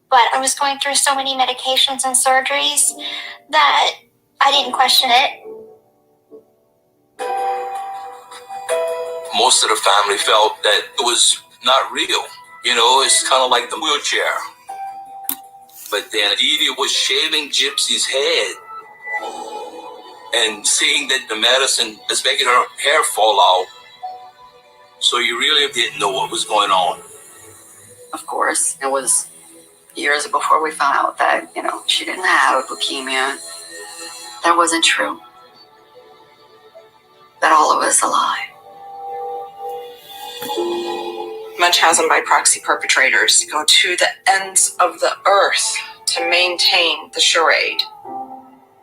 but I was going through so many medications and surgeries that I didn't question it. Most of the family felt that it was not real. You know, it's kind of like the wheelchair. But then Dee was shaving Gypsy's head and seeing that the medicine is making her hair fall out. So you really didn't know what was going on. Of course, it was years before we found out that, she didn't have leukemia. That wasn't true. That all of us a lie. Munchausen by proxy perpetrators go to the ends of the earth to maintain the charade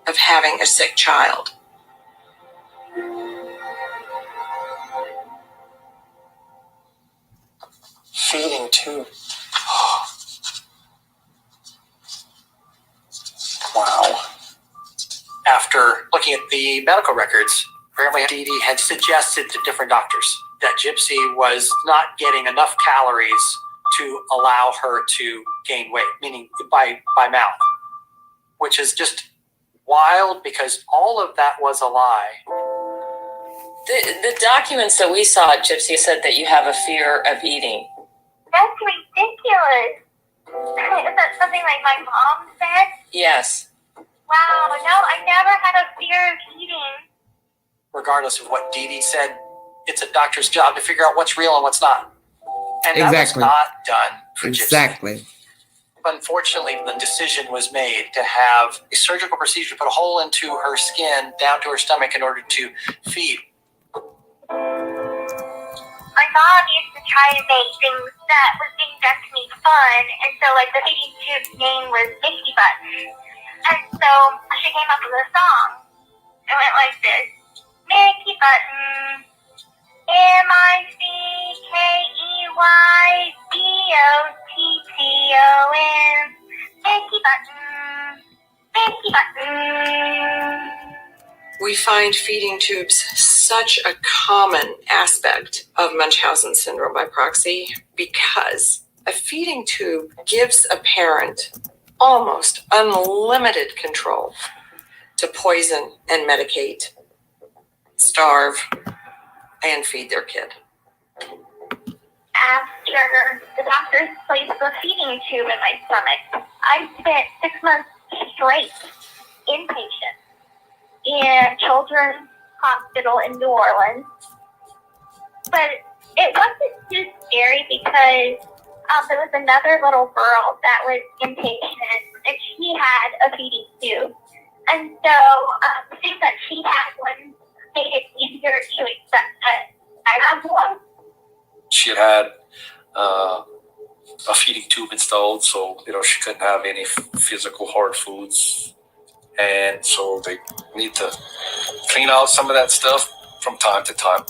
of having a sick child. Feeding tube. Wow. After looking at the medical records, apparently Dee Dee had suggested to different doctors that Gypsy was not getting enough calories to allow her to gain weight, meaning by mouth, which is just wild because all of that was a lie. The documents that we saw at Gypsy said that you have a fear of eating. That's ridiculous. Is that something like my mom said? Yes. Wow, no, I never had a fear of eating. Regardless of what Dee Dee said, it's a doctor's job to figure out what's real and what's not. And Exactly. that was not done for Gypsy. Exactly. Unfortunately, the decision was made to have a surgical procedure to put a hole into her skin down to her stomach in order to feed. My mom used to try to make things that was being done to me fun, and so like the feeding tube's name was Mickey Button. And so she came up with a song. It went like this. Mickey Button, MICKEYBOTTON, Mickey Button, Mickey Button. We find feeding tubes such a common aspect of Munchausen syndrome by proxy because a feeding tube gives a parent almost unlimited control to poison and medicate, starve, and feed their kid. After the doctors placed the feeding tube in my stomach, I spent 6 months straight inpatient in Children's Hospital in New Orleans. But it wasn't too scary because there was another little girl that was inpatient and she had a feeding tube. And so the thing that she had one made it easier to accept that I have one. She had a feeding tube installed, so she couldn't have any physical hard foods, and so they need to clean out some of that stuff from time to time.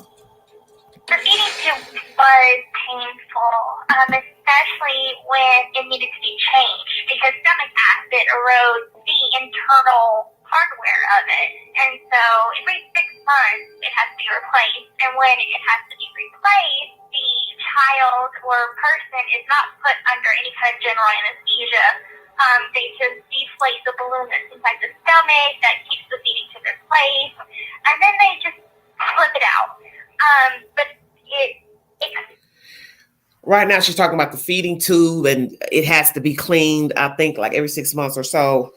The feeding tube was painful, especially when it needed to be changed, because stomach acid erodes the internal hardware of it. And so every 6 months it has to be replaced. And when it has to be replaced, the child or person is not put under any kind of general anesthesia. They just deflate the balloon that's inside the stomach that keeps the feeding tube in place, and then they just flip it out. But it right now she's talking about the feeding tube, and it has to be cleaned, I think, like every 6 months or so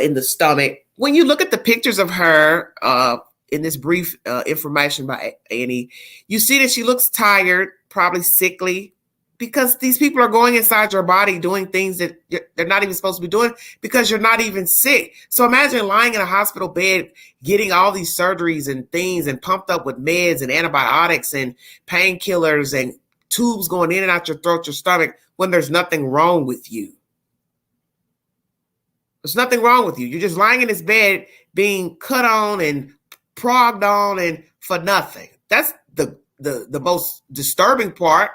in the stomach. When you look at the pictures of her in this brief information by Annie, you see that she looks tired, probably sickly, because these people are going inside your body doing things that they're not even supposed to be doing because you're not even sick. So imagine lying in a hospital bed, getting all these surgeries and things and pumped up with meds and antibiotics and painkillers and tubes going in and out your throat, your stomach, when there's nothing wrong with you. There's nothing wrong with you. You're just lying in this bed being cut on and progged on and for nothing. That's the most disturbing part.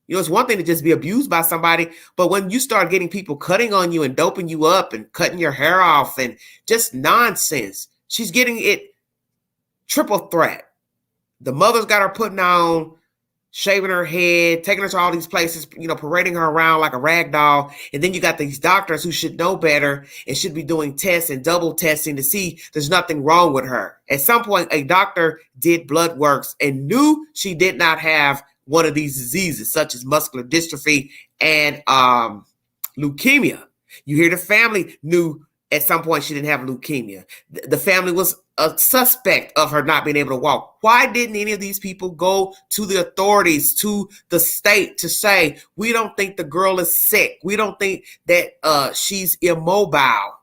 You know, it's one thing to just be abused by somebody, but when you start getting people cutting on you and doping you up and cutting your hair off and just nonsense, she's getting it triple threat. The mother's got her putting on, shaving her head, taking her to all these places, you know, parading her around like a rag doll. And then you got these doctors who should know better and should be doing tests and double testing to see there's nothing wrong with her. At some point, a doctor did blood works and knew she did not have one of these diseases, such as muscular dystrophy and leukemia. You hear the family knew at some point she didn't have leukemia. The family was a suspect of her not being able to walk. Why didn't any of these people go to the authorities, to the state, to say, we don't think the girl is sick. We don't think that she's immobile.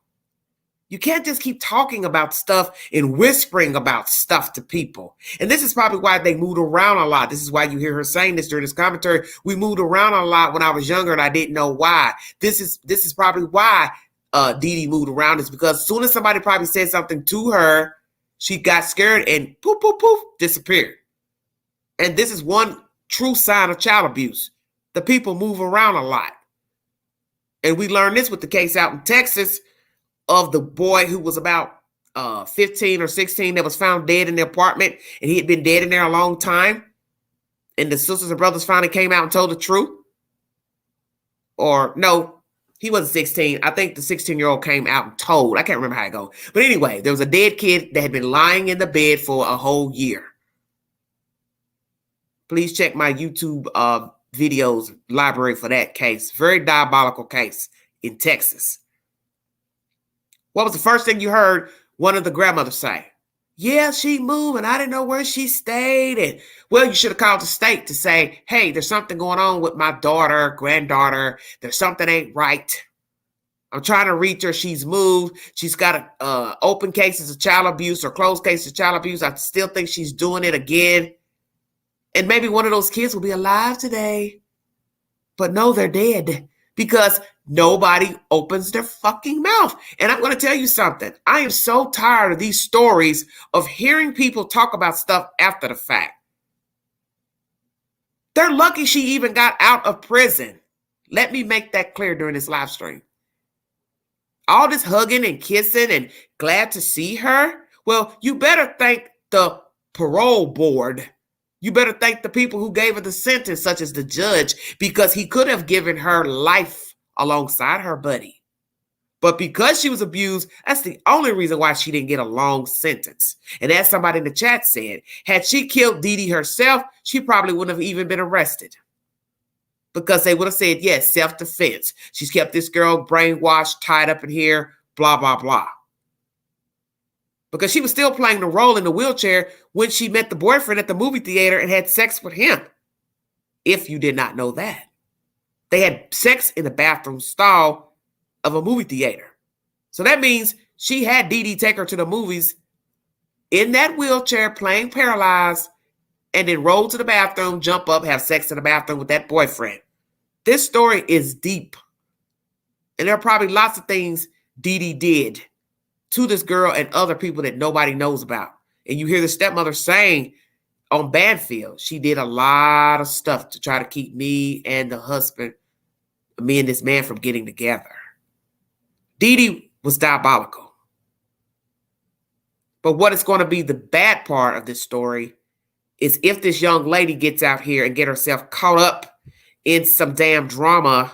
You can't just keep talking about stuff and whispering about stuff to people. And this is probably why they moved around a lot. This is why you hear her saying this during this commentary. We moved around a lot when I was younger and I didn't know why. This is probably why Dee Dee moved around, is because as soon as somebody probably said something to her, she got scared and poof, poof, poof, disappeared. And this is one true sign of child abuse. The people move around a lot. And we learned this with the case out in Texas of the boy who was about 15 or 16 that was found dead in the apartment, and he had been dead in there a long time. And the sisters and brothers finally came out and told the truth. Or no, he wasn't 16. I think the 16-year-old came out and told. I can't remember how it goes. But anyway, there was a dead kid that had been lying in the bed for a whole year. Please check my YouTube videos library for that case. Very diabolical case in Texas. What was the first thing you heard one of the grandmothers say? Yeah, she moved and I didn't know where she stayed. And well, you should have called the state to say, hey, there's something going on with my daughter, granddaughter. There's something ain't right. I'm trying to reach her. She's moved. She's got open cases of child abuse or closed cases of child abuse. I still think she's doing it again. And maybe one of those kids will be alive today. But no, they're dead. Because nobody opens their fucking mouth. And I'm going to tell you something. I am so tired of these stories of hearing people talk about stuff after the fact. They're lucky she even got out of prison. Let me make that clear during this live stream. All this hugging and kissing and glad to see her. Well, you better thank the parole board. You better thank the people who gave her the sentence, such as the judge, because he could have given her life alongside her buddy. But because she was abused, that's the only reason why she didn't get a long sentence. And as somebody in the chat said, had she killed Dee Dee herself, she probably wouldn't have even been arrested. Because they would have said, yes, self-defense. She's kept this girl brainwashed, tied up in here, blah, blah, blah. Because she was still playing the role in the wheelchair when she met the boyfriend at the movie theater and had sex with him. If you did not know that. They had sex in the bathroom stall of a movie theater. So that means she had Dee Dee take her to the movies in that wheelchair, playing paralyzed, and then roll to the bathroom, jump up, have sex in the bathroom with that boyfriend. This story is deep. And there are probably lots of things Dee Dee did to this girl and other people that nobody knows about. And you hear the stepmother saying on Banfield, she did a lot of stuff to try to keep me and this man from getting together. Dee Dee was diabolical. But what is going to be the bad part of this story is if this young lady gets out here and get herself caught up in some damn drama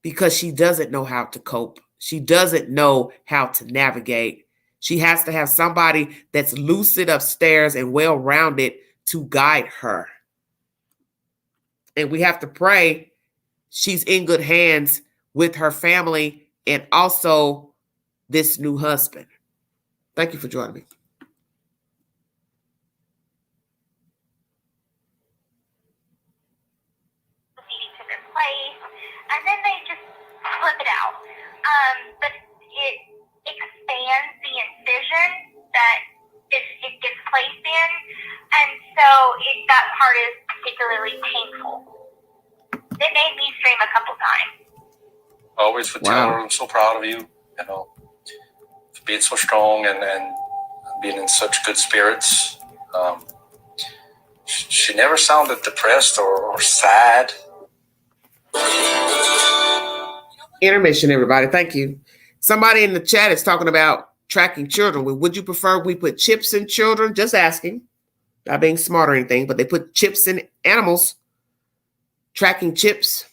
because she doesn't know how to cope. She doesn't know how to navigate. She has to have somebody that's lucid upstairs and well-rounded to guide her. And we have to pray she's in good hands with her family and also this new husband. Thank you for joining me. Place, and then they just flip it out. But it expands the incision that it gets placed in, and so that part is particularly painful. It made me scream a couple times. I always would tell her, I'm so proud of you, for being so strong and being in such good spirits. She never sounded depressed or sad. Intermission, everybody. Thank you. Somebody in the chat is talking about tracking children. Would you prefer we put chips in children? Just asking. Not being smart or anything, but they put chips in animals. Tracking chips.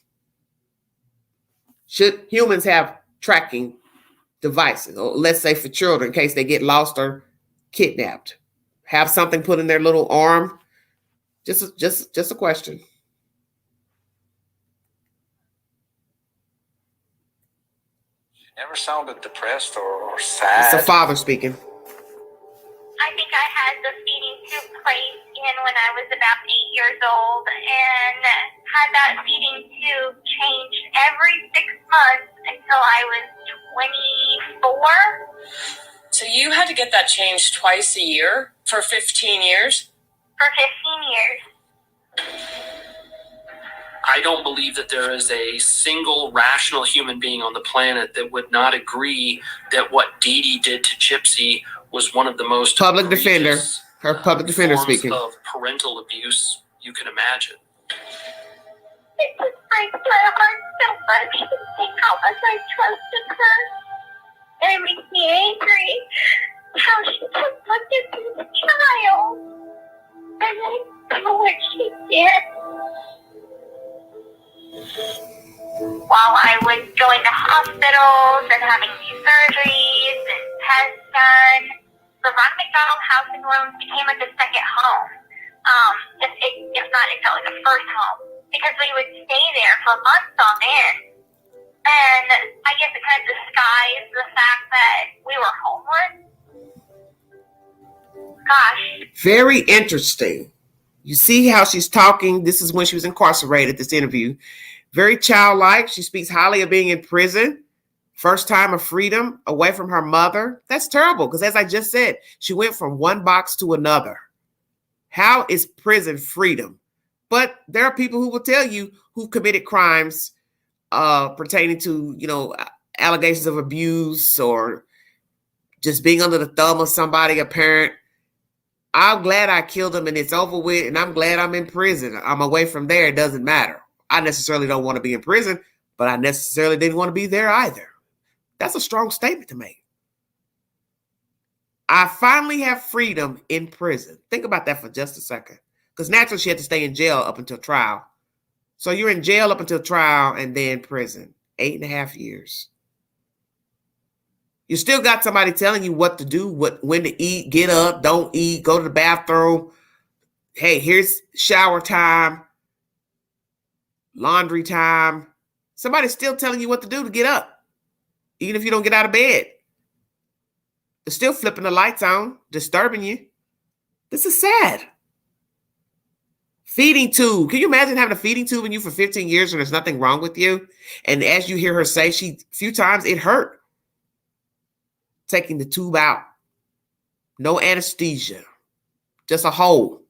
Should humans have tracking devices? Or let's say for children, in case they get lost or kidnapped. Have something put in their little arm. Just a question. Never sounded depressed or sad. It's a father speaking. I think I had the feeding tube placed in when I was about 8 years old and had that feeding tube changed every 6 months until I was 24. So you had to get that changed twice a year for 15 years? For 15 years. I don't believe that there is a single rational human being on the planet that would not agree that what Dee Dee did to Gypsy was one of the most public defender. Her public defender speaking. Of parental abuse you can imagine. It just breaks my heart so much to think how much I trusted her. And it makes me angry how she just looked at this child. And I know what she did. While I was going to hospitals and having these surgeries and tests done, the Ron McDonald House in New Orleans became like a second home. If not, it felt like a first home. Because we would stay there for months on end. And I guess it kind of disguised the fact that we were homeless. Gosh. Very interesting. You see how she's talking. This is when she was incarcerated, this interview. Very childlike. She speaks highly of being in prison. First time of freedom away from her mother. That's terrible because as I just said, she went from one box to another. How is prison freedom? But there are people who will tell you who committed crimes pertaining to, allegations of abuse or just being under the thumb of somebody, a parent. I'm glad I killed him and it's over with, and I'm glad I'm in prison. I'm away from there. It doesn't matter. I necessarily don't want to be in prison, but I necessarily didn't want to be there either. That's a strong statement to make. I finally have freedom in prison. Think about that for just a second. Because naturally she had to stay in jail up until trial. So you're in jail up until trial and then prison. 8.5 years. You still got somebody telling you what to do, when to eat, get up, don't eat, go to the bathroom. Hey, here's shower time, laundry time. Somebody's still telling you what to do to get up, even if you don't get out of bed. They're still flipping the lights on, disturbing you. This is sad. Feeding tube. Can you imagine having a feeding tube in you for 15 years and there's nothing wrong with you? And as you hear her say, a few times it hurt. Taking the tube out. No anesthesia. Just a hole.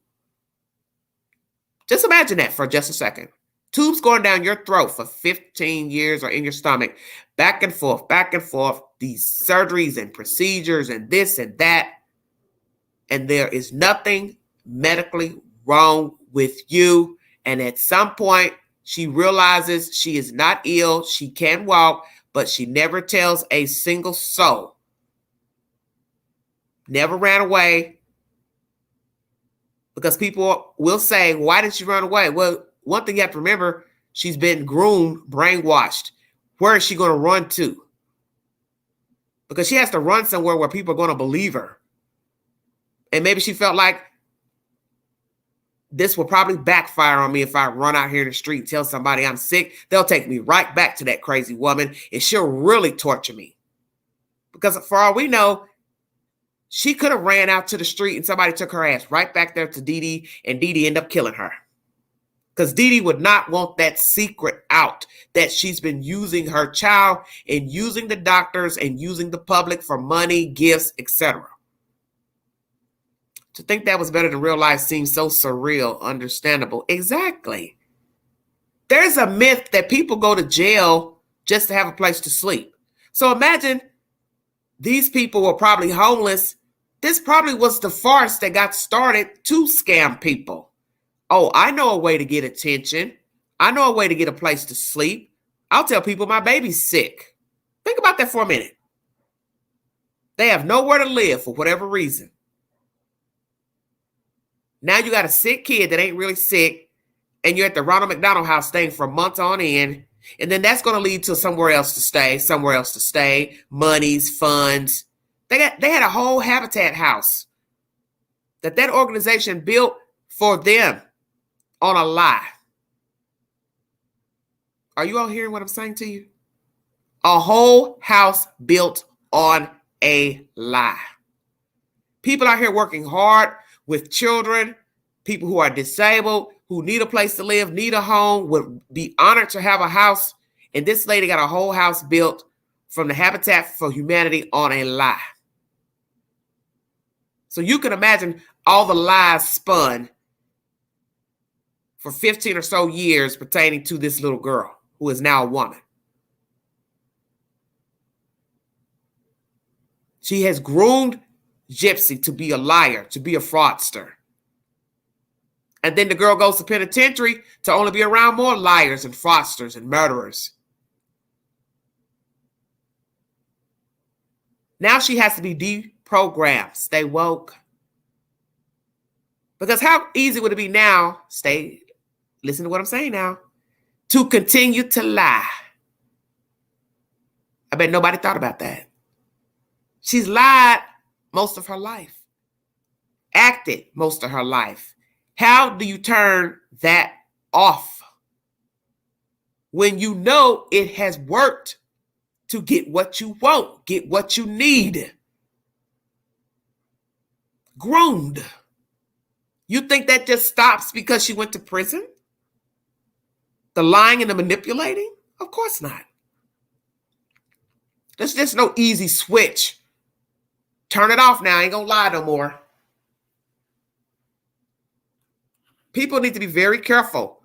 Just imagine that for just a second. Tubes going down your throat for 15 years or in your stomach. Back and forth, back and forth. These surgeries and procedures and this and that. and there is nothing medically wrong with you. And at some point, she realizes she is not ill. She can walk, but she never tells a single soul. Never ran away. Because people will say, why did she run away? Well, one thing you have to remember, she's been groomed, brainwashed. Where is she going to run to? Because she has to run somewhere where people are going to believe her. And maybe she felt like this will probably backfire on me if I run out here in the street and tell somebody I'm sick. They'll take me right back to that crazy woman and she'll really torture me. Because for all we know, she could have ran out to the street and somebody took her ass right back there to Dee Dee, and Dee Dee ended up killing her. Because Dee Dee would not want that secret out, that she's been using her child and using the doctors and using the public for money, gifts, etc. To think that was better than real life seems so surreal, understandable. Exactly. There's a myth that people go to jail just to have a place to sleep. So imagine these people were probably homeless. This probably was the farce that got started to scam people. Oh, I know a way to get attention. I know a way to get a place to sleep. I'll tell people my baby's sick. Think about that for a minute. They have nowhere to live for whatever reason. Now you got a sick kid that ain't really sick, and you're at the Ronald McDonald House staying for months on end, and then that's going to lead to somewhere else to stay, monies, funds. They had a whole Habitat house that organization built for them on a lie. Are you all hearing what I'm saying to you? A whole house built on a lie. People out here working hard with children, people who are disabled, who need a place to live, need a home, would be honored to have a house. And this lady got a whole house built from the Habitat for Humanity on a lie. So you can imagine all the lies spun for 15 or so years pertaining to this little girl who is now a woman. She has groomed Gypsy to be a liar, to be a fraudster. And then the girl goes to penitentiary to only be around more liars and fraudsters and murderers. Now she has to be deprogrammed, stay woke. Because how easy would it be now, listen to what I'm saying now, to continue to lie? I bet nobody thought about that. She's lied most of her life, acted most of her life. How do you turn that off when you know it has worked to get what you want, get what you need? Groomed. You think that just stops because she went to prison? The lying and the manipulating? Of course not. There's just no easy switch. Turn it off now. I ain't gonna lie no more. People need to be very careful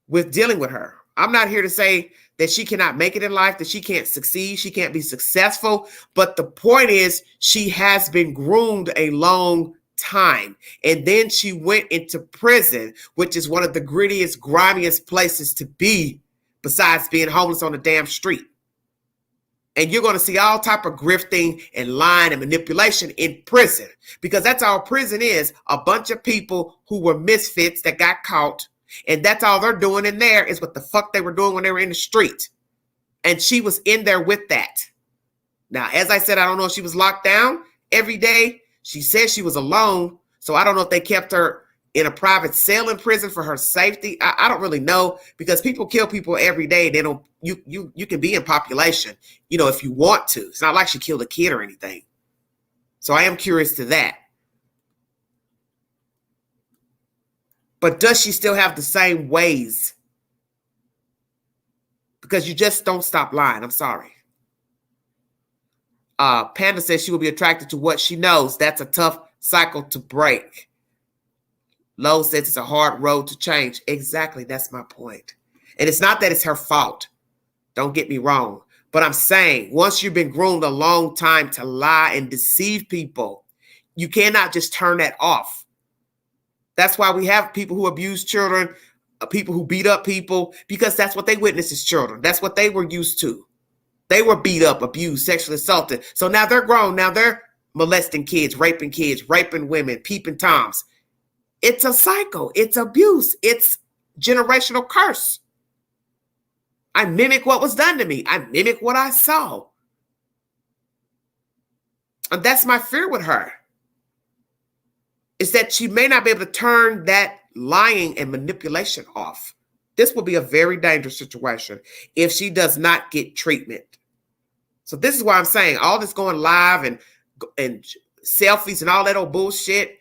with dealing with her. I'm not here to say that she cannot make it in life, that she can't succeed, she can't be successful. But the point is, she has been groomed a long time. And then she went into prison, which is one of the grittiest, grimiest places to be besides being homeless on the damn street. And you're going to see all type of grifting and lying and manipulation in prison, because that's all prison is, a bunch of people who were misfits that got caught. And that's all they're doing in there is what the fuck they were doing when they were in the street. And she was in there with that. Now, as I said, I don't know if she was locked down every day. She said she was alone. So I don't know if they kept her in a private cell in prison for her safety. I don't really know, because people kill people every day. They don't. You can be in population, if you want to. It's not like she killed a kid or anything. So I am curious to that. But does she still have the same ways? Because you just don't stop lying. I'm sorry. Panda says she will be attracted to what she knows. That's a tough cycle to break. Lowe says it's a hard road to change. Exactly. That's my point. And it's not that it's her fault. Don't get me wrong. But I'm saying once you've been groomed a long time to lie and deceive people, You cannot just turn that off. That's why we have people who abuse children, people who beat up people, because that's what they witnessed as children. That's what they were used to. They were beat up, abused, sexually assaulted. So now they're grown. Now they're molesting kids, raping women, peeping toms. It's a cycle. It's abuse. It's generational curse. I mimic what was done to me. I mimic what I saw. And that's my fear with her, is that she may not be able to turn that lying and manipulation off. This will be a very dangerous situation if she does not get treatment. So this is why I'm saying all this going live and selfies and all that old bullshit,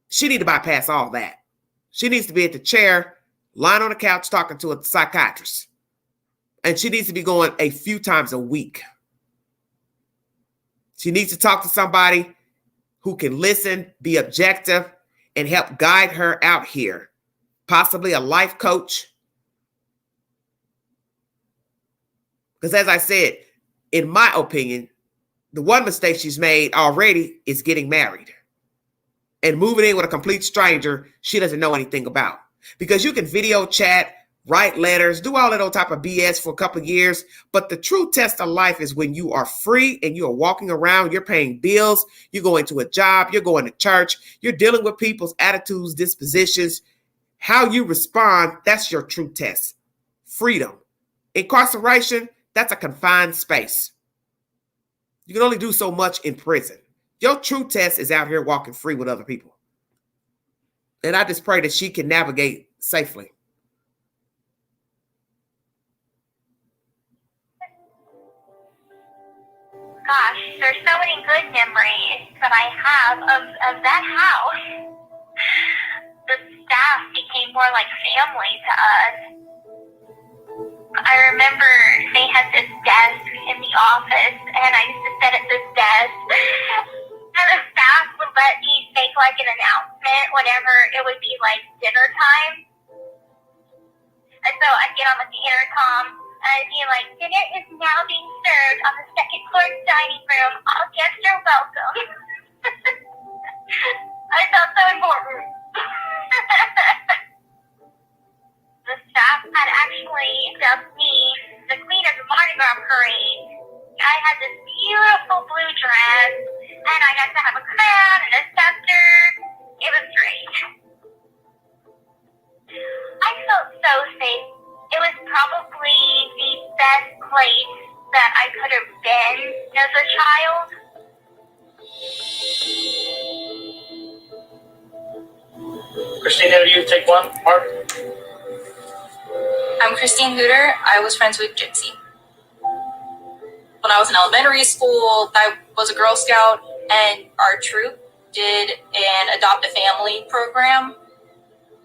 she need to bypass all that. She needs to be at the chair, lying on the couch, talking to a psychiatrist. And she needs to be going a few times a week. She needs to talk to somebody who can listen, be objective, and help guide her out here. Possibly a life coach. Because as I said, in my opinion, the one mistake she's made already is getting married and moving in with a complete stranger she doesn't know anything about. Because you can video chat, write letters, do all that old type of BS for a couple of years. But the true test of life is when you are free and you are walking around, you're paying bills, you're going to a job, you're going to church, you're dealing with people's attitudes, dispositions, how you respond. That's your true test. Freedom. Incarceration, that's a confined space. You can only do so much in prison. Your true test is out here walking free with other people. And I just pray that she can navigate safely. Gosh, there's so many good memories that I have of that house. The staff became more like family to us. I remember they had this desk in the office, and I used to sit at this desk, and the staff would let me make like an announcement whenever it would be like dinner time. And so I'd get on the intercom, and I'd be like, dinner is now being served on the second floor dining room. All guests are welcome. I felt so important. The staff had actually dubbed me the queen of the Mardi Gras parade. I had this beautiful blue dress, and I got to have a crown and a scepter. It was great. I felt so safe. It was probably the best place that I could have been as a child. Christina, do you take one? Mark? I'm Christine Hooter. I was friends with Gypsy. When I was in elementary school, I was a Girl Scout, and our troop did an Adopt a Family program,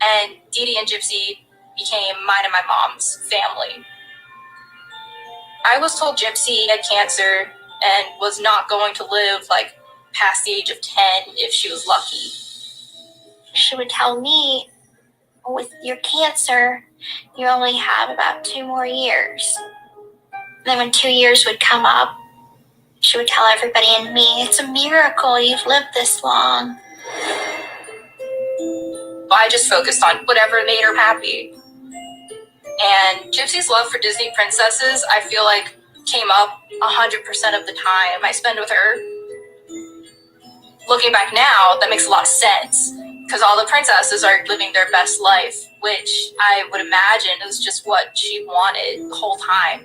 and Dee Dee and Gypsy became mine and my mom's family. I was told Gypsy had cancer and was not going to live like past the age of 10 if she was lucky. She would tell me, with your cancer, you only have about 2 more years. And then when 2 years would come up, she would tell everybody and me, it's a miracle you've lived this long. I just focused on whatever made her happy. And Gypsy's love for Disney princesses, I feel like, came up 100% of the time I spend with her. Looking back now, that makes a lot of sense, because all the princesses are living their best life, which I would imagine is just what she wanted the whole time.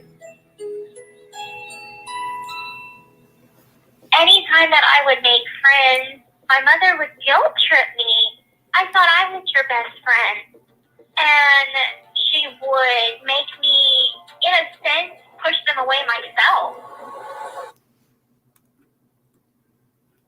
Anytime that I would make friends, my mother would guilt trip me. I thought I was your best friend. And she would make me, in a sense, push them away myself.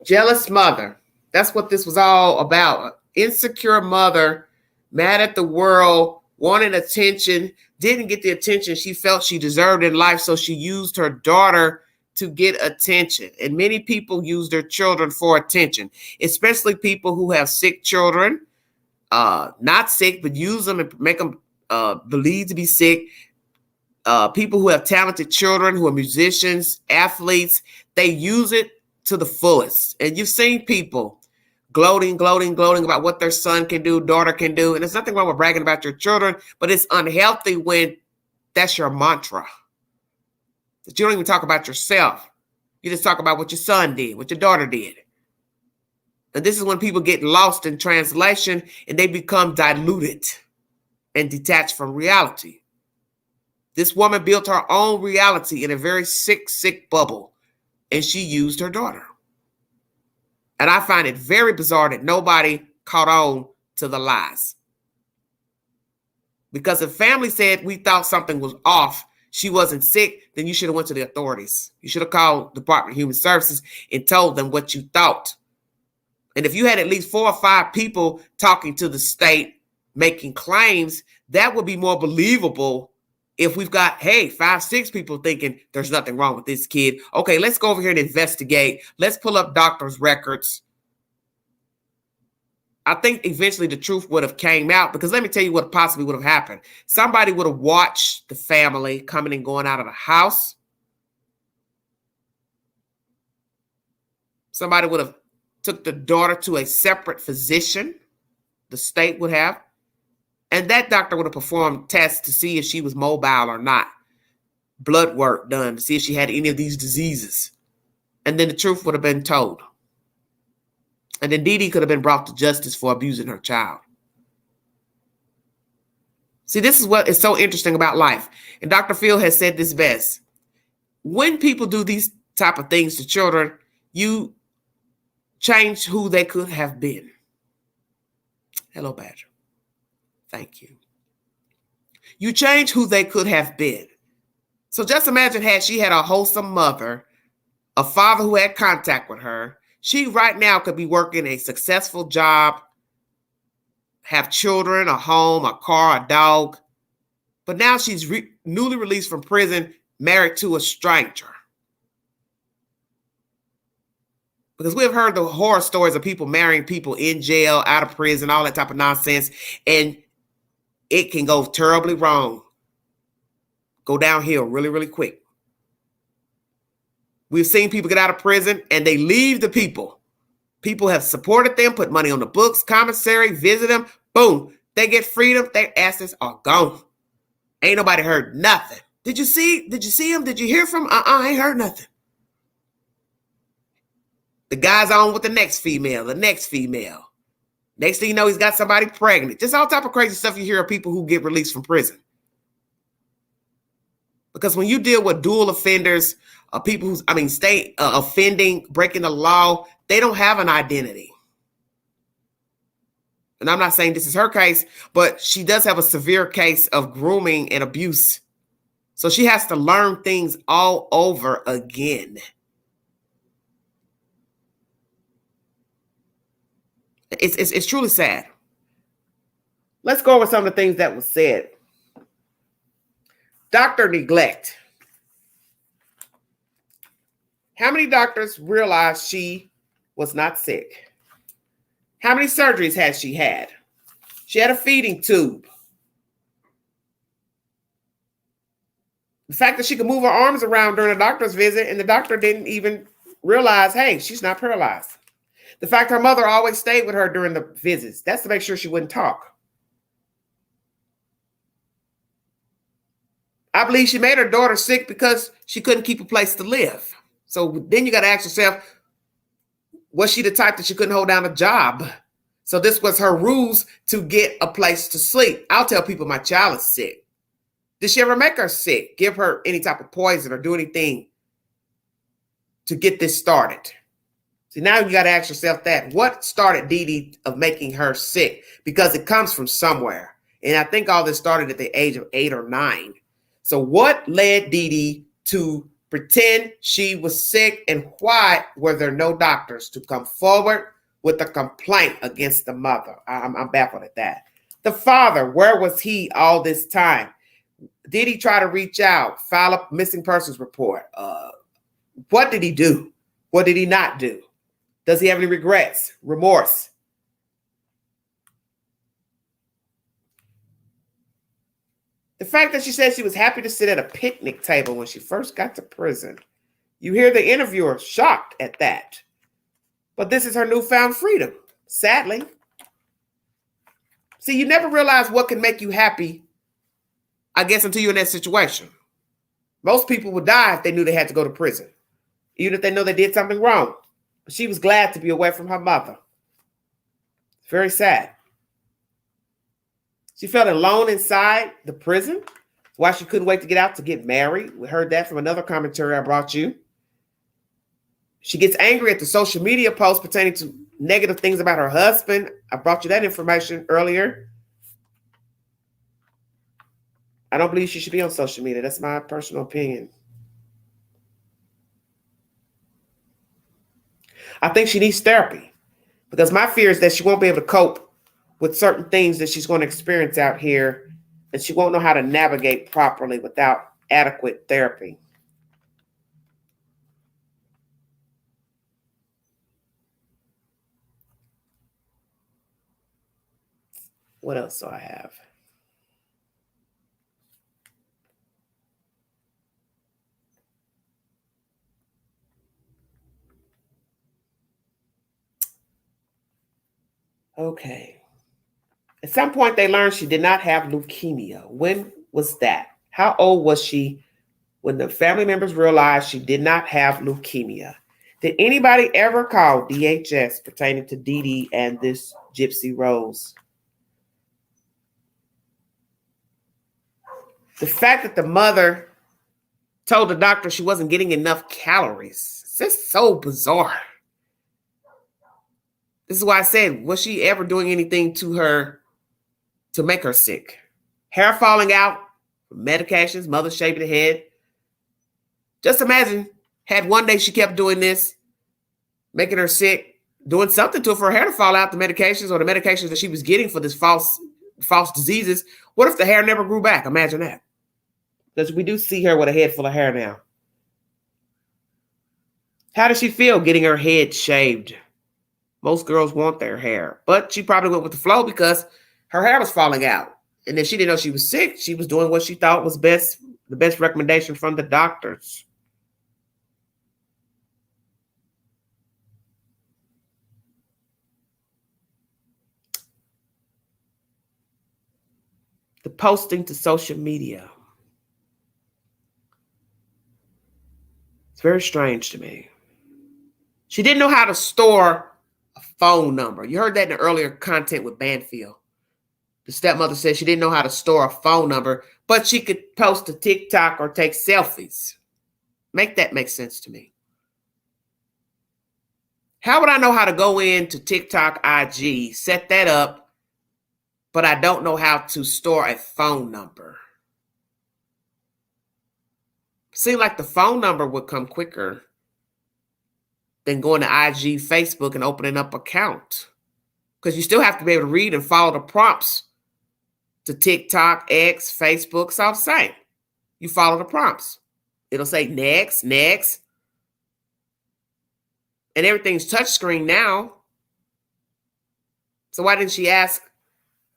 Jealous mother. That's what this was all about. Insecure mother, mad at the world, wanted attention, didn't get the attention she felt she deserved in life, so she used her daughter to get attention. And many people use their children for attention, especially people who have sick children, not sick, but use them and make them believe to be sick. People who have talented children, who are musicians, athletes, they use it to the fullest. And you've seen people gloating about what their son can do, daughter can do. And there's nothing wrong with bragging about your children, but it's unhealthy when that's your mantra. That you don't even talk about yourself. You just talk about what your son did, what your daughter did. And this is when people get lost in translation and they become diluted and detached from reality. This woman built her own reality in a very sick bubble, and she used her daughter. And I find it very bizarre that nobody caught on to the lies. Because if family said we thought something was off, she wasn't sick, then you should have went to the authorities. You should have called the Department of Human Services and told them what you thought. And if you had at least 4 or 5 people talking to the state, making claims, that would be more believable. If we've got, 5, 6 people thinking there's nothing wrong with this kid. Okay, let's go over here and investigate. Let's pull up doctors' records. I think eventually the truth would have came out, because let me tell you what possibly would have happened. Somebody would have watched the family coming and going out of the house. Somebody would have took the daughter to a separate physician. The state would have. And that doctor would have performed tests to see if she was mobile or not. Blood work done to see if she had any of these diseases. And then the truth would have been told. And then Dee Dee could have been brought to justice for abusing her child. See, this is what is so interesting about life. And Dr. Phil has said this best. When people do these type of things to children, you change who they could have been. Hello, Badger. Thank you. You change who they could have been. So just imagine had she had a wholesome mother, a father who had contact with her. She right now could be working a successful job, have children, a home, a car, a dog. But now she's newly released from prison, married to a stranger. Because we've heard the horror stories of people marrying people in jail, out of prison, all that type of nonsense. And it can go terribly wrong. Go downhill really, really quick. We've seen people get out of prison and they leave the people. People have supported them, put money on the books, commissary, visit them. Boom. They get freedom. Their asses are gone. Ain't nobody heard nothing. Did you see him? Did you hear from him? I ain't heard nothing. The guy's on with the next female. Next thing you know, he's got somebody pregnant. Just all type of crazy stuff you hear of people who get released from prison. Because when you deal with dual offenders, people who's, offending, breaking the law, they don't have an identity. And I'm not saying this is her case, but she does have a severe case of grooming and abuse. So she has to learn things all over again. It's truly sad. Let's go over some of the things that was said. Doctor neglect. How many doctors realized she was not sick? How many surgeries had she had? She had a feeding tube. The fact that she could move her arms around during a doctor's visit and the doctor didn't even realize, hey, she's not paralyzed. The fact her mother always stayed with her during the visits, that's to make sure she wouldn't talk. I believe she made her daughter sick because she couldn't keep a place to live. So then you got to ask yourself, was she the type that she couldn't hold down a job? So this was her ruse to get a place to sleep. I'll tell people my child is sick. Did she ever make her sick? Give her any type of poison or do anything to get this started? See, now you got to ask yourself that. What started Dee Dee of making her sick? Because it comes from somewhere. And I think all this started at the age of 8 or 9. So what led Dee Dee to pretend she was sick, and why were there no doctors to come forward with a complaint against the mother? I'm baffled at that. The father, where was he all this time? Did he try to reach out, file a missing persons report? What did he do? What did he not do? Does he have any regrets, remorse? The fact that she said she was happy to sit at a picnic table when she first got to prison. You hear the interviewer shocked at that. But this is her newfound freedom. Sadly. See, you never realize what can make you happy, I guess, until you're in that situation. Most people would die if they knew they had to go to prison, even if they know they did something wrong. But she was glad to be away from her mother. It's very sad. She felt alone inside the prison. That's why she couldn't wait to get out to get married. We heard that from another commentary I brought you. She gets angry at the social media posts pertaining to negative things about her husband. I brought you that information earlier. I don't believe she should be on social media. That's my personal opinion. I think she needs therapy because my fear is that she won't be able to cope with certain things that she's going to experience out here, and she won't know how to navigate properly without adequate therapy. What else do I have? Okay. At some point, they learned she did not have leukemia. When was that? How old was she when the family members realized she did not have leukemia? Did anybody ever call DHS pertaining to Dee Dee and this Gypsy Rose? The fact that the mother told the doctor she wasn't getting enough calories, it's just so bizarre. This is why I said, was she ever doing anything to her to make her sick? Hair falling out, medications, mother shaving the head. Just imagine, had one day she kept doing this, making her sick, doing something to her for her hair to fall out, the medications or the medications that she was getting for this false diseases. What if the hair never grew back? Imagine that. Because we do see her with a head full of hair now. How does she feel getting her head shaved? Most girls want their hair, but she probably went with the flow because her hair was falling out. And if she didn't know she was sick, she was doing what she thought was best, the best recommendation from the doctors. The posting to social media. It's very strange to me. She didn't know how to store a phone number. You heard that in the earlier content with Banfield. The stepmother said she didn't know how to store a phone number, but she could post to TikTok or take selfies. Make that make sense to me. How would I know how to go into TikTok, IG, set that up, but I don't know how to store a phone number? Seems like the phone number would come quicker than going to IG, Facebook, and opening up an account. Because you still have to be able to read and follow the prompts to TikTok, X, Facebook. It's all the same. You follow the prompts. It'll say next, next. And everything's touchscreen now. So why didn't she ask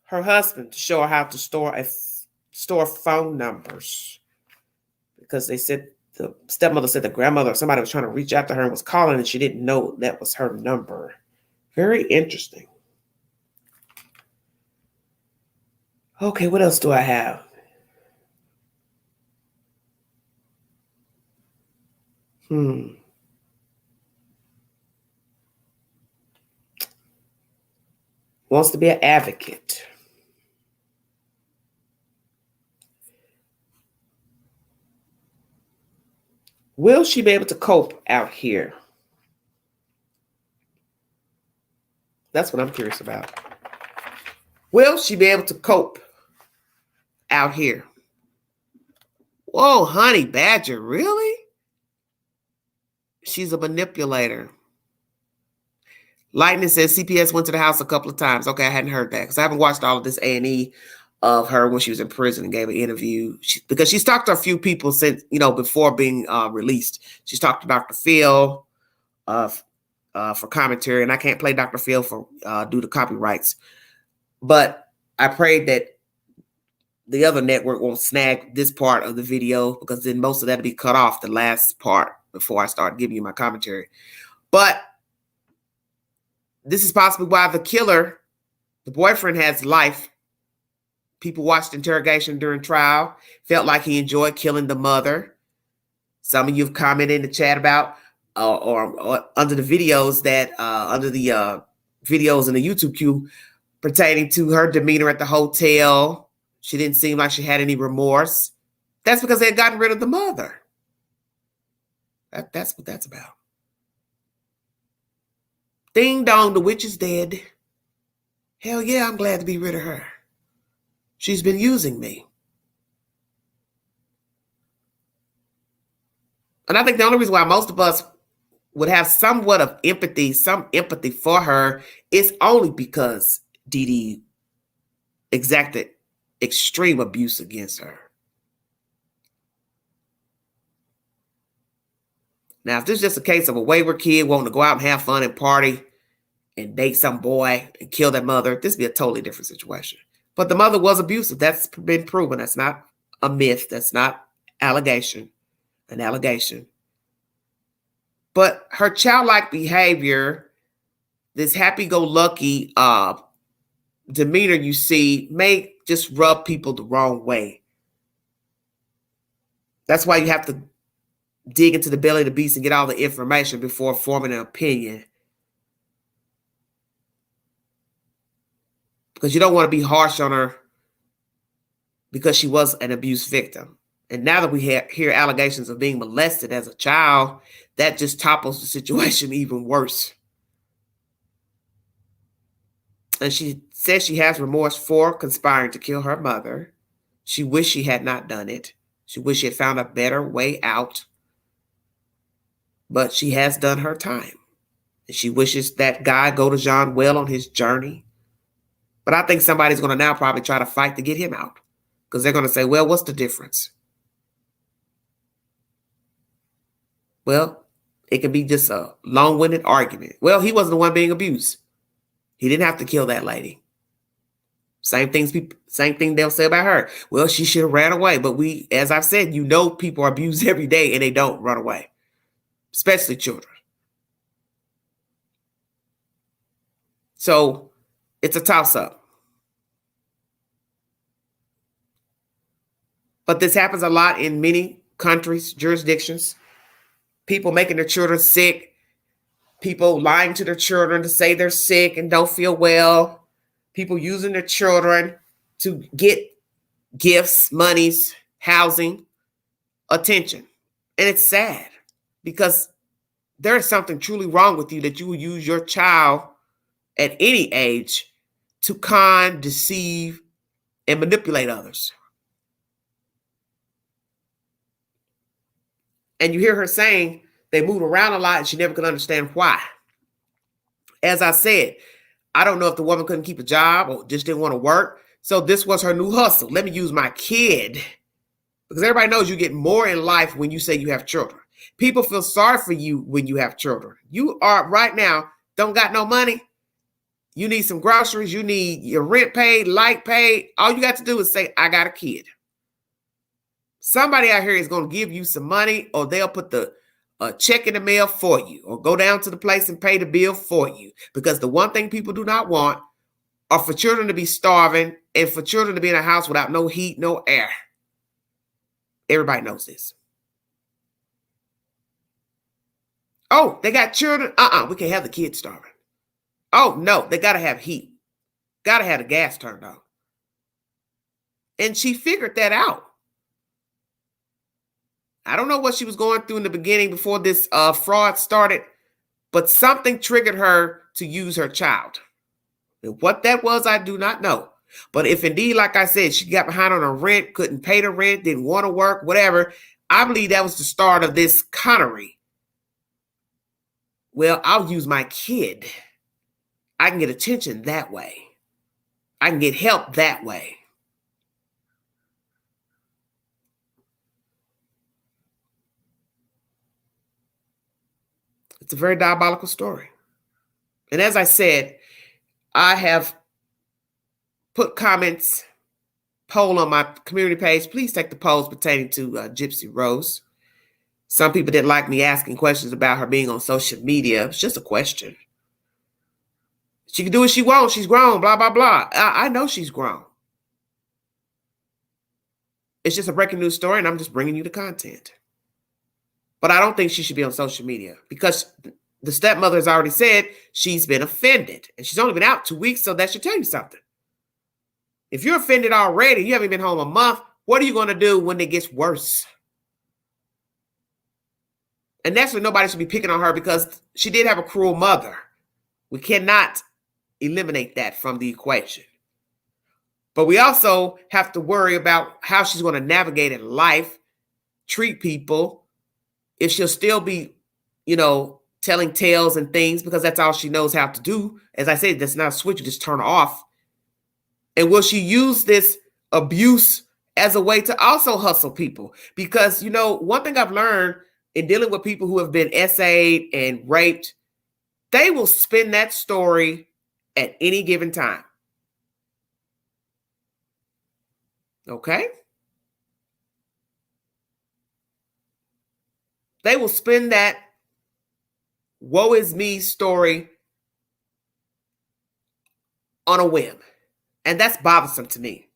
her husband to show her how to store phone numbers? Because they said the stepmother said the grandmother or somebody was trying to reach out to her and was calling and she didn't know that was her number. Very interesting. Okay, what else do I have? Wants to be an advocate. Will she be able to cope out here? That's what I'm curious about. Will she be able to cope out here? Whoa, honey badger, really? She's a manipulator. Lightning says CPS went to the house a couple of times. Okay, I hadn't heard that because I haven't watched all of this A&E of her when she was in prison and gave an interview. Because she's talked to a few people since, before being released. She's talked to Dr. Phil for commentary, and I can't play Dr. Phil for due to copyrights. But I prayed that the other network won't snag this part of the video because then most of that will be cut off, the last part, before I start giving you my commentary. But This is possibly why the killer, the boyfriend, has life. People watched interrogation during trial, felt like he enjoyed killing the mother. Some of you have commented in the chat about, or under the videos that, under the videos in the YouTube queue pertaining to her demeanor at the hotel. She didn't seem like she had any remorse. That's because they had gotten rid of the mother. That's what that's about. Ding dong, the witch is dead. Hell yeah, I'm glad to be rid of her. She's been using me. And I think the only reason why most of us would have somewhat of empathy, some empathy for her, is only because Dee Dee exacted extreme abuse against her. Now, if this is just a case of a wayward kid wanting to go out and have fun and party and date some boy and kill their mother, this would be a totally different situation. But the mother was abusive. That's been proven. That's not a myth. That's not an allegation. But her childlike behavior, this happy-go-lucky demeanor you see, may just rub people the wrong way. That's why you have to dig into the belly of the beast and get all the information before forming an opinion. Because you don't want to be harsh on her because she was an abuse victim. And now that we hear allegations of being molested as a child, that just topples the situation even worse. And she says she has remorse for conspiring to kill her mother. She wished she had not done it. She wished she had found a better way out. But she has done her time. And she wishes that guy go to John well on his journey. But I think somebody's going to now probably try to fight to get him out. Because they're going to say, well, what's the difference? Well, it could be just a long-winded argument. Well, he wasn't the one being abused. He didn't have to kill that lady. Same thing they'll say about her. Well, she should have ran away. But as I've said, people are abused every day and they don't run away. Especially children. So it's a toss-up. But this happens a lot in many countries, jurisdictions. People making their children sick. People lying to their children to say they're sick and don't feel well. People using their children to get gifts, monies, housing, attention. And it's sad because there is something truly wrong with you that you will use your child at any age to con, deceive, and manipulate others. And you hear her saying they moved around a lot and she never could understand why. As I said, I don't know if the woman couldn't keep a job or just didn't want to work. So this was her new hustle. Let me use my kid. Because everybody knows you get more in life when you say you have children. People feel sorry for you when you have children. You are right now, don't got no money. You need some groceries. You need your rent paid, light paid. All you got to do is say, I got a kid. Somebody out here is going to give you some money, or they'll put the check in the mail for you, or go down to the place and pay the bill for you. Because the one thing people do not want are for children to be starving and for children to be in a house without no heat, no air. Everybody knows this. Oh, they got children? We can't have the kids starving. Oh, no, they got to have heat. Got to have the gas turned on. And she figured that out. I don't know what she was going through in the beginning before this fraud started, but something triggered her to use her child. And what that was, I do not know. But if indeed, like I said, she got behind on her rent, couldn't pay the rent, didn't want to work, whatever, I believe that was the start of this connery. Well, I'll use my kid. I can get attention that way. I can get help that way. It's a very diabolical story. And as I said, I have put comments, poll on my community page. Please take the polls pertaining to Gypsy Rose. Some people didn't like me asking questions about her being on social media. It's just a question. She can do what she wants. She's grown, blah, blah, blah. I know she's grown. It's just a breaking news story, and I'm just bringing you the content. But I don't think she should be on social media because the stepmother has already said she's been offended. And she's only been out 2 weeks, so that should tell you something. If you're offended already, you haven't been home a month, what are you going to do when it gets worse? And naturally, nobody should be picking on her because she did have a cruel mother. We cannot eliminate that from the equation. But we also have to worry about how she's going to navigate in life, treat people, if she'll still be, telling tales and things because that's all she knows how to do. As I said, that's not a switch, you just turn off. And will she use this abuse as a way to also hustle people? Because, one thing I've learned in dealing with people who have been SA'd and raped, they will spin that story at any given time. Okay? They will spin that woe is me story on a whim. And that's bothersome to me.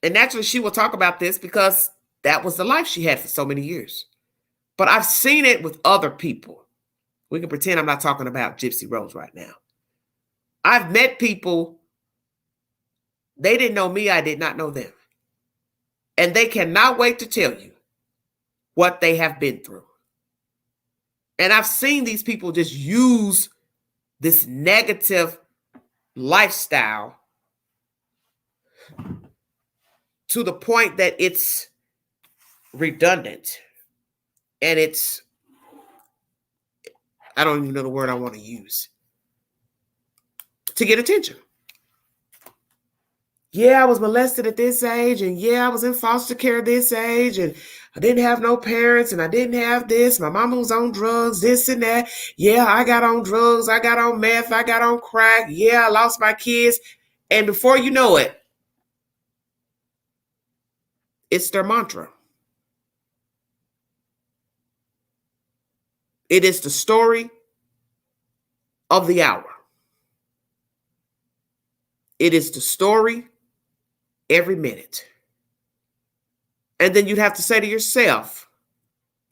And naturally, she will talk about this because that was the life she had for so many years. But I've seen it with other people. We can pretend I'm not talking about Gypsy Rose right now. I've met people, they didn't know me, I did not know them. And they cannot wait to tell you what they have been through. And I've seen these people just use this negative lifestyle to the point that it's redundant. And it's, I don't even know the word I want to use, to get attention. Yeah, I was molested at this age, and yeah, I was in foster care at this age, and I didn't have no parents, and I didn't have this. My mama was on drugs, this and that. Yeah, I got on drugs, I got on meth, I got on crack. Yeah, I lost my kids. And before you know it, it's their mantra. It is the story of the hour. It is the story every minute. And then you'd have to say to yourself,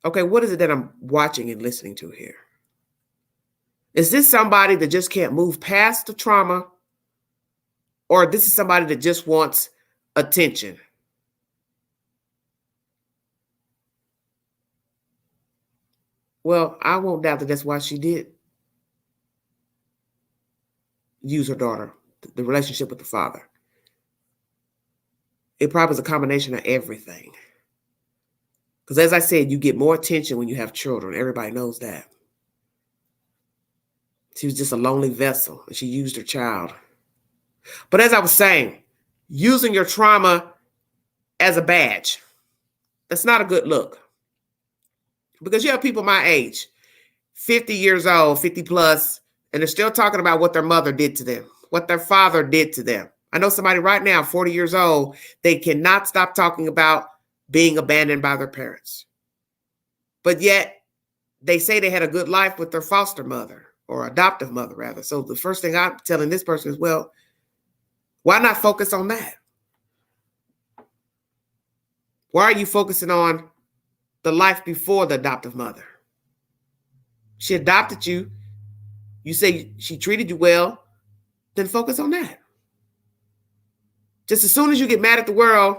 okay, what is it that I'm watching and listening to here? Is this somebody that just can't move past the trauma? Or this is somebody that just wants attention? Well, I won't doubt that that's why she did use her daughter, the relationship with the father. It probably was a combination of everything. Because as I said, you get more attention when you have children. Everybody knows that. She was just a lonely vessel, and she used her child. But as I was saying, using your trauma as a badge, that's not a good look. Because you have people my age, 50 years old, 50 plus, and they're still talking about what their mother did to them, what their father did to them. I know somebody right now, 40 years old, they cannot stop talking about being abandoned by their parents. But yet, they say they had a good life with their foster mother, or adoptive mother, rather. So the first thing I'm telling this person is, well, why not focus on that? Why are you focusing on the life before the adoptive mother? She adopted you. You say she treated you well, then focus on that. Just as soon as you get mad at the world,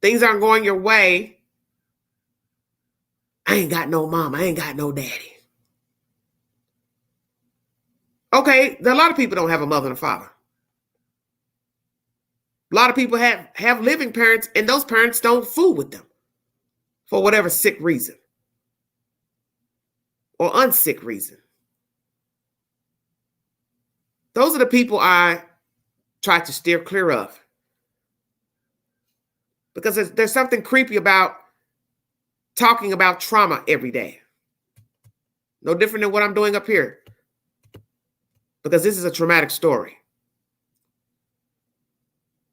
things aren't going your way, I ain't got no mom, I ain't got no daddy. Okay, a lot of people don't have a mother and a father. A lot of people have living parents, and those parents don't fool with them for whatever sick reason or unsick reason. Those are the people I try to steer clear of. Because there's something creepy about talking about trauma every day. No different than what I'm doing up here. Because this is a traumatic story.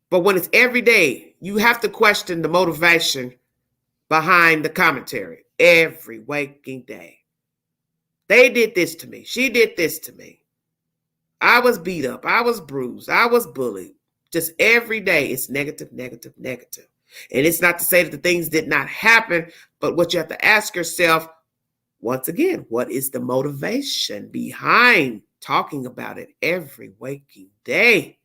But when it's every day, you have to question the motivation behind the commentary every waking day. They did this to me. She did this to me. I was beat up. I was bruised. I was bullied. Just every day it's negative, negative, negative. And it's not to say that the things did not happen, but what you have to ask yourself, once again, what is the motivation behind talking about it every waking day?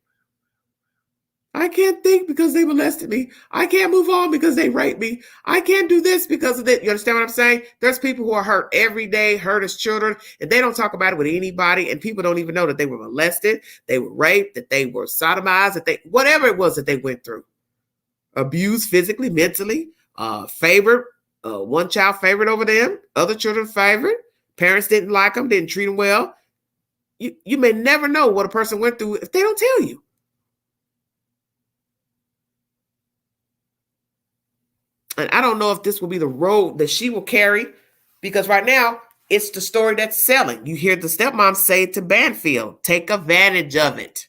I can't think because they molested me. I can't move on because they raped me. I can't do this because of that. You understand what I'm saying? There's people who are hurt every day, hurt as children, and they don't talk about it with anybody, and people don't even know that they were molested, they were raped, that they were sodomized, that they, whatever it was that they went through. Abused physically, mentally, favored, one child favored over them, other children favored, parents didn't like them, didn't treat them well. You may never know what a person went through if they don't tell you. And I don't know if this will be the road that she will carry, because right now it's the story that's selling. You hear the stepmom say to Banfield, take advantage of it.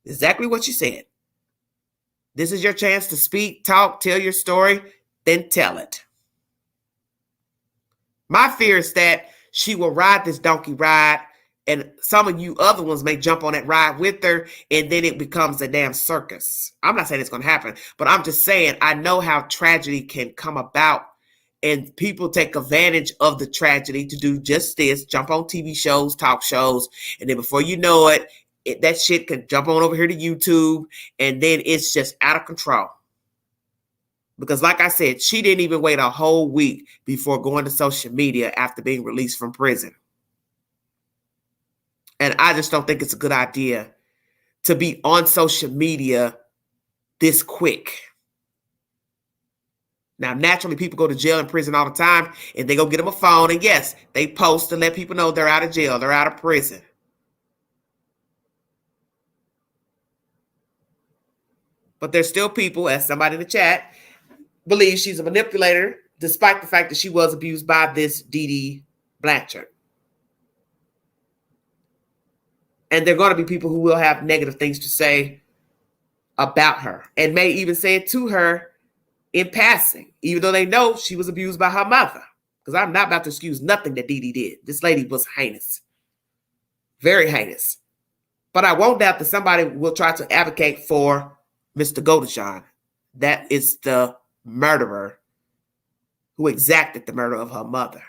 Exactly what she said. This is your chance to speak, talk, tell your story, then tell it. My fear is that she will ride this donkey ride, and some of you other ones may jump on that ride with her, and then it becomes a damn circus. I'm not saying it's going to happen, but I'm just saying I know how tragedy can come about, and people take advantage of the tragedy to do just this, jump on TV shows, talk shows, and then before you know it, that shit can jump on over here to YouTube, and then it's just out of control. Because like I said, she didn't even wait a whole week before going to social media after being released from prison. And I just don't think it's a good idea to be on social media this quick. Now, naturally, people go to jail and prison all the time, and they go get them a phone. And yes, they post to let people know they're out of jail, they're out of prison. But there's still people, as somebody in the chat believes she's a manipulator, despite the fact that she was abused by this Dee Blanchard. And there are going to be people who will have negative things to say about her and may even say it to her in passing, even though they know she was abused by her mother. Because I'm not about to excuse nothing that Dee did. This lady was heinous. Very heinous. But I won't doubt that somebody will try to advocate for Mr. Godejohn. That is the murderer who exacted the murder of her mother.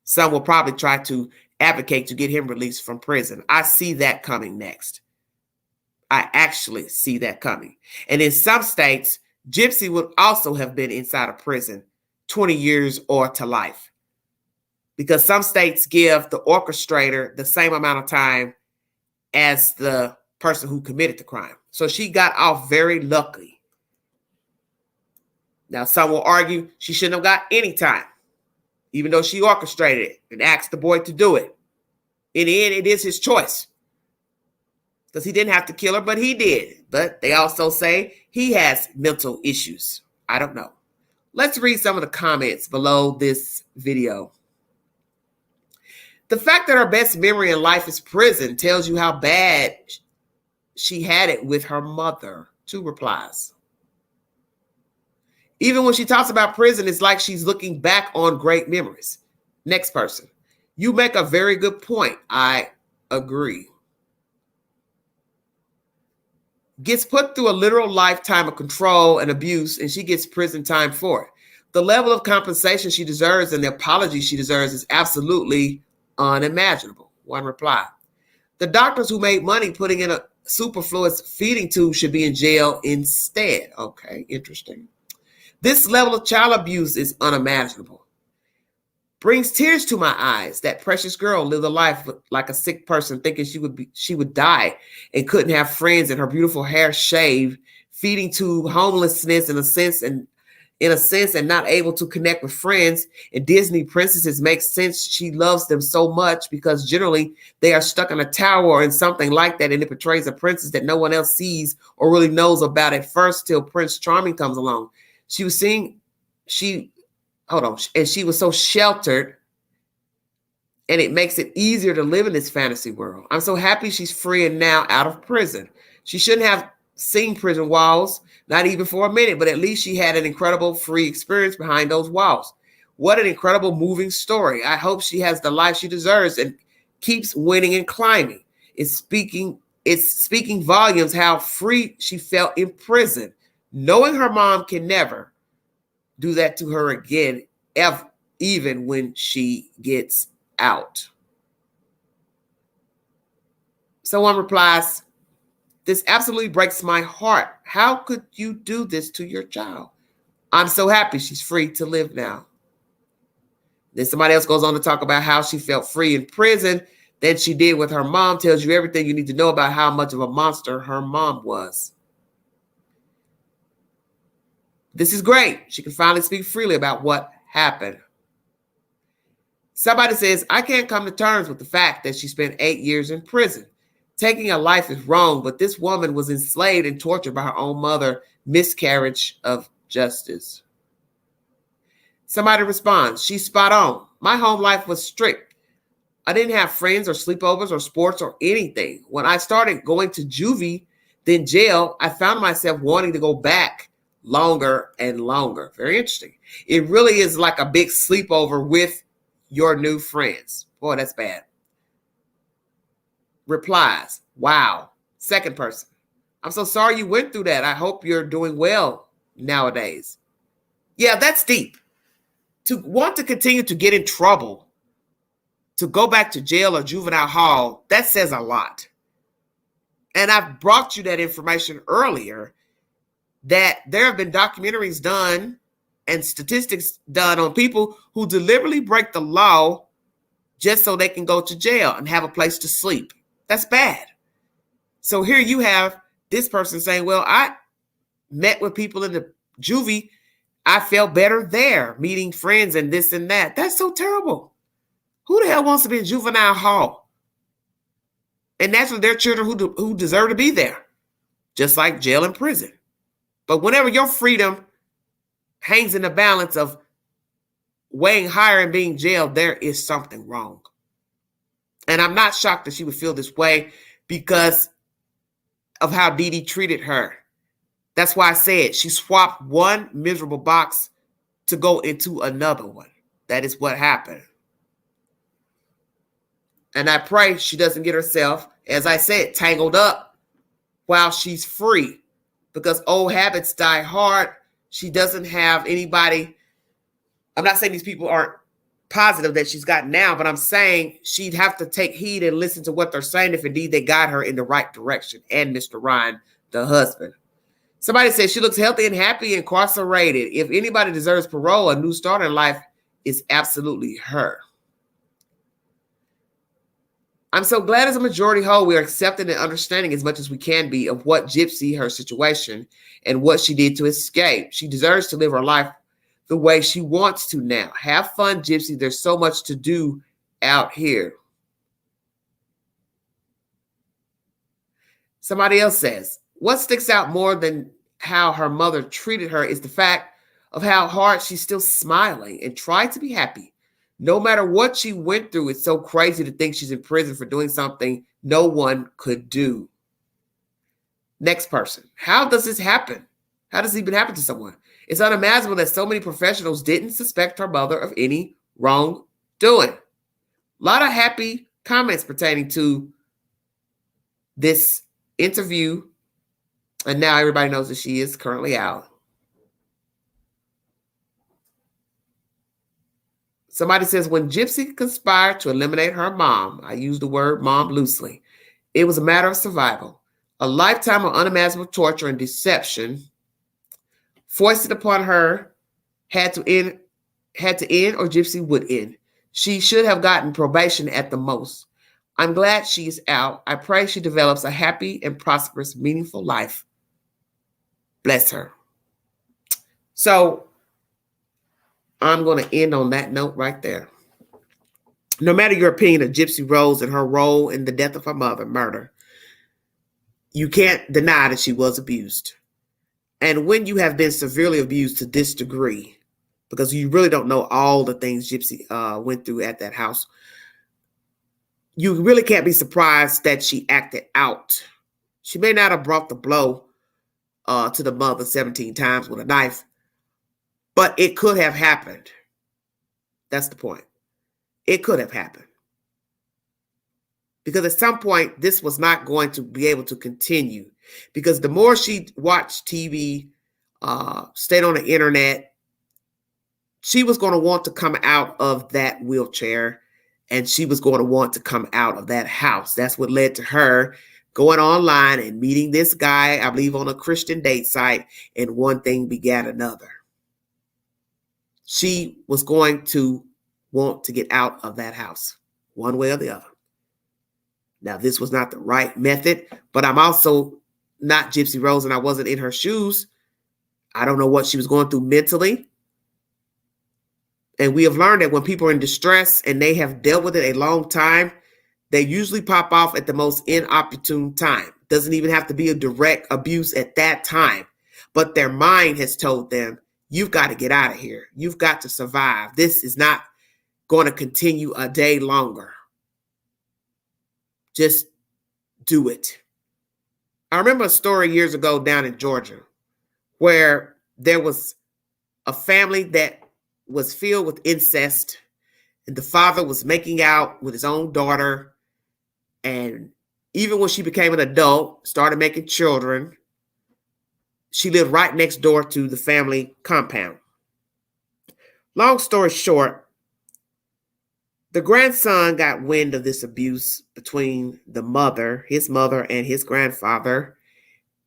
Some will probably try to advocate to get him released from prison. I see that coming next. I actually see that coming. And in some states, Gypsy would also have been inside of prison 20 years or to life. Because some states give the orchestrator the same amount of time as the person who committed the crime. So she got off very lucky. Now, some will argue she shouldn't have got any time, even though she orchestrated it and asked the boy to do it. In the end, it is his choice. Because he didn't have to kill her, but he did. But they also say he has mental issues. I don't know. Let's read some of the comments below this video. The fact that her best memory in life is prison tells you how bad she had it with her mother. 2 replies. Even when she talks about prison, it's like she's looking back on great memories. Next person. You make a very good point. I agree. Gets put through a literal lifetime of control and abuse, and she gets prison time for it. The level of compensation she deserves and the apology she deserves is absolutely unimaginable. 1 reply. The doctors who made money putting in a superfluous feeding tube should be in jail instead. Okay, interesting. This level of child abuse is unimaginable. Brings tears to my eyes. That precious girl lived a life like a sick person, thinking she would die and couldn't have friends, and her beautiful hair shaved, feeding tube, homelessness in a sense, and not able to connect with friends. And Disney princesses make sense. She loves them so much because generally they are stuck in a tower or in something like that, and it portrays a princess that no one else sees or really knows about at first till Prince Charming comes along. She was and she was so sheltered, and it makes it easier to live in this fantasy world. I'm so happy she's free and now out of prison. She shouldn't have seen prison walls, not even for a minute, but at least she had an incredible free experience behind those walls. What an incredible moving story. I hope she has the life she deserves and keeps winning and climbing. It's speaking volumes how free she felt in prison, knowing her mom can never do that to her again, even when she gets out. Someone replies, "This absolutely breaks my heart. How could you do this to your child? I'm so happy she's free to live now." Then somebody else goes on to talk about how she felt free in prison than she did with her mom. Tells you everything you need to know about how much of a monster her mom was. This is great. She can finally speak freely about what happened. Somebody says, "I can't come to terms with the fact that she spent 8 years in prison. Taking a life is wrong, but this woman was enslaved and tortured by her own mother. Miscarriage of justice." Somebody responds, "She's spot on. My home life was strict. I didn't have friends or sleepovers or sports or anything. When I started going to juvie, then jail, I found myself wanting to go back longer and longer." Very interesting. It really is like a big sleepover with your new friends. Boy, that's bad. Replies, "Wow." Second person, "I'm so sorry you went through that. I hope you're doing well nowadays." Yeah, that's deep. To want to continue to get in trouble, to go back to jail or juvenile hall, that says a lot. And I've brought you that information earlier, that there have been documentaries done and statistics done on people who deliberately break the law just so they can go to jail and have a place to sleep. That's bad. So here you have this person saying, "Well, I met with people in the juvie. I felt better there, meeting friends and this and that." That's so terrible. Who the hell wants to be in juvenile hall? And naturally, there are children who deserve to be there, just like jail and prison. But whenever your freedom hangs in the balance of weighing higher and being jailed, there is something wrong. And I'm not shocked that she would feel this way because of how Dee Dee treated her. That's why I said she swapped one miserable box to go into another one. That is what happened. And I pray she doesn't get herself, as I said, tangled up while she's free, because old habits die hard. She doesn't have anybody. I'm not saying these people aren't positive that she's got now, but I'm saying she'd have to take heed and listen to what they're saying if indeed they got her in the right direction. And Mr. Ryan, the husband. Somebody says she looks healthy and happy, incarcerated. If anybody deserves parole, a new start in life is absolutely her. I'm so glad as a majority whole, we are accepting and understanding as much as we can be of what Gypsy, her situation, and what she did to escape. She deserves to live her life the way she wants to now. Have fun, Gypsy. There's so much to do out here. Somebody else says, what sticks out more than how her mother treated her is the fact of how hard she's still smiling and trying to be happy. No matter what she went through, it's so crazy to think she's in prison for doing something no one could do. Next person. How does this happen? How does it even happen to someone? It's unimaginable that so many professionals didn't suspect her mother of any wrongdoing. A lot of happy comments pertaining to this interview. And now everybody knows that she is currently out. Somebody says, when Gypsy conspired to eliminate her mom, I use the word mom loosely, it was a matter of survival. A lifetime of unimaginable torture and deception foisted upon her had to end, or Gypsy would end. She should have gotten probation at the most. I'm glad she's out. I pray she develops a happy and prosperous, meaningful life. Bless her. So I'm going to end on that note right there. No matter your opinion of Gypsy Rose and her role in the death of her mother, murder, you can't deny that she was abused. And when you have been severely abused to this degree, because you really don't know all the things Gypsy went through at that house, you really can't be surprised that she acted out. She may not have brought the blow to the mother 17 times with a knife, but it could have happened. That's the point. It could have happened. Because at some point, this was not going to be able to continue. Because the more she watched TV, stayed on the internet, she was going to want to come out of that wheelchair, and she was going to want to come out of that house. That's what led to her going online and meeting this guy, I believe on a Christian date site, and one thing begat another. She was going to want to get out of that house, one way or the other. Now, this was not the right method, but I'm also not Gypsy Rose, and I wasn't in her shoes. I don't know what she was going through mentally. And we have learned that when people are in distress and they have dealt with it a long time, they usually pop off at the most inopportune time. Doesn't even have to be a direct abuse at that time. But their mind has told them, you've got to get out of here. You've got to survive. This is not going to continue a day longer. Just do it. I remember a story years ago down in Georgia where there was a family that was filled with incest, and the father was making out with his own daughter. And even when she became an adult, started making children, she lived right next door to the family compound. Long story short, the grandson got wind of this abuse between the mother, his mother, and his grandfather,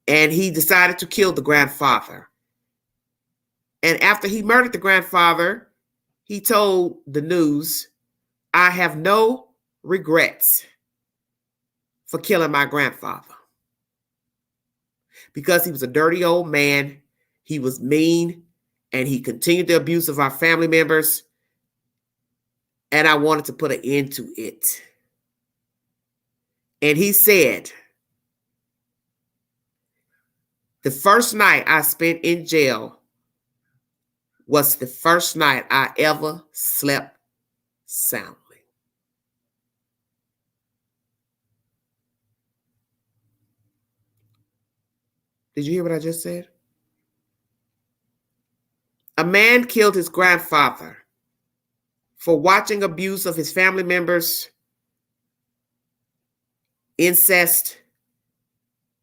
and he decided to kill the grandfather. And after he murdered the grandfather, he told the news, I have no regrets for killing my grandfather. Because he was a dirty old man, he was mean, and he continued the abuse of our family members, and I wanted to put an end to it. And he said, the first night I spent in jail was the first night I ever slept soundly. Did you hear what I just said? A man killed his grandfather for watching abuse of his family members, incest,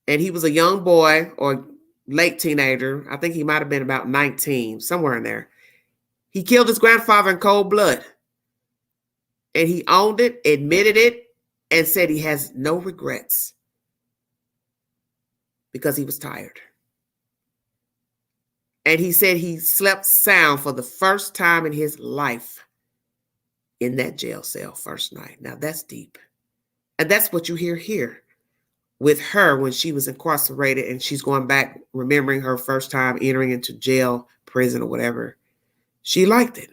and he was a young boy or late teenager. I think he might have been about 19, somewhere in there. He killed his grandfather in cold blood. And he owned it, admitted it, and said he has no regrets because he was tired. And he said he slept sound for the first time in his life in that jail cell first night. Now that's deep. And that's what you hear here with her when she was incarcerated and she's going back, remembering her first time entering into jail, prison, or whatever. She liked it.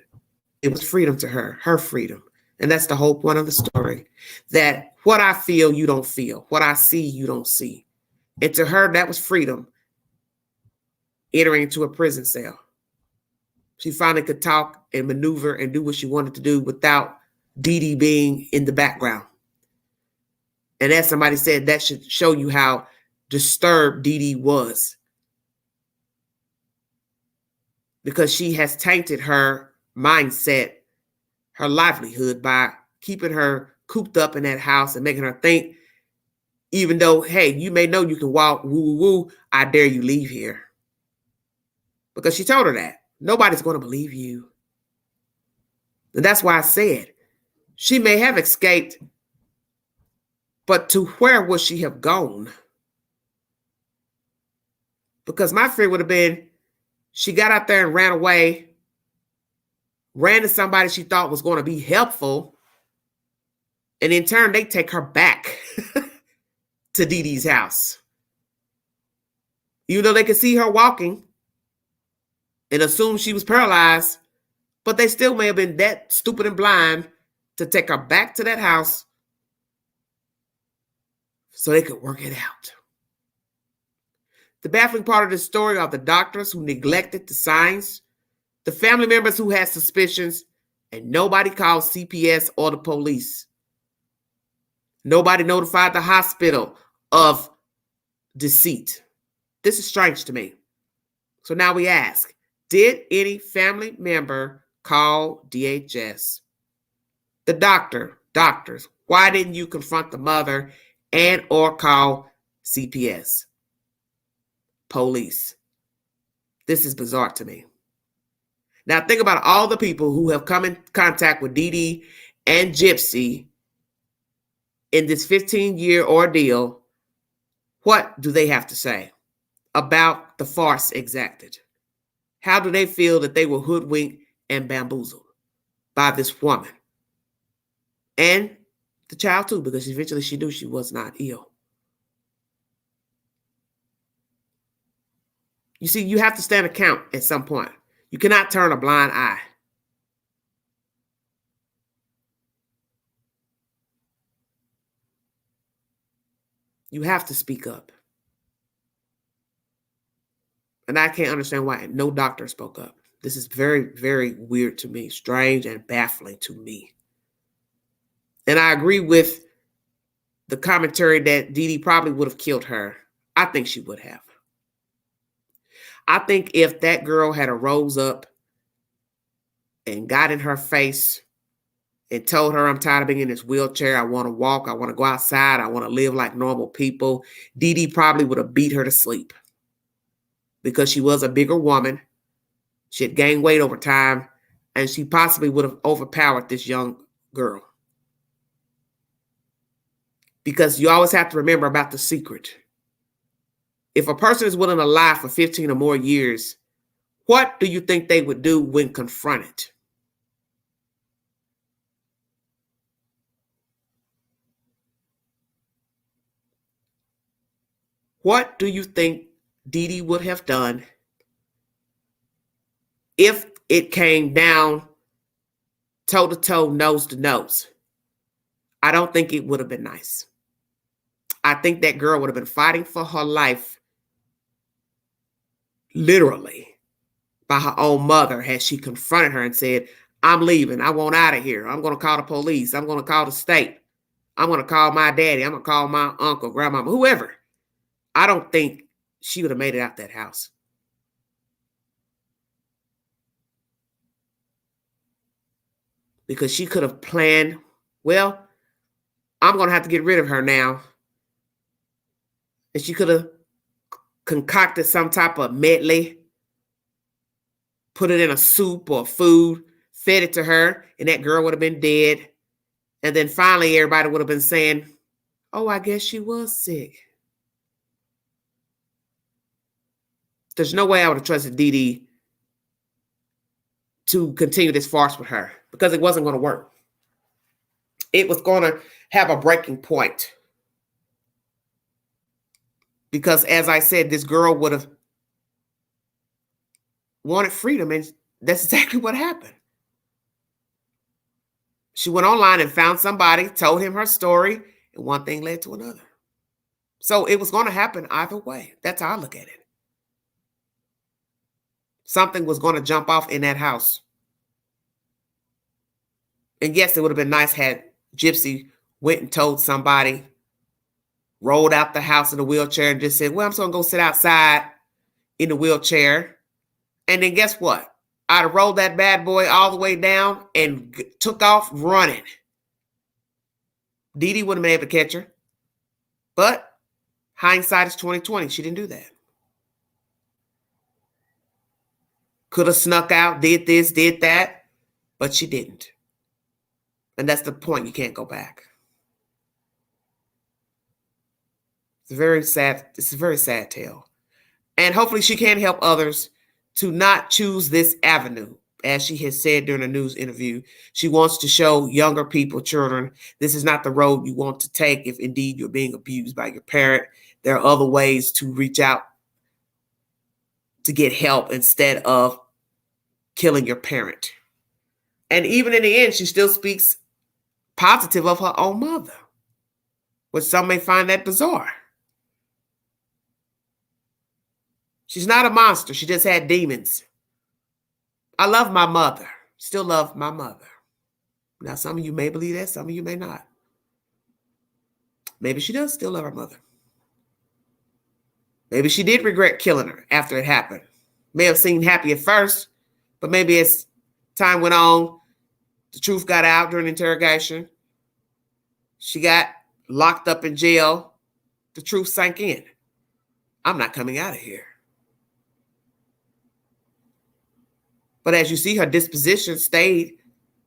It was freedom to her, her freedom. And that's the whole point of the story, that what I feel, you don't feel. What I see, you don't see. And to her, that was freedom, entering into a prison cell. She finally could talk and maneuver and do what she wanted to do without Dee Dee being in the background. And as somebody said, that should show you how disturbed Dee Dee was. Because she has tainted her mindset, her livelihood, by keeping her cooped up in that house and making her think, even though, hey, you may know you can walk, woo, woo, woo, I dare you leave here. Because she told her that. Nobody's going to believe you. And that's why I said, she may have escaped, but to where would she have gone? Because my fear would have been, she got out there and ran away, ran to somebody she thought was going to be helpful, and in turn, they take her back to Dee Dee's house. Even though they could see her walking and assume she was paralyzed, but they still may have been that stupid and blind to take her back to that house so they could work it out. The baffling part of the story are the doctors who neglected the signs, the family members who had suspicions, and nobody called CPS or the police. Nobody notified the hospital of deceit. This is strange to me. So now we ask, did any family member call DHS. The doctors, why didn't you confront the mother and or call CPS? Police. This is bizarre to me. Now think about all the people who have come in contact with Dee Dee and Gypsy in this 15-year ordeal. What do they have to say about the farce exacted? How do they feel that they were hoodwinked and bamboozled by this woman? And the child too, because eventually she knew she was not ill. You see, you have to stand account at some point. You cannot turn a blind eye. You have to speak up. And I can't understand why no doctor spoke up. This is very, very weird to me, strange and baffling to me. And I agree with the commentary that Dee Dee probably would have killed her. I think she would have. I think if that girl had rose up and got in her face and told her, I'm tired of being in this wheelchair, I want to walk, I want to go outside, I want to live like normal people, Dee Dee probably would have beat her to sleep. Because she was a bigger woman. She had gained weight over time, and she possibly would have overpowered this young girl. Because you always have to remember about the secret. If a person is willing to lie for 15 or more years, what do you think they would do when confronted? What do you think Dee Dee would have done if it came down toe to toe, nose to nose? I don't think it would have been nice. I think that girl would have been fighting for her life, literally, by her own mother had she confronted her and said, I'm leaving. I want out of here. I'm going to call the police. I'm going to call the state. I'm going to call my daddy. I'm going to call my uncle, grandmama, whoever. I don't think she would have made it out that house. Because she could have planned, well, I'm going to have to get rid of her now. And she could have concocted some type of medley, put it in a soup or food, fed it to her, and that girl would have been dead. And then finally, everybody would have been saying, oh, I guess she was sick. There's no way I would have trusted Dee Dee to continue this farce with her because it wasn't going to work. It was going to have a breaking point. Because as I said, this girl would have wanted freedom, and that's exactly what happened. She went online and found somebody, told him her story, and one thing led to another. So it was going to happen either way. That's how I look at it. Something was going to jump off in that house. And yes, it would have been nice had Gypsy went and told somebody, rolled out the house in a wheelchair and just said, well, I'm just going to go sit outside in the wheelchair. And then guess what? I'd have rolled that bad boy all the way down and took off running. Dee Dee wouldn't have been able to catch her. But hindsight is 20/20. She didn't do that. Could have snuck out, did this, did that, but she didn't. And that's the point. You can't go back. It's a very sad tale. And hopefully she can help others to not choose this avenue. As she has said during a news interview, she wants to show younger people, children, this is not the road you want to take if indeed you're being abused by your parent. There are other ways to reach out to get help instead of killing your parent. And even in the end, she still speaks positive of her own mother, which some may find that bizarre. She's not a monster. She just had demons. I love my mother. Still love my mother. Now, some of you may believe that. Some of you may not. Maybe she does still love her mother. Maybe she did regret killing her after it happened. May have seemed happy at first, but maybe as time went on, the truth got out during interrogation. She got locked up in jail. The truth sank in. I'm not coming out of here. But as you see, her disposition stayed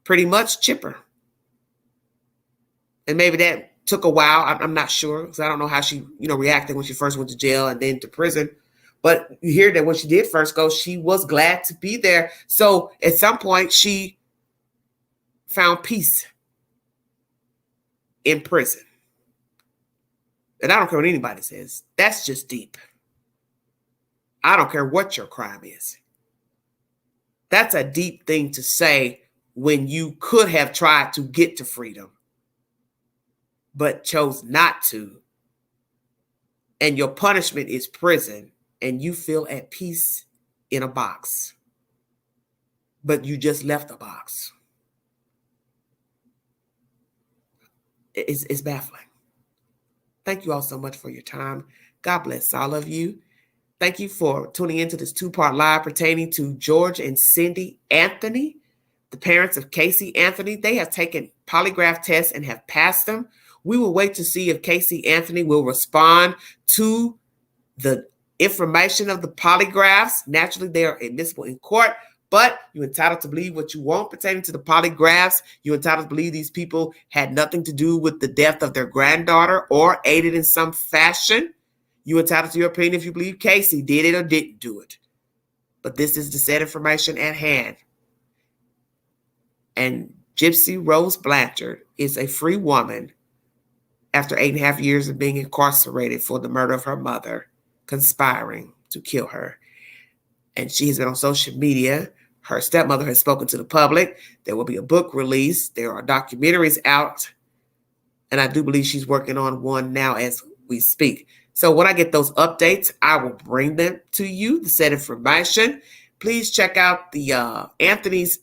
pretty much chipper. And maybe that took a while. I'm not sure, because I don't know how she, reacted when she first went to jail and then to prison. But you hear that when she did first go, she was glad to be there. So at some point, she found peace in prison. And I don't care what anybody says. That's just deep. I don't care what your crime is. That's a deep thing to say when you could have tried to get to freedom, but chose not to. And your punishment is prison, and you feel at peace in a box. But you just left the box. It's baffling. Thank you all so much for your time. God bless all of you. Thank you for tuning into this 2-part live pertaining to George and Cindy Anthony, the parents of Casey Anthony. They have taken polygraph tests and have passed them. We will wait to see if Casey Anthony will respond to the information of the polygraphs. Naturally, they are admissible in court, but you're entitled to believe what you want pertaining to the polygraphs. You're entitled to believe these people had nothing to do with the death of their granddaughter or aided in some fashion. You're entitled to your opinion if you believe Casey did it or didn't do it. But this is the said information at hand. And Gypsy Rose Blanchard is a free woman after 8.5 years of being incarcerated for the murder of her mother, conspiring to kill her. And she has been on social media. Her stepmother has spoken to the public. There will be a book release. There are documentaries out. And I do believe she's working on one now as we speak. So when I get those updates, I will bring them to you, the said information. Please check out the Anthony's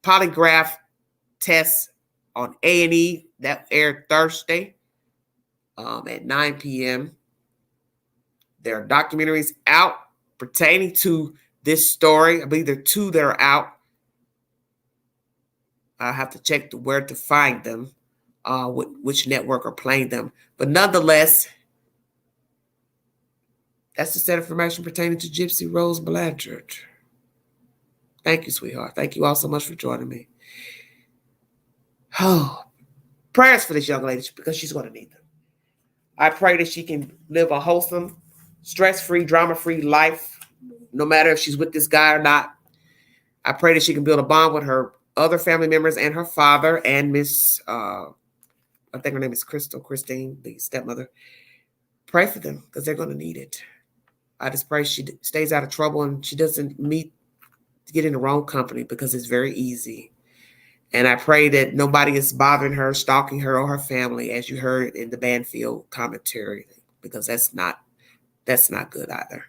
polygraph test on A&E. That aired Thursday at 9 p.m. There are documentaries out pertaining to this story. I believe there are 2 that are out. I'll have to check where to find them, which network are playing them. But nonetheless, that's the set of information pertaining to Gypsy Rose Blanchard. Thank you, sweetheart. Thank you all so much for joining me. Oh, prayers for this young lady because she's going to need them. I pray that she can live a wholesome, stress-free, drama-free life, no matter if she's with this guy or not. I pray that she can build a bond with her other family members and her father and Miss, I think her name is Christine, the stepmother. Pray for them because they're going to need it. I just pray she stays out of trouble and she doesn't get in the wrong company because it's very easy. And I pray that nobody is bothering her, stalking her or her family, as you heard in the Banfield commentary, because that's not good either.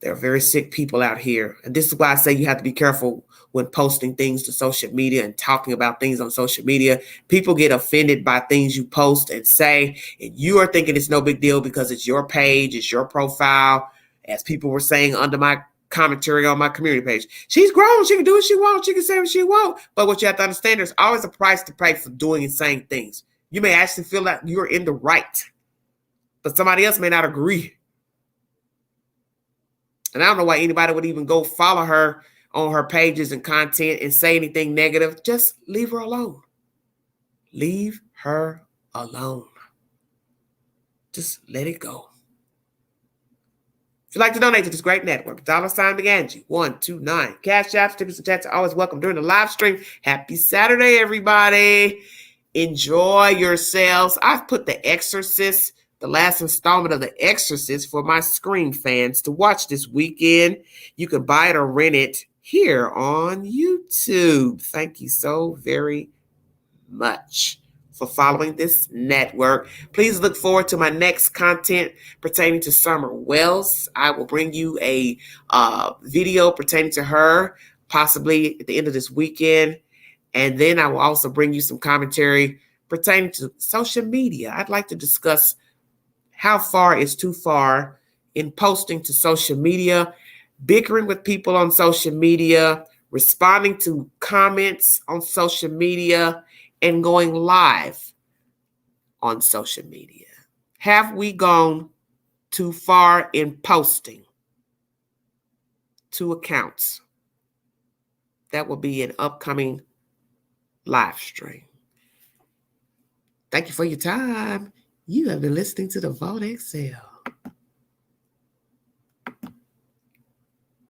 There are very sick people out here. And this is why I say you have to be careful when posting things to social media and talking about things on social media. People get offended by things you post and say, and you are thinking it's no big deal because it's your page, it's your profile. As people were saying under my commentary on my community page, she's grown, she can do what she wants, she can say what she wants. But what you have to understand, there's always a price to pay for doing and saying things. You may actually feel like you're in the right, but somebody else may not agree. And I don't know why anybody would even go follow her on her pages and content and say anything negative. Just leave her alone. Leave her alone. Just let it go. If you'd like to donate to this great network, $BeGanji 129. Cash App, stickers and chats are always welcome during the live stream. Happy Saturday, everybody. Enjoy yourselves. I've put The Exorcist, the last installment of The Exorcist, for my Scream fans to watch this weekend. You can buy it or rent it here on YouTube. Thank you so very much for following this network. Please look forward to my next content pertaining to Summer Wells. I will bring you a video pertaining to her, possibly at the end of this weekend. And then I will also bring you some commentary pertaining to social media. I'd like to discuss how far is too far in posting to social media, bickering with people on social media, responding to comments on social media, and going live on social media? Have we gone too far in posting to accounts? That will be an upcoming live stream. Thank you for your time. You have been listening to the Vault Excel.